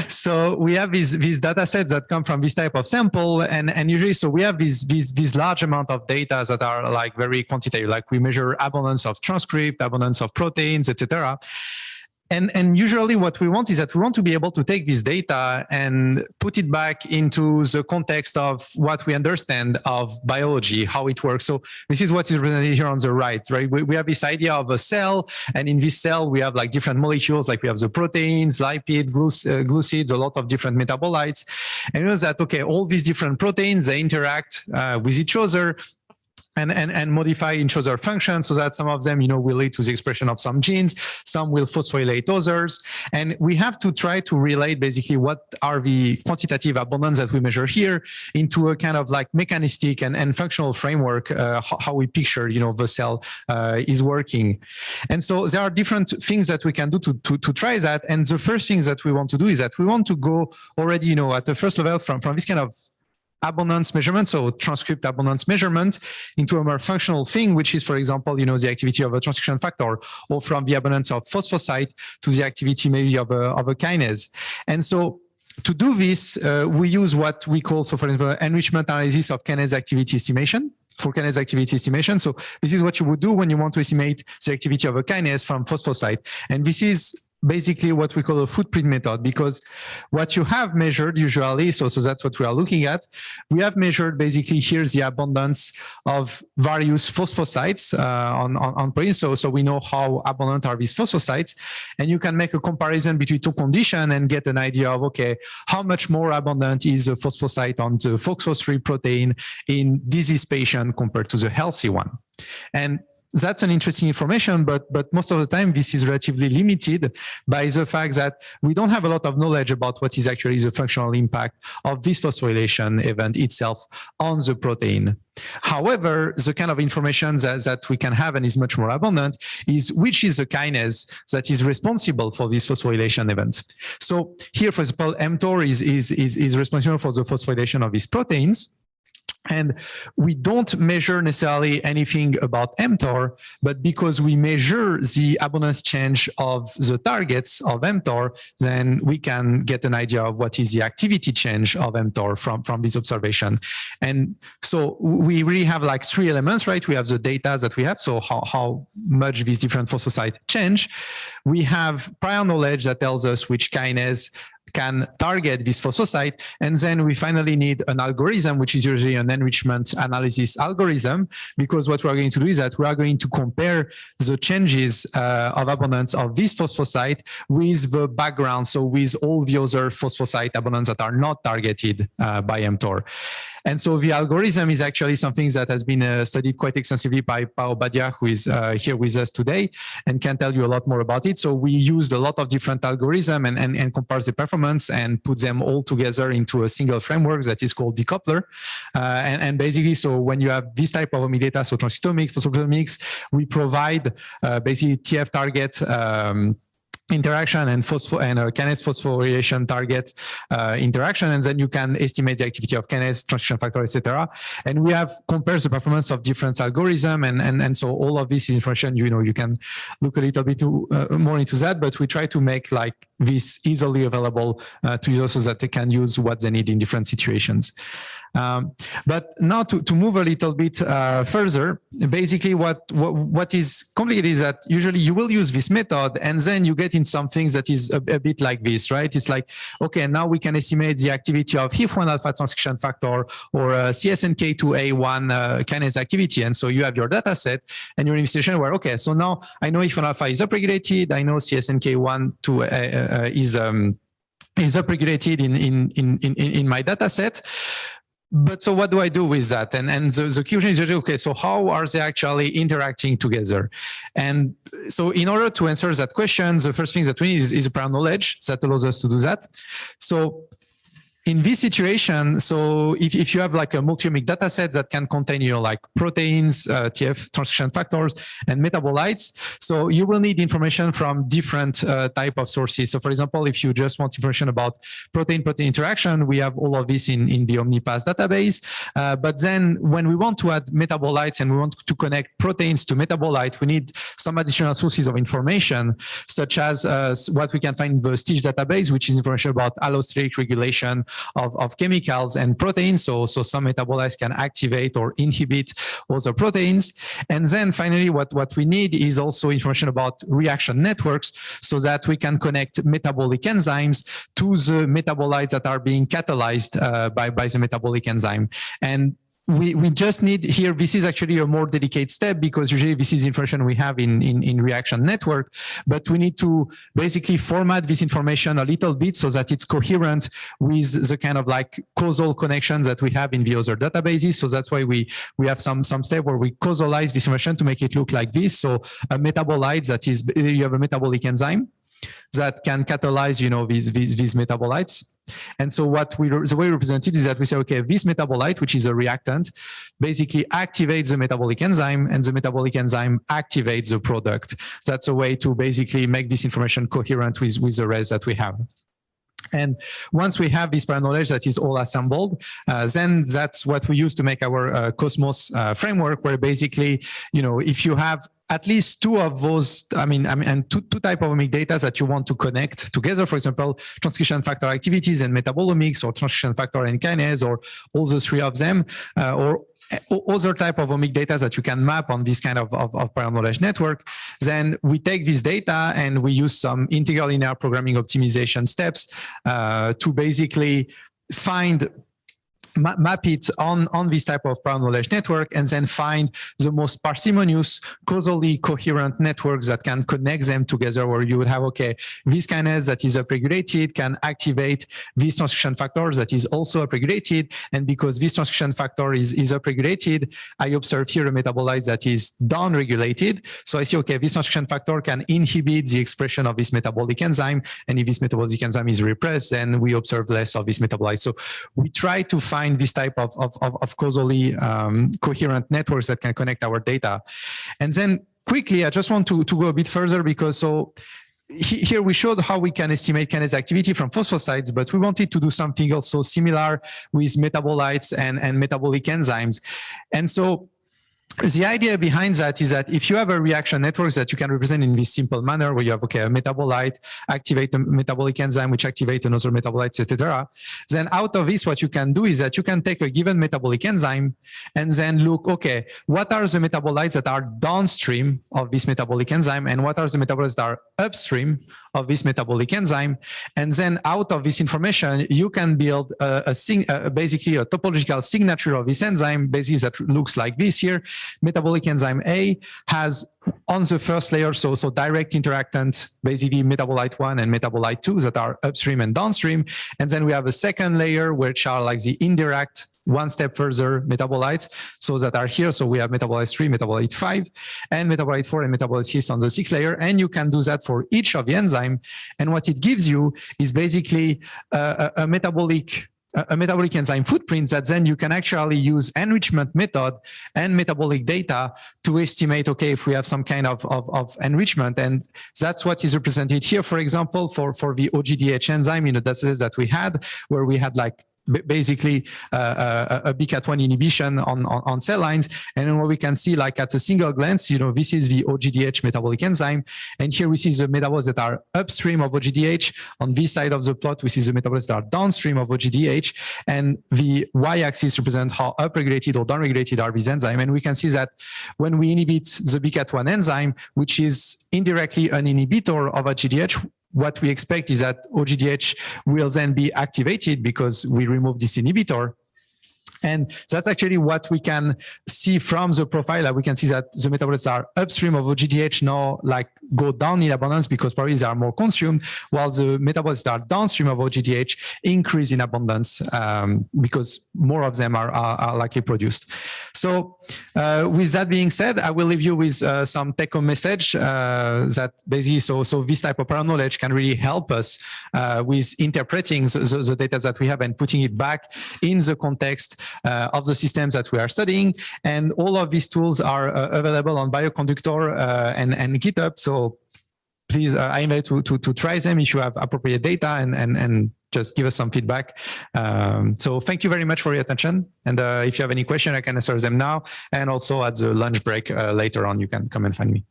So we have these data sets that come from this type of sample, and usually, so we have these large amount of data that are like very quantitative, like we measure abundance of transcript, abundance of proteins, etc. And usually what we want is that we want to be able to take this data and put it back into the context of what we understand of biology, how it works. So this is what is represented here on the right? We have this idea of a cell, and in this cell, we have like different molecules, like we have the proteins, lipid, glucids, a lot of different metabolites. And you know that, okay, all these different proteins, they interact with each other, and modify each other functions so that some of them, you know, will lead to the expression of some genes, some will phosphorylate others. And we have to try to relate basically what are the quantitative abundance that we measure here into a kind of like mechanistic and functional framework, how we picture, you know, the cell is working. And so there are different things that we can do to try that. And the first things that we want to do is that we want to go already, you know, at the first level from this kind of abundance measurement, so transcript abundance measurement, into a more functional thing, which is, for example, you know, the activity of a transcription factor, or from the abundance of phosphosite to the activity maybe of a kinase. And so to do this, we use what we call, so for example, enrichment analysis of kinase activity estimation. For kinase activity estimation. So this is what you would do when you want to estimate the activity of a kinase from phosphosite. And this is basically what we call a footprint method, because what you have measured usually, so that's what we are looking at. We have measured basically here's the abundance of various phosphosites on proteins. So we know how abundant are these phosphosites, and you can make a comparison between two conditions and get an idea of, okay, how much more abundant is a phosphosite on the FOXO3 protein in disease patient compared to the healthy one. And that's an interesting information, but most of the time this is relatively limited by the fact that we don't have a lot of knowledge about what is actually the functional impact of this phosphorylation event itself on the protein. However, the kind of information that we can have and is much more abundant is which is the kinase that is responsible for this phosphorylation event. So here, for example, mTOR is responsible for the phosphorylation of these proteins. And we don't measure necessarily anything about mTOR, but because we measure the abundance change of the targets of mTOR, then we can get an idea of what is the activity change of mTOR from this observation. And so we really have like three elements, right? We have the data that we have, so how much these different phosphosites change. We have prior knowledge that tells us which kinase can target this phosphosite. And then we finally need an algorithm, which is usually an enrichment analysis algorithm, because what we're going to do is that we are going to compare the changes of abundance of this phosphosite with the background, so with all the other phosphosite abundance that are not targeted by mTOR. And so the algorithm is actually something that has been studied quite extensively by Pao Badia, who is here with us today and can tell you a lot more about it. So we used a lot of different algorithms and compared the performance and put them all together into a single framework that is called decoupler. And basically, so when you have this type of omic data, so transcriptomics, phosphoproteomics, we provide basically TF target interaction and kinase phosphorylation target interaction, and then you can estimate the activity of kinase, transcription factor, etc. And we have compared the performance of different algorithms, and so all of this information, you can look a little bit more into that, but we try to make like this easily available to users so that they can use what they need in different situations. But now to move a little bit further, basically what is complicated is that usually you will use this method and then you get in some things that is a bit like this, right? It's like, okay, now we can estimate the activity of HIF1 alpha transcription factor or CSNK2A1 kinase activity. And so you have your data set and you're in a situation where, okay, so now I know HIF1 alpha is upregulated, I know CSNK1 is upregulated in my data set. But so what do I do with that? And the question is, okay, so how are they actually interacting together? And so in order to answer that question, the first thing that we need is prior knowledge that allows us to do that. So in this situation, so if you have like a multi-omic data set that can contain, like proteins, TF transcription factors, and metabolites, so you will need information from different type of sources. So for example, if you just want information about protein-protein interaction, we have all of this in the OmniPass database. But then when we want to add metabolites and we want to connect proteins to metabolite, we need some additional sources of information, such as what we can find in the STICH database, which is information about allosteric regulation of chemicals and proteins. So some metabolites can activate or inhibit other proteins. And then finally, what we need is also information about reaction networks so that we can connect metabolic enzymes to the metabolites that are being catalyzed by the metabolic enzyme. And we just need here, this is actually a more delicate step because usually this is information we have in reaction network, but we need to basically format this information a little bit so that it's coherent with the kind of like causal connections that we have in the other databases. So that's why we have some step where we causalize this information to make it look like this. So a metabolite that is, you have a metabolic enzyme that can catalyze, these metabolites. And so the way we represent it is that we say, okay, this metabolite, which is a reactant, basically activates the metabolic enzyme and the metabolic enzyme activates the product. That's a way to basically make this information coherent with the rest that we have. And once we have this prior knowledge that is all assembled, then that's what we use to make our Cosmos framework, where basically, if you have at least two of those, and two type of omic data that you want to connect together, for example, transcription factor activities and metabolomics, or transcription factor and kinase, or all the three of them, or other type of omic data that you can map on this kind of prior knowledge network, then we take this data and we use some integral linear programming optimization steps to basically map it on this type of prior knowledge network, and then find the most parsimonious, causally coherent networks that can connect them together, where you would have, okay, this kinase that is upregulated can activate this transcription factor that is also upregulated, and because this transcription factor is upregulated, I observe here a metabolite that is downregulated. So I see, okay, this transcription factor can inhibit the expression of this metabolic enzyme, and if this metabolic enzyme is repressed, then we observe less of this metabolite. So we try to find this type of causally coherent networks that can connect our data. And then quickly, I just want to go a bit further, because here we showed how we can estimate kinase activity from phosphosides, but we wanted to do something also similar with metabolites and metabolic enzymes. And so the idea behind that is that if you have a reaction network that you can represent in this simple manner, where you have, okay, a metabolite activate a metabolic enzyme, which activate another metabolites, etc., then out of this, what you can do is that you can take a given metabolic enzyme and then look, okay, what are the metabolites that are downstream of this metabolic enzyme, and what are the metabolites that are upstream of this metabolic enzyme, and then out of this information, you can build basically a topological signature of this enzyme, basically that looks like this here. Metabolic enzyme A has on the first layer, so direct interactant, basically metabolite 1 and metabolite 2 that are upstream and downstream. And then we have a second layer, which are like the indirect, one step further metabolites, so that are here. So we have metabolite 3, metabolite 5, and metabolite 4 and metabolite 6 on the 6th layer. And you can do that for each of the enzyme. And what it gives you is basically a metabolic enzyme footprint that then you can actually use enrichment method and metabolic data to estimate, okay, if we have some kind of enrichment. And that's what is represented here, for example, for the OGDH enzyme in the dataset that we had, where we had like basically a BCAT1 inhibition on cell lines. And then what we can see, like at a single glance, this is the OGDH metabolic enzyme. And here we see the metabolites that are upstream of OGDH. On this side of the plot, we see the metabolites that are downstream of OGDH. And the y-axis represents how upregulated or downregulated are these enzymes. And we can see that when we inhibit the BCAT1 enzyme, which is indirectly an inhibitor of OGDH, what we expect is that OGDH will then be activated because we remove this inhibitor. And that's actually what we can see from the profile. We can see that the metabolites that are upstream of OGDH now like go down in abundance because probably they are more consumed, while the metabolites that are downstream of OGDH increase in abundance because more of them are likely produced. So with that being said, I will leave you with some take-home message that basically, so this type of prior knowledge can really help us with interpreting the data that we have and putting it back in the context of the systems that we are studying. And all of these tools are available on Bioconductor and GitHub. So please, I invite you to try them if you have appropriate data and just give us some feedback. So thank you very much for your attention. And if you have any question, I can answer them now. And also at the lunch break later on, you can come and find me.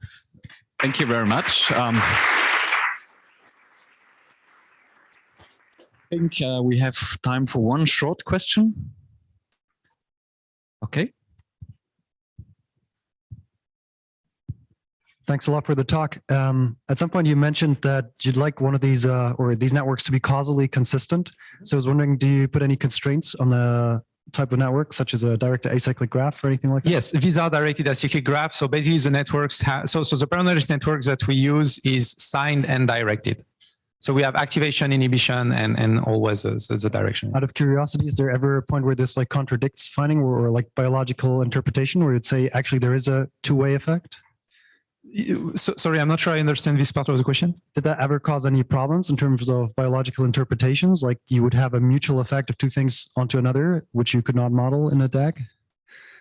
Thank you very much. I think we have time for one short question. Okay. Thanks a lot for the talk. At some point you mentioned that you'd like one of these or these networks to be causally consistent. So I was wondering, do you put any constraints on the type of network, such as a direct acyclic graph or anything like that? Yes, these are directed acyclic graphs. So basically the networks so the prior knowledge networks that we use is signed and directed. So we have activation, inhibition, and always the direction. Out of curiosity, is there ever a point where this like contradicts finding or like biological interpretation where you'd say actually there is a two-way effect? Sorry, I'm not sure I understand this part of the question. Did that ever cause any problems in terms of biological interpretations? Like you would have a mutual effect of two things onto another, which you could not model in a DAG?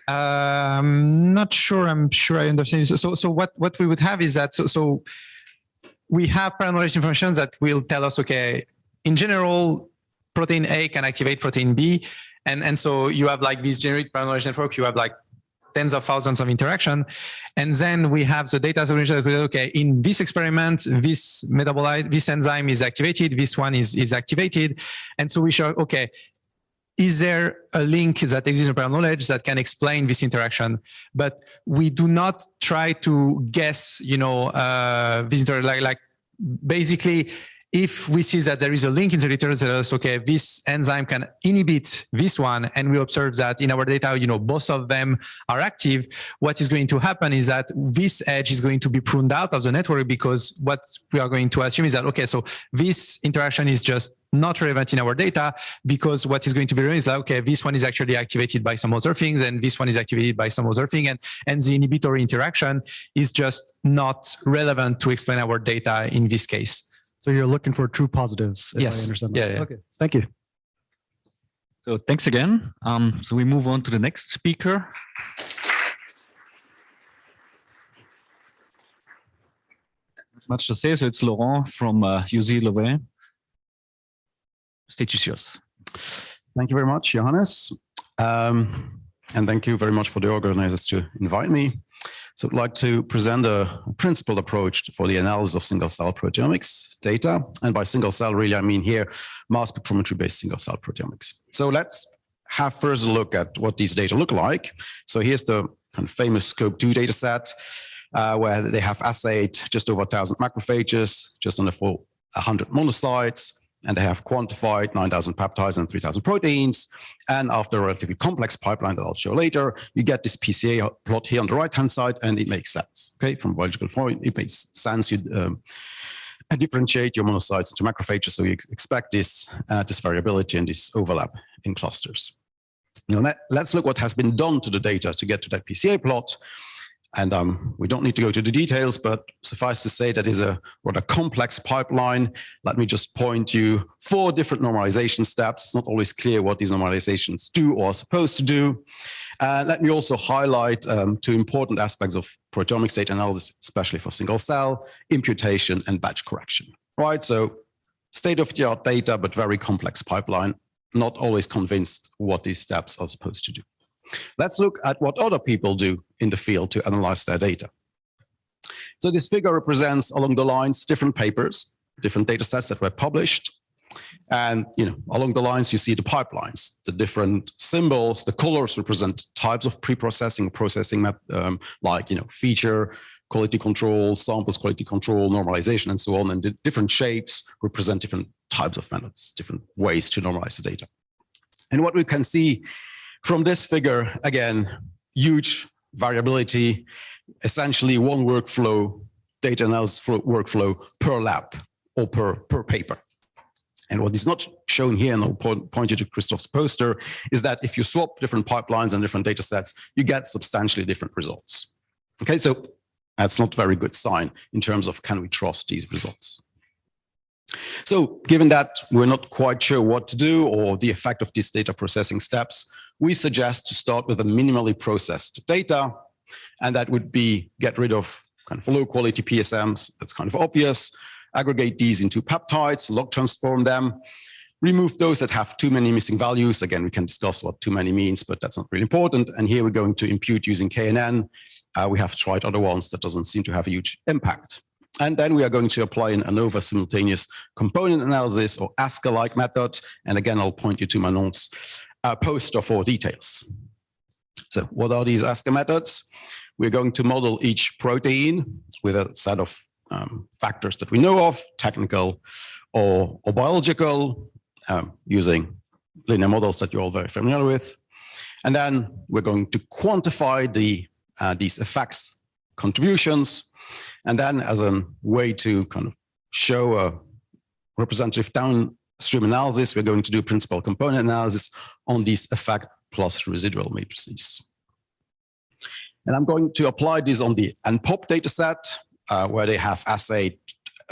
Not sure. I'm sure I understand. So what we would have is that, so we have prior knowledge information that will tell us, okay, in general, protein A can activate protein B. And so you have like this generic prior knowledge network, you have like tens of thousands of interaction. And then we have the data that we okay, in this experiment, this metabolite, this enzyme is activated, this one is activated. And so we show, okay, is there a link that exists in prior knowledge that can explain this interaction? But we do not try to guess, like basically, if we see that there is a link in the literature, okay, this enzyme can inhibit this one, and we observe that in our data, both of them are active, what is going to happen is that this edge is going to be pruned out of the network, because what we are going to assume is that, okay, so this interaction is just not relevant in our data, because what is going to be relevant is like, okay, this one is actually activated by some other things, and this one is activated by some other thing, and the inhibitory interaction is just not relevant to explain our data in this case. So you're looking for true positives, if yes. I understand. Yeah. Okay. Thank you. So thanks again. So we move on to the next speaker. Much to say. So it's Laurent from UZ Leuven. Stage is yours. Thank you very much, Johannes. And thank you very much for the organizers to invite me. So I'd like to present a principled approach for the analysis of single-cell proteomics data. And by single-cell, really, I mean here, mass spectrometry-based single-cell proteomics. So let's have first a look at what these data look like. So here's the kind of famous Scope 2 data set, where they have assayed just over 1,000 macrophages, just under 100 monocytes, and they have quantified 9,000 peptides and 3,000 proteins. And after a relatively complex pipeline that I'll show later, you get this PCA plot here on the right-hand side, and it makes sense. Okay, from a biological point, it makes sense. You differentiate your monocytes into macrophages, so you expect this variability and this overlap in clusters. Now, let's look what has been done to the data to get to that PCA plot. And we don't need to go to the details, but suffice to say that is a rather complex pipeline. Let me just point you 4 different normalization steps. It's not always clear what these normalizations do or are supposed to do. Let me also highlight 2 important aspects of proteomics data analysis, especially for single cell, imputation and batch correction. Right, so state-of-the-art data, but very complex pipeline. Not always convinced what these steps are supposed to do. Let's look at what other people do in the field to analyze their data. So this figure represents along the lines different papers, different data sets that were published. And along the lines, you see the pipelines, the different symbols, the colors represent types of pre-processing, like feature, quality control, samples, quality control, normalization, and so on. And the different shapes represent different types of methods, different ways to normalize the data. And what we can see from this figure, again, huge variability, essentially one workflow, data analysis workflow per lab or per paper. And what is not shown here, and I'll point you to Christoph's poster, is that if you swap different pipelines and different data sets, you get substantially different results. Okay, so that's not a very good sign in terms of can we trust these results. So given that we're not quite sure what to do or the effect of these data processing steps, we suggest to start with a minimally processed data, and that would be get rid of kind of low quality PSMs, that's kind of obvious, aggregate these into peptides, log transform them, remove those that have too many missing values. Again, we can discuss what too many means, but that's not really important. And here we're going to impute using KNN. We have tried other ones that doesn't seem to have a huge impact. And then we are going to apply an ANOVA simultaneous component analysis or ASCA-like method. And again, I'll point you to Manon's poster for details. So what are these ASCA methods? We're going to model each protein with a set of factors that we know of, technical or biological, using linear models that you're all very familiar with. And then we're going to quantify these effects contributions. And then as a way to kind of show a representative downstream analysis, we're going to do principal component analysis on these effect plus residual matrices. And I'm going to apply this on the NPOP dataset, where they have assayed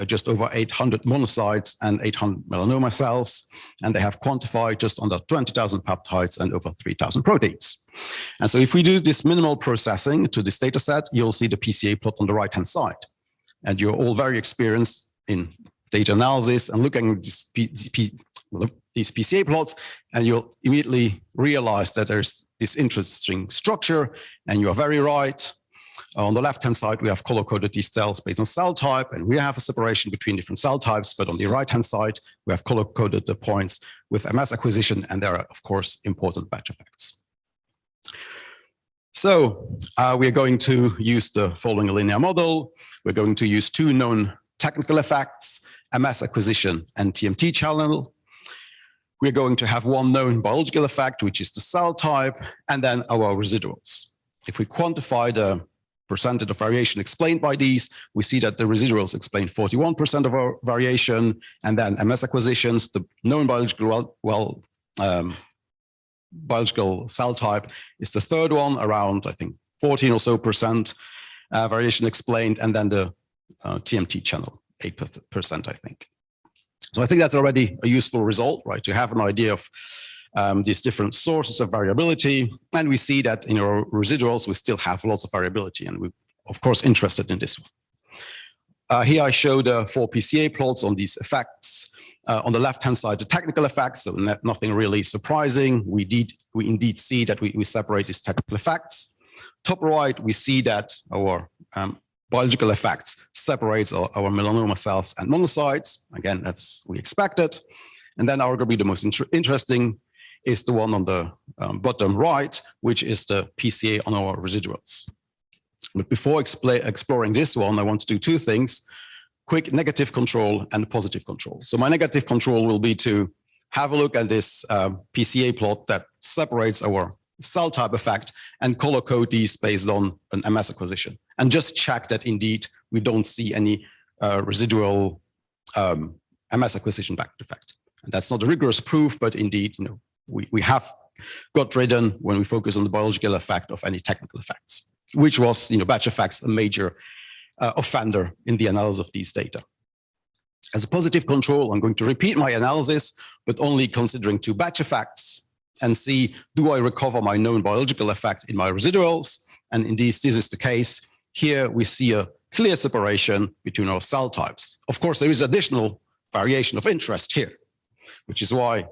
just over 800 monocytes and 800 melanoma cells, and they have quantified just under 20,000 peptides and over 3,000 proteins. And so if we do this minimal processing to this data set, you'll see the PCA plot on the right-hand side. And you're all very experienced in data analysis and looking at these PCA plots, and you'll immediately realize that there's this interesting structure, and you are very right. On the left-hand side, we have color-coded these cells based on cell type, and we have a separation between different cell types. But on the right-hand side, we have color-coded the points with mass acquisition, and there are, of course, important batch effects. So we are going to use the following linear model. We're going to use two known technical effects, a mass acquisition and TMT channel. We're going to have one known biological effect, which is the cell type, and then our residuals. If we quantify the percentage of variation explained by these, we see that the residuals explain 41% of our variation, and then MS acquisitions, the known biological biological cell type is the third one, around, I think, 14 or so percent variation explained, and then the TMT channel, 8%, I think. So I think that's already a useful result, right? To have an idea of these different sources of variability. And we see that in our residuals, we still have lots of variability, and we're, of course, interested in this one. Here I show the 4 PCA plots on these effects. On the left-hand side, the technical effects, so nothing really surprising. We indeed see that we separate these technical effects. Top right, we see that our biological effects separates our melanoma cells and monocytes. Again, that's we expected. And then arguably the most interesting is the one on the bottom right, which is the PCA on our residuals. But before exploring this one, I want to do two things: quick negative control and positive control. So my negative control will be to have a look at this PCA plot that separates our cell type effect and color code these based on an MS acquisition, and just check that indeed we don't see any residual MS acquisition back effect. And that's not a rigorous proof, but indeed, we have got ridden when we focus on the biological effect of any technical effects, which was, batch effects, a major offender in the analysis of these data. As a positive control, I'm going to repeat my analysis, but only considering two batch effects, and see, do I recover my known biological effect in my residuals? And indeed, this is the case. Here we see a clear separation between our cell types. Of course, there is additional variation of interest here, which is why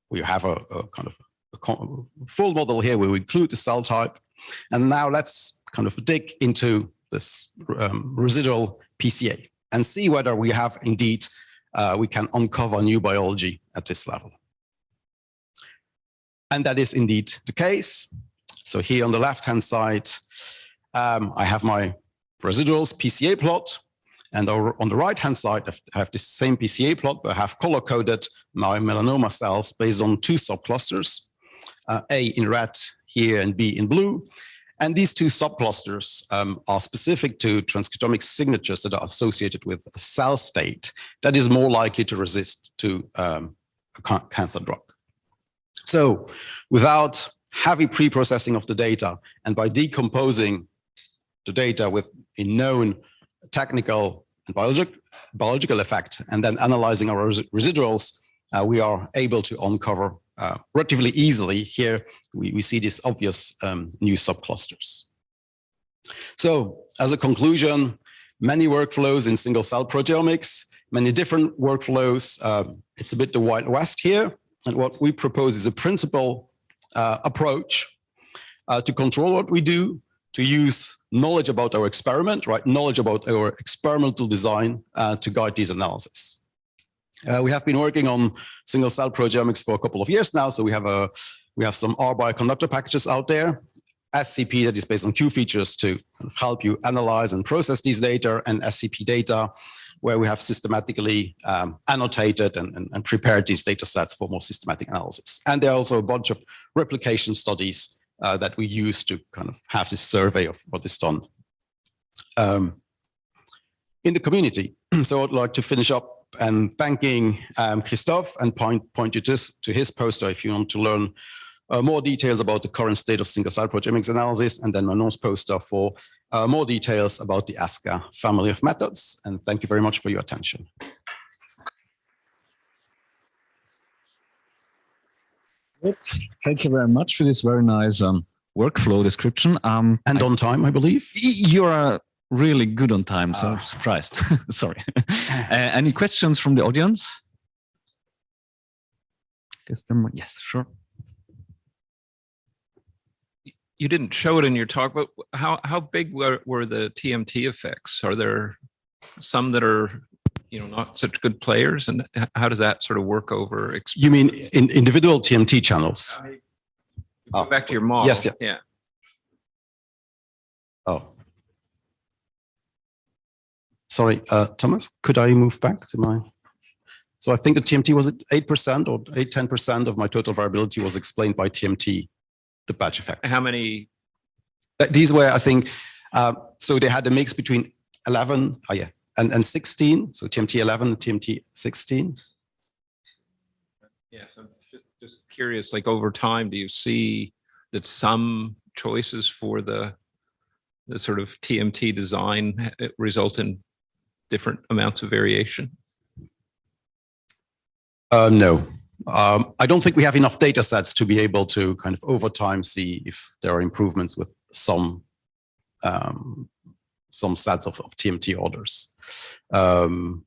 we have a kind of a full model here where we include the cell type. And now let's kind of dig into this residual PCA and see whether we have indeed, we can uncover new biology at this level. And that is indeed the case. So here on the left-hand side, I have my residuals PCA plot. And on the right-hand side, I have the same PCA plot, but I have color-coded my melanoma cells based on two subclusters, A in red here and B in blue. And these two subclusters are specific to transcriptomic signatures that are associated with a cell state that is more likely to resist to a cancer drug. So without heavy pre-processing of the data, and by decomposing the data with a known technical and biological effect, and then analyzing our residuals, we are able to uncover relatively easily. Here we see these obvious new subclusters. So as a conclusion, many workflows in single cell proteomics, many different workflows. It's a bit the Wild West here. And what we propose is a principal approach to control what we do, to use knowledge about our experiment, right? Knowledge about our experimental design to guide these analyses. We have been working on single cell proteomics for a couple of years now. So we have some R bioconductor packages out there, SCP that is based on Q features to kind of help you analyze and process these data, and SCP data, where we have systematically annotated and prepared these data sets for more systematic analysis. And there are also a bunch of replication studies that we use to kind of have this survey of what is done in the community. So I'd like to finish up and thanking Christophe, and point you to his poster if you want to learn more details about the current state of single cell proteomics analysis, and then Manon's poster for more details about the ASCA family of methods. And thank you very much for your attention. Thank you very much for this very nice workflow description. And on time, I believe. You're really good on time, so I'm surprised. Sorry. Any questions from the audience? Yes, sure. you didn't show it in your talk, but how big were the TMT effects? Are there some that are, not such good players, and how does that sort of work over? You mean in individual TMT channels? Go back to your model. Yes, yeah. Oh. Sorry, Thomas, could I move back to my... So I think the TMT was at 8% or 10% of my total variability was explained by TMT, the batch effect. How many? These were, I think, so they had a mix between 11, and 16. So TMT 11 and TMT 16. Yeah, so I'm just curious, like over time, do you see that some choices for the sort of TMT design result in different amounts of variation? No, I don't think we have enough data sets to be able to kind of over time see if there are improvements with some sets of TMT orders. However,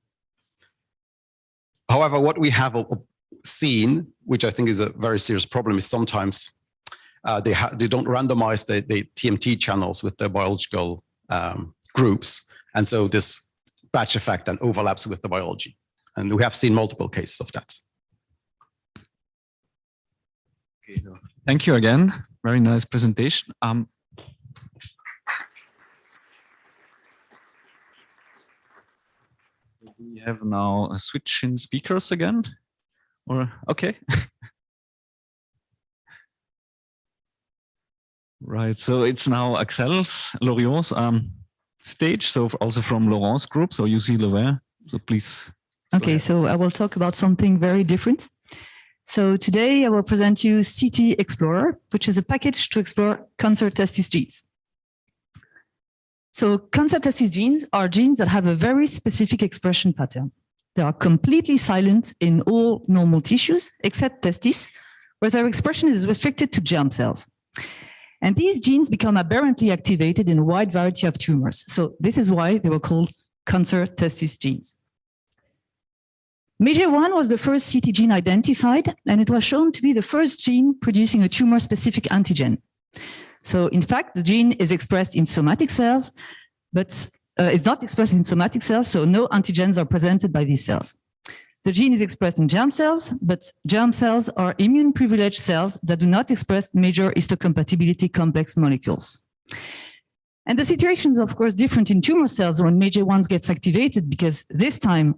what we have seen, which I think is a very serious problem, is sometimes they don't randomize the TMT channels with their biological groups, and so this batch effect then overlaps with the biology. And we have seen multiple cases of that. Okay, so thank you again. Very nice presentation. We have now a switch in speakers again, or okay. Right, so it's now Axelle Loriot's stage, so also from Laurent's group. So you see Laurent, so please. Okay, so I will talk about something very different. So today I will present you CT Explorer, which is a package to explore cancer testis genes. So cancer testis genes are genes that have a very specific expression pattern. They are completely silent in all normal tissues except testis, where their expression is restricted to germ cells. And these genes become aberrantly activated in a wide variety of tumors. So this is why they were called cancer testis genes. MAGE-A1 was the first CT gene identified, and it was shown to be the first gene producing a tumor-specific antigen. So in fact, the gene is expressed in somatic cells, but it's not expressed in somatic cells, so no antigens are presented by these cells. The gene is expressed in germ cells, but germ cells are immune-privileged cells that do not express major histocompatibility complex molecules. And the situation is, of course, different in tumor cells when MAGE-A1 gets activated, because this time,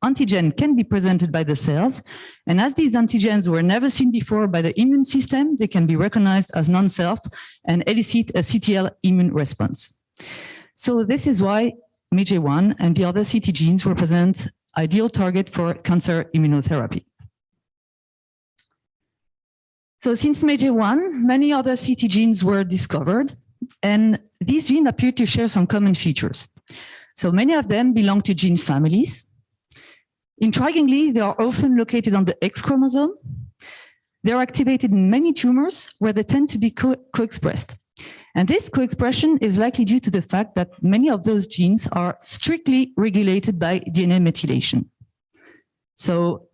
antigen can be presented by the cells, and as these antigens were never seen before by the immune system, they can be recognized as non-self and elicit a CTL immune response. So this is why MAGE-A1 and the other CT genes represent ideal target for cancer immunotherapy. So since MAGE-A1, many other CT genes were discovered, and these genes appear to share some common features. So many of them belong to gene families. Intriguingly, they are often located on the X chromosome. They are activated in many tumors where they tend to be co-expressed. And this co-expression is likely due to the fact that many of those genes are strictly regulated by DNA methylation. So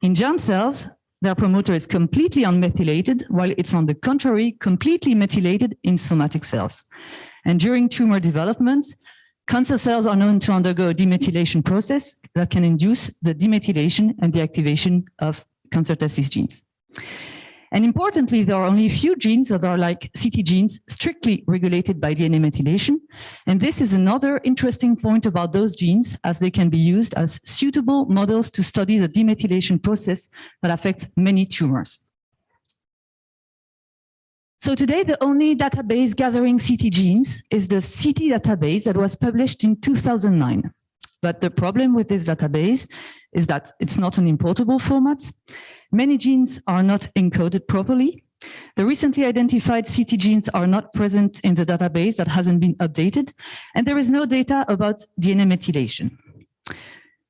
in germ cells, their promoter is completely unmethylated, while it's on the contrary, completely methylated in somatic cells. And during tumor development, cancer cells are known to undergo a demethylation process that can induce the demethylation and the activation of cancer testis genes. And importantly, there are only a few genes that are like CT genes, strictly regulated by DNA methylation. And this is another interesting point about those genes, as they can be used as suitable models to study the demethylation process that affects many tumors. So today, the only database gathering CT genes is the CT database that was published in 2009. But the problem with this database is that it's not an importable format. Many genes are not encoded properly. The recently identified CT genes are not present in the database that hasn't been updated, and there is no data about DNA methylation.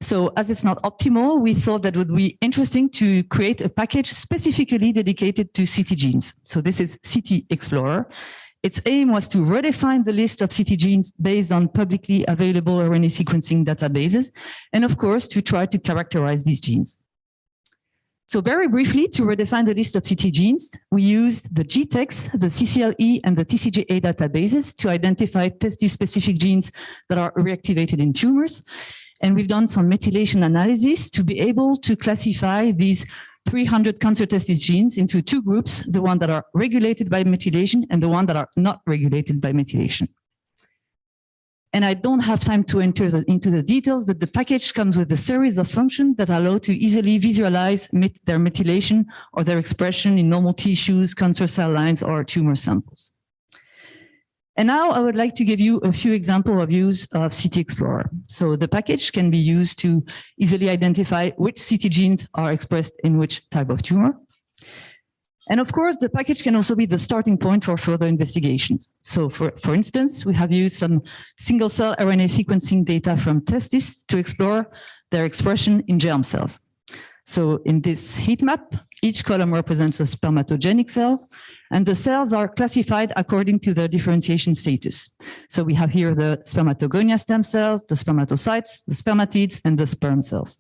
So as it's not optimal, we thought that it would be interesting to create a package specifically dedicated to CT genes. So this is CT Explorer. Its aim was to redefine the list of CT genes based on publicly available RNA sequencing databases, and of course, to try to characterize these genes. So very briefly, to redefine the list of CT genes, we used the GTEx, the CCLE, and the TCGA databases to identify testis-specific genes that are reactivated in tumors. And we've done some methylation analysis to be able to classify these 300 cancer testis genes into two groups, the one that are regulated by methylation and the one that are not regulated by methylation. And I don't have time to enter into the details, but the package comes with a series of functions that allow to easily visualize their methylation or their expression in normal tissues, cancer cell lines, or tumor samples. And now I would like to give you a few examples of use of CT Explorer. So the package can be used to easily identify which CT genes are expressed in which type of tumor. And of course, the package can also be the starting point for further investigations. So for instance, we have used some single cell RNA sequencing data from testis to explore their expression in germ cells. So in this heat map, each column represents a spermatogenic cell, and the cells are classified according to their differentiation status. So we have here the spermatogonia stem cells, the spermatocytes, the spermatids, and the sperm cells.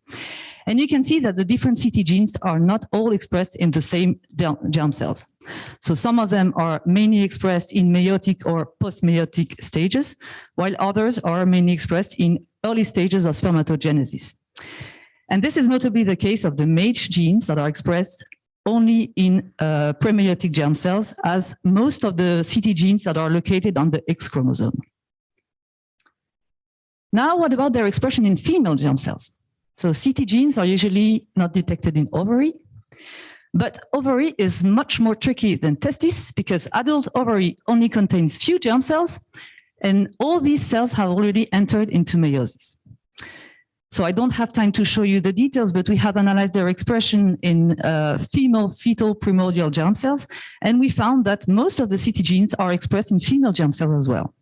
And you can see that the different CT genes are not all expressed in the same germ cells. So some of them are mainly expressed in meiotic or post-meiotic stages, while others are mainly expressed in early stages of spermatogenesis. And this is notably the case of the MAGE genes that are expressed only in premeiotic germ cells, as most of the CT genes that are located on the X chromosome. Now, what about their expression in female germ cells? So CT genes are usually not detected in ovary, but ovary is much more tricky than testis because adult ovary only contains few germ cells, and all these cells have already entered into meiosis. So I don't have time to show you the details, but we have analyzed their expression in female fetal primordial germ cells, and we found that most of the CT genes are expressed in female germ cells as well.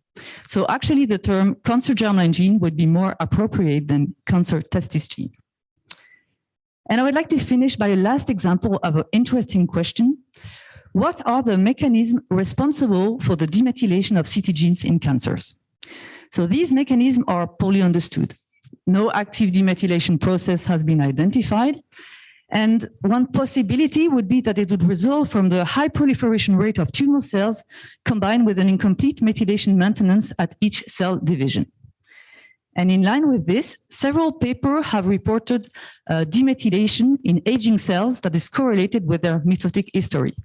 So actually the term cancer germline gene would be more appropriate than cancer testis gene. And I would like to finish by a last example of an interesting question. What are the mechanisms responsible for the demethylation of CT genes in cancers? So these mechanisms are poorly understood. No active demethylation process has been identified. And one possibility would be that it would result from the high proliferation rate of tumor cells combined with an incomplete methylation maintenance at each cell division. And in line with this, several papers have reported demethylation in aging cells that is correlated with their mitotic history.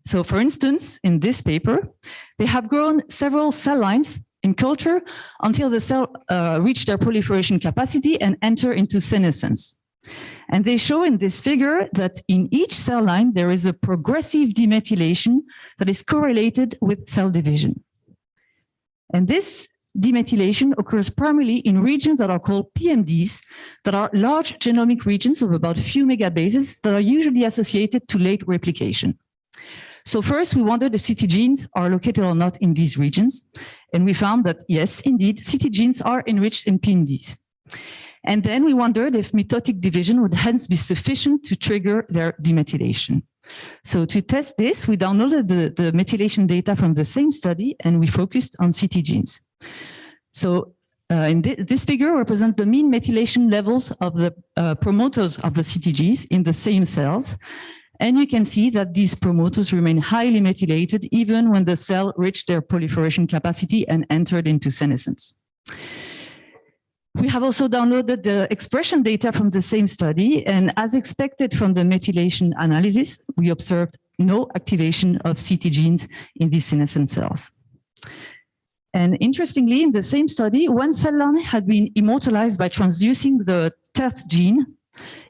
So for instance, in this paper, they have grown several cell lines in culture until the cell reach their proliferation capacity and enter into senescence. And they show in this figure that in each cell line, there is a progressive demethylation that is correlated with cell division. And this demethylation occurs primarily in regions that are called PMDs, that are large genomic regions of about a few megabases that are usually associated to late replication. So first, we wondered if CT genes are located or not in these regions. And we found that, yes, indeed, CT genes are enriched in PMDs. And then we wondered if mitotic division would hence be sufficient to trigger their demethylation. So to test this, we downloaded the methylation data from the same study, and we focused on CT genes. So this figure represents the mean methylation levels of the promoters of the CTGs in the same cells. And you can see that these promoters remain highly methylated even when the cell reached their proliferation capacity and entered into senescence. We have also downloaded the expression data from the same study, and as expected from the methylation analysis, we observed no activation of CT genes in these senescent cells. And interestingly, in the same study, one cell line had been immortalized by transducing the TERT gene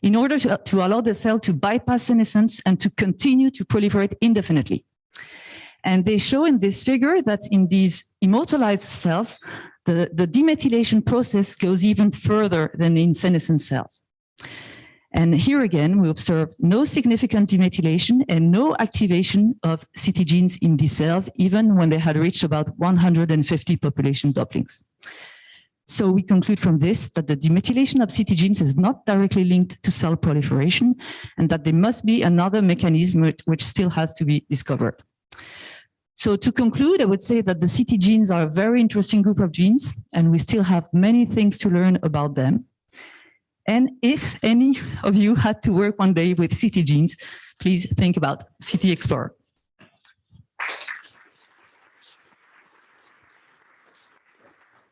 in order to allow the cell to bypass senescence and to continue to proliferate indefinitely. And they show in this figure that in these immortalized cells, the demethylation process goes even further than in senescent cells. And here again, we observed no significant demethylation and no activation of CT genes in these cells, even when they had reached about 150 population doublings. So we conclude from this that the demethylation of CT genes is not directly linked to cell proliferation, and that there must be another mechanism which still has to be discovered. So to conclude, I would say that the CT genes are a very interesting group of genes, and we still have many things to learn about them. And if any of you had to work one day with CT genes, please think about CT Explorer.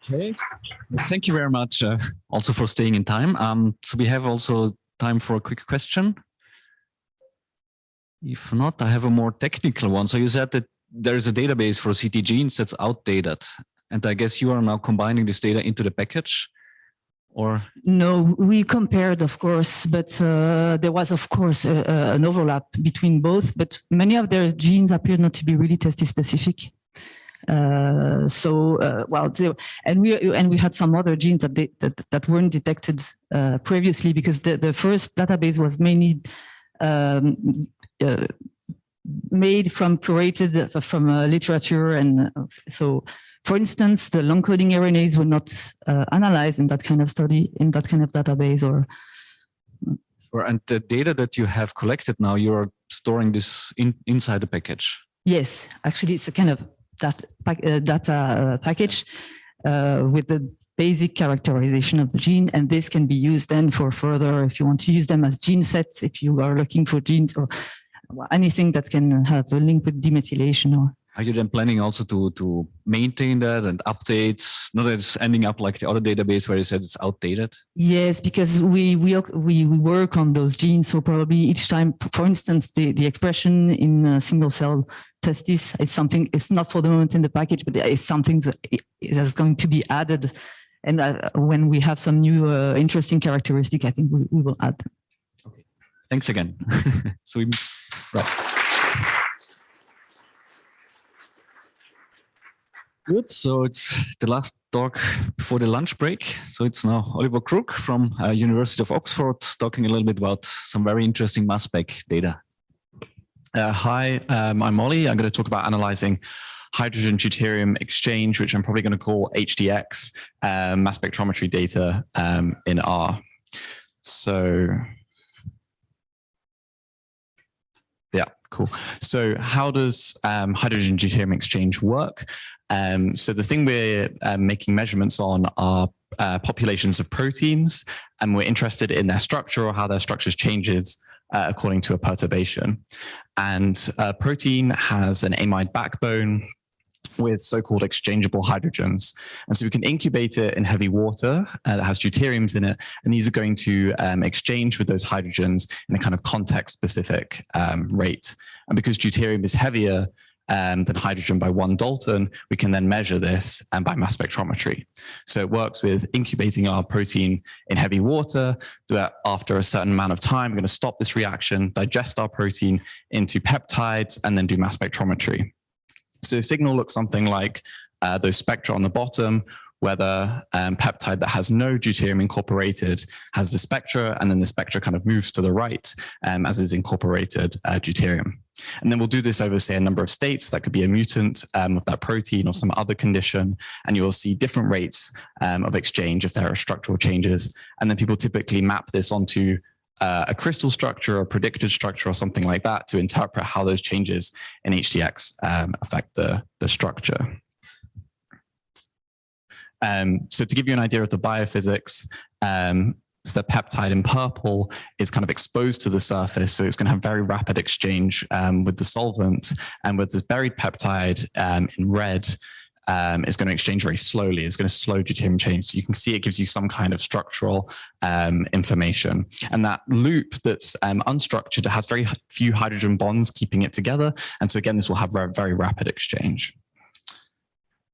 Okay, well, thank you very much also for staying in time. So we have also time for a quick question. If not, I have a more technical one. So you said that there is a database for CT genes that's outdated. And I guess you are now combining this data into the package, or? No, we compared, of course, but there was, of course, an overlap between both, but many of their genes appeared not to be really testis specific. And we had some other genes that weren't detected previously, because the first database was mainly made from curated from literature, and so, for instance, the long coding RNAs were not analyzed in that kind of study, in that kind of database. Or and the data that you have collected now, you are storing this inside the package. Yes, actually, it's a kind of data package with the basic characterization of the gene, and this can be used then for further, if you want to use them as gene sets, if you are looking for genes or anything that can have a link with demethylation. Or are you then planning also to maintain that and update? Not that it's ending up like the other database where you said it's outdated. Yes, because we work on those genes, so probably each time, for instance, the expression in single cell testis is something. It's not for the moment in the package, but it's something that's going to be added. And when we have some new interesting characteristic, I think we will add them. Okay. Thanks again. So right. Good. So it's the last talk before the lunch break. So it's now Oliver Crook from University of Oxford talking a little bit about some very interesting mass spec data. Hi, I'm Ollie. I'm going to talk about analyzing hydrogen-deuterium exchange, which I'm probably going to call HDX, mass spectrometry data in R. So yeah, cool. So how does hydrogen-deuterium exchange work? So the thing we're making measurements on are populations of proteins, and we're interested in their structure or how their structure changes according to a perturbation. And a protein has an amide backbone with so-called exchangeable hydrogens. And so we can incubate it in heavy water that has deuteriums in it, and these are going to exchange with those hydrogens in a kind of context-specific rate. And because deuterium is heavier than hydrogen by 1 Dalton, we can then measure this by mass spectrometry. So it works with incubating our protein in heavy water, that after a certain amount of time, we're going to stop this reaction, digest our protein into peptides, and then do mass spectrometry. So the signal looks something like those spectra on the bottom, where the peptide that has no deuterium incorporated has the spectra, and then the spectra kind of moves to the right as is incorporated deuterium. And then we'll do this over, say, a number of states. That could be a mutant of that protein or some other condition, and you will see different rates of exchange if there are structural changes. And then people typically map this onto a crystal structure, a predicted structure, or something like that to interpret how those changes in HDX affect the structure. So to give you an idea of the biophysics, so the peptide in purple is kind of exposed to the surface, so it's going to have very rapid exchange with the solvent, and with this buried peptide in red, it's going to exchange very slowly. It's going to slow deuterium change. So you can see it gives you some kind of structural information. And that loop that's unstructured, it has very few hydrogen bonds keeping it together. And so again, this will have very, very rapid exchange.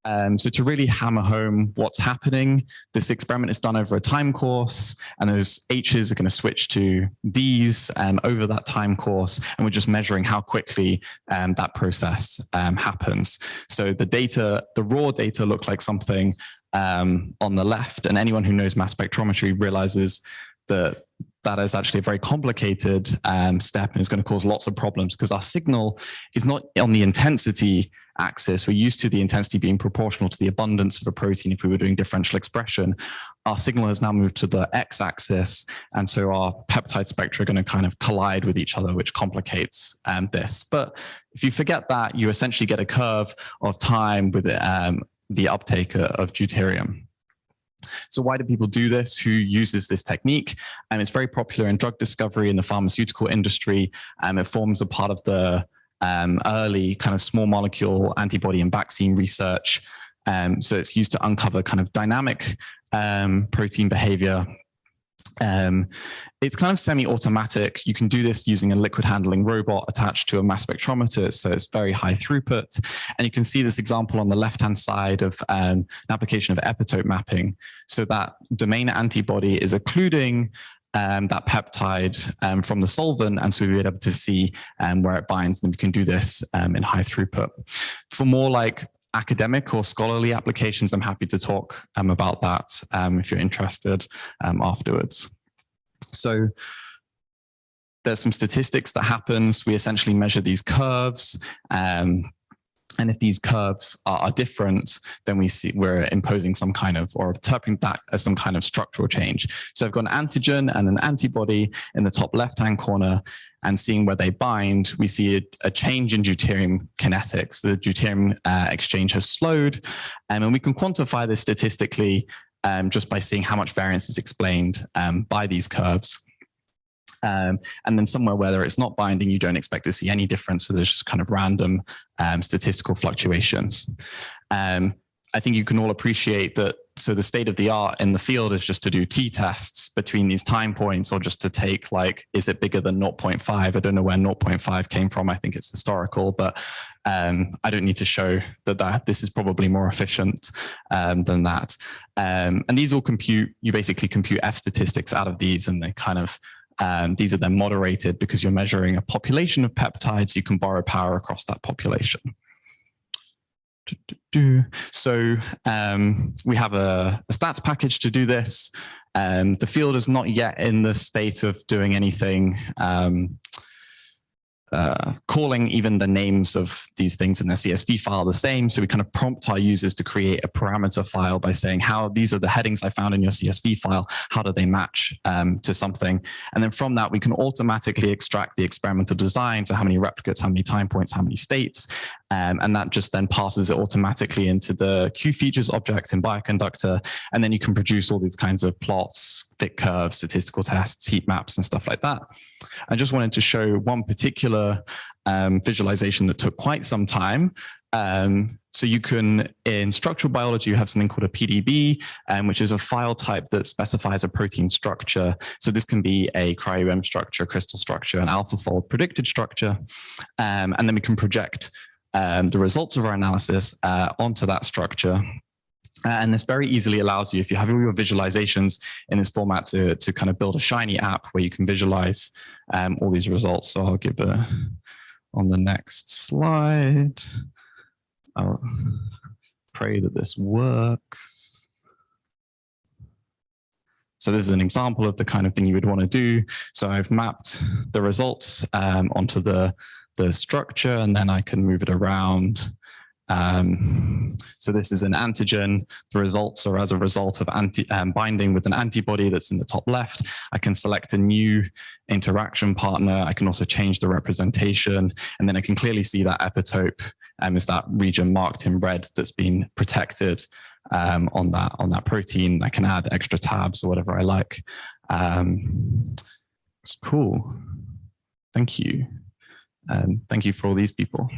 So to really hammer home what's happening, this experiment is done over a time course, and those H's are going to switch to D's over that time course, and we're just measuring how quickly that process happens. So the data, the raw data, look like something on the left, and anyone who knows mass spectrometry realizes that that is actually a very complicated step, and is going to cause lots of problems because our signal is not on the intensity axis. We're used to the intensity being proportional to the abundance of a protein if we were doing differential expression. Our signal has now moved to the x-axis, and so our peptide spectra are going to kind of collide with each other, which complicates this. But if you forget that, you essentially get a curve of time with the uptake of deuterium. So why do people do this? Who uses this technique? It's very popular in drug discovery in the pharmaceutical industry. It forms a part of the early kind of small molecule antibody and vaccine research. So it's used to uncover kind of dynamic protein behavior. It's kind of semi-automatic. You can do this using a liquid handling robot attached to a mass spectrometer, so it's very high throughput. And you can see this example on the left-hand side of an application of epitope mapping. So that domain antibody is occluding that peptide from the solvent, and so we'll be able to see where it binds, and we can do this in high throughput. For more like academic or scholarly applications, I'm happy to talk about that if you're interested afterwards. So there's some statistics that happens. We essentially measure these curves. And if these curves are different, then we see we're imposing some kind of, or interpreting that as some kind of structural change. So I've got an antigen and an antibody in the top left-hand corner, and seeing where they bind, we see a change in deuterium kinetics. The deuterium exchange has slowed, and we can quantify this statistically just by seeing how much variance is explained by these curves. And then somewhere where it's not binding, you don't expect to see any difference. So there's just kind of random statistical fluctuations. I think you can all appreciate that. So the state of the art in the field is just to do t-tests between these time points, or just to take like, is it bigger than 0.5? I don't know where 0.5 came from. I think it's historical, but I don't need to show that this is probably more efficient than that. And these all compute, you basically compute F statistics out of these, and they kind of, these are then moderated because you're measuring a population of peptides. You can borrow power across that population. So we have a stats package to do this. The field is not yet in the state of doing anything, calling even the names of these things in the CSV file the same. So we kind of prompt our users to create a parameter file by saying, how these are the headings I found in your CSV file. How do they match to something? And then from that, we can automatically extract the experimental design. So how many replicates, how many time points, how many states. And that just then passes it automatically into the Q features object in Bioconductor. And then you can produce all these kinds of plots, fit curves, statistical tests, heat maps, and stuff like that. I just wanted to show one particular visualization that took quite some time. So you can, in structural biology, you have something called a PDB, which is a file type that specifies a protein structure. So this can be a cryo-EM structure, crystal structure, an AlphaFold predicted structure. And then we can project the results of our analysis onto that structure. And this very easily allows you, if you have all your visualizations in this format, to kind of build a shiny app where you can visualize all these results. So I'll give on the next slide. I'll pray that this works. So this is an example of the kind of thing you would want to do. So I've mapped the results onto the structure, and then I can move it around. So this is an antigen. The results are as a result of binding with an antibody that's in the top left. I can select a new interaction partner. I can also change the representation, and then I can clearly see that epitope is that region marked in red that's been protected on that protein. I can add extra tabs or whatever I like. It's cool. Thank you. Thank you for all these people.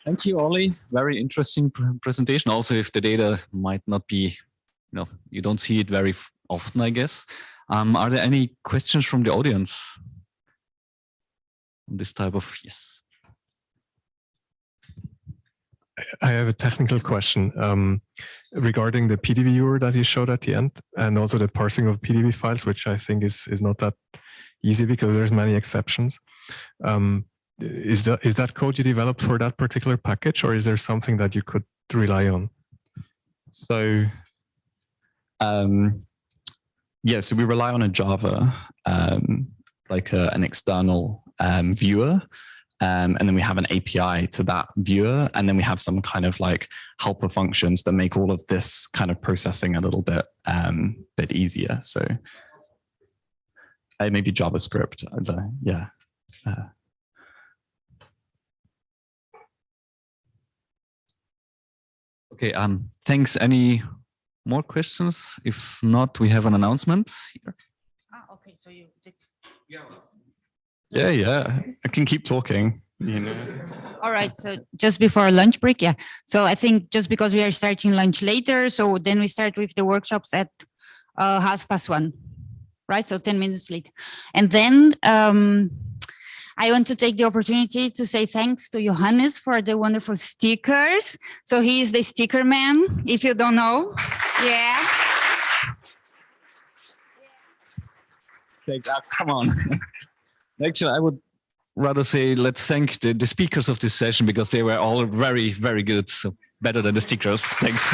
Thank you, Ollie. Very interesting presentation. Also, if the data might not be, you don't see it very often, I guess. Are there any questions from the audience on this type of, yes? I have a technical question regarding the PDB viewer that you showed at the end, and also the parsing of PDB files, which I think is not that easy because there's many exceptions. Is that code you developed for that particular package, or is there something that you could rely on? So, yeah, so we rely on a Java, like an external viewer. And then we have an API to that viewer. And then we have some kind of like helper functions that make all of this kind of processing a little bit easier. So maybe JavaScript, yeah. Okay, thanks. Any more questions? If not, we have an announcement here. Okay, so you did. Yeah, I can keep talking, you know. All right, so just before lunch break, yeah. So I think just because we are starting lunch later, so then we start with the workshops at 1:30, right? So 10 minutes late. And then I want to take the opportunity to say thanks to Johannes for the wonderful stickers. So he is the sticker man, if you don't know. Yeah. Come on. Actually, I would rather say let's thank the speakers of this session because they were all very, very good. So better than the stickers. Thanks.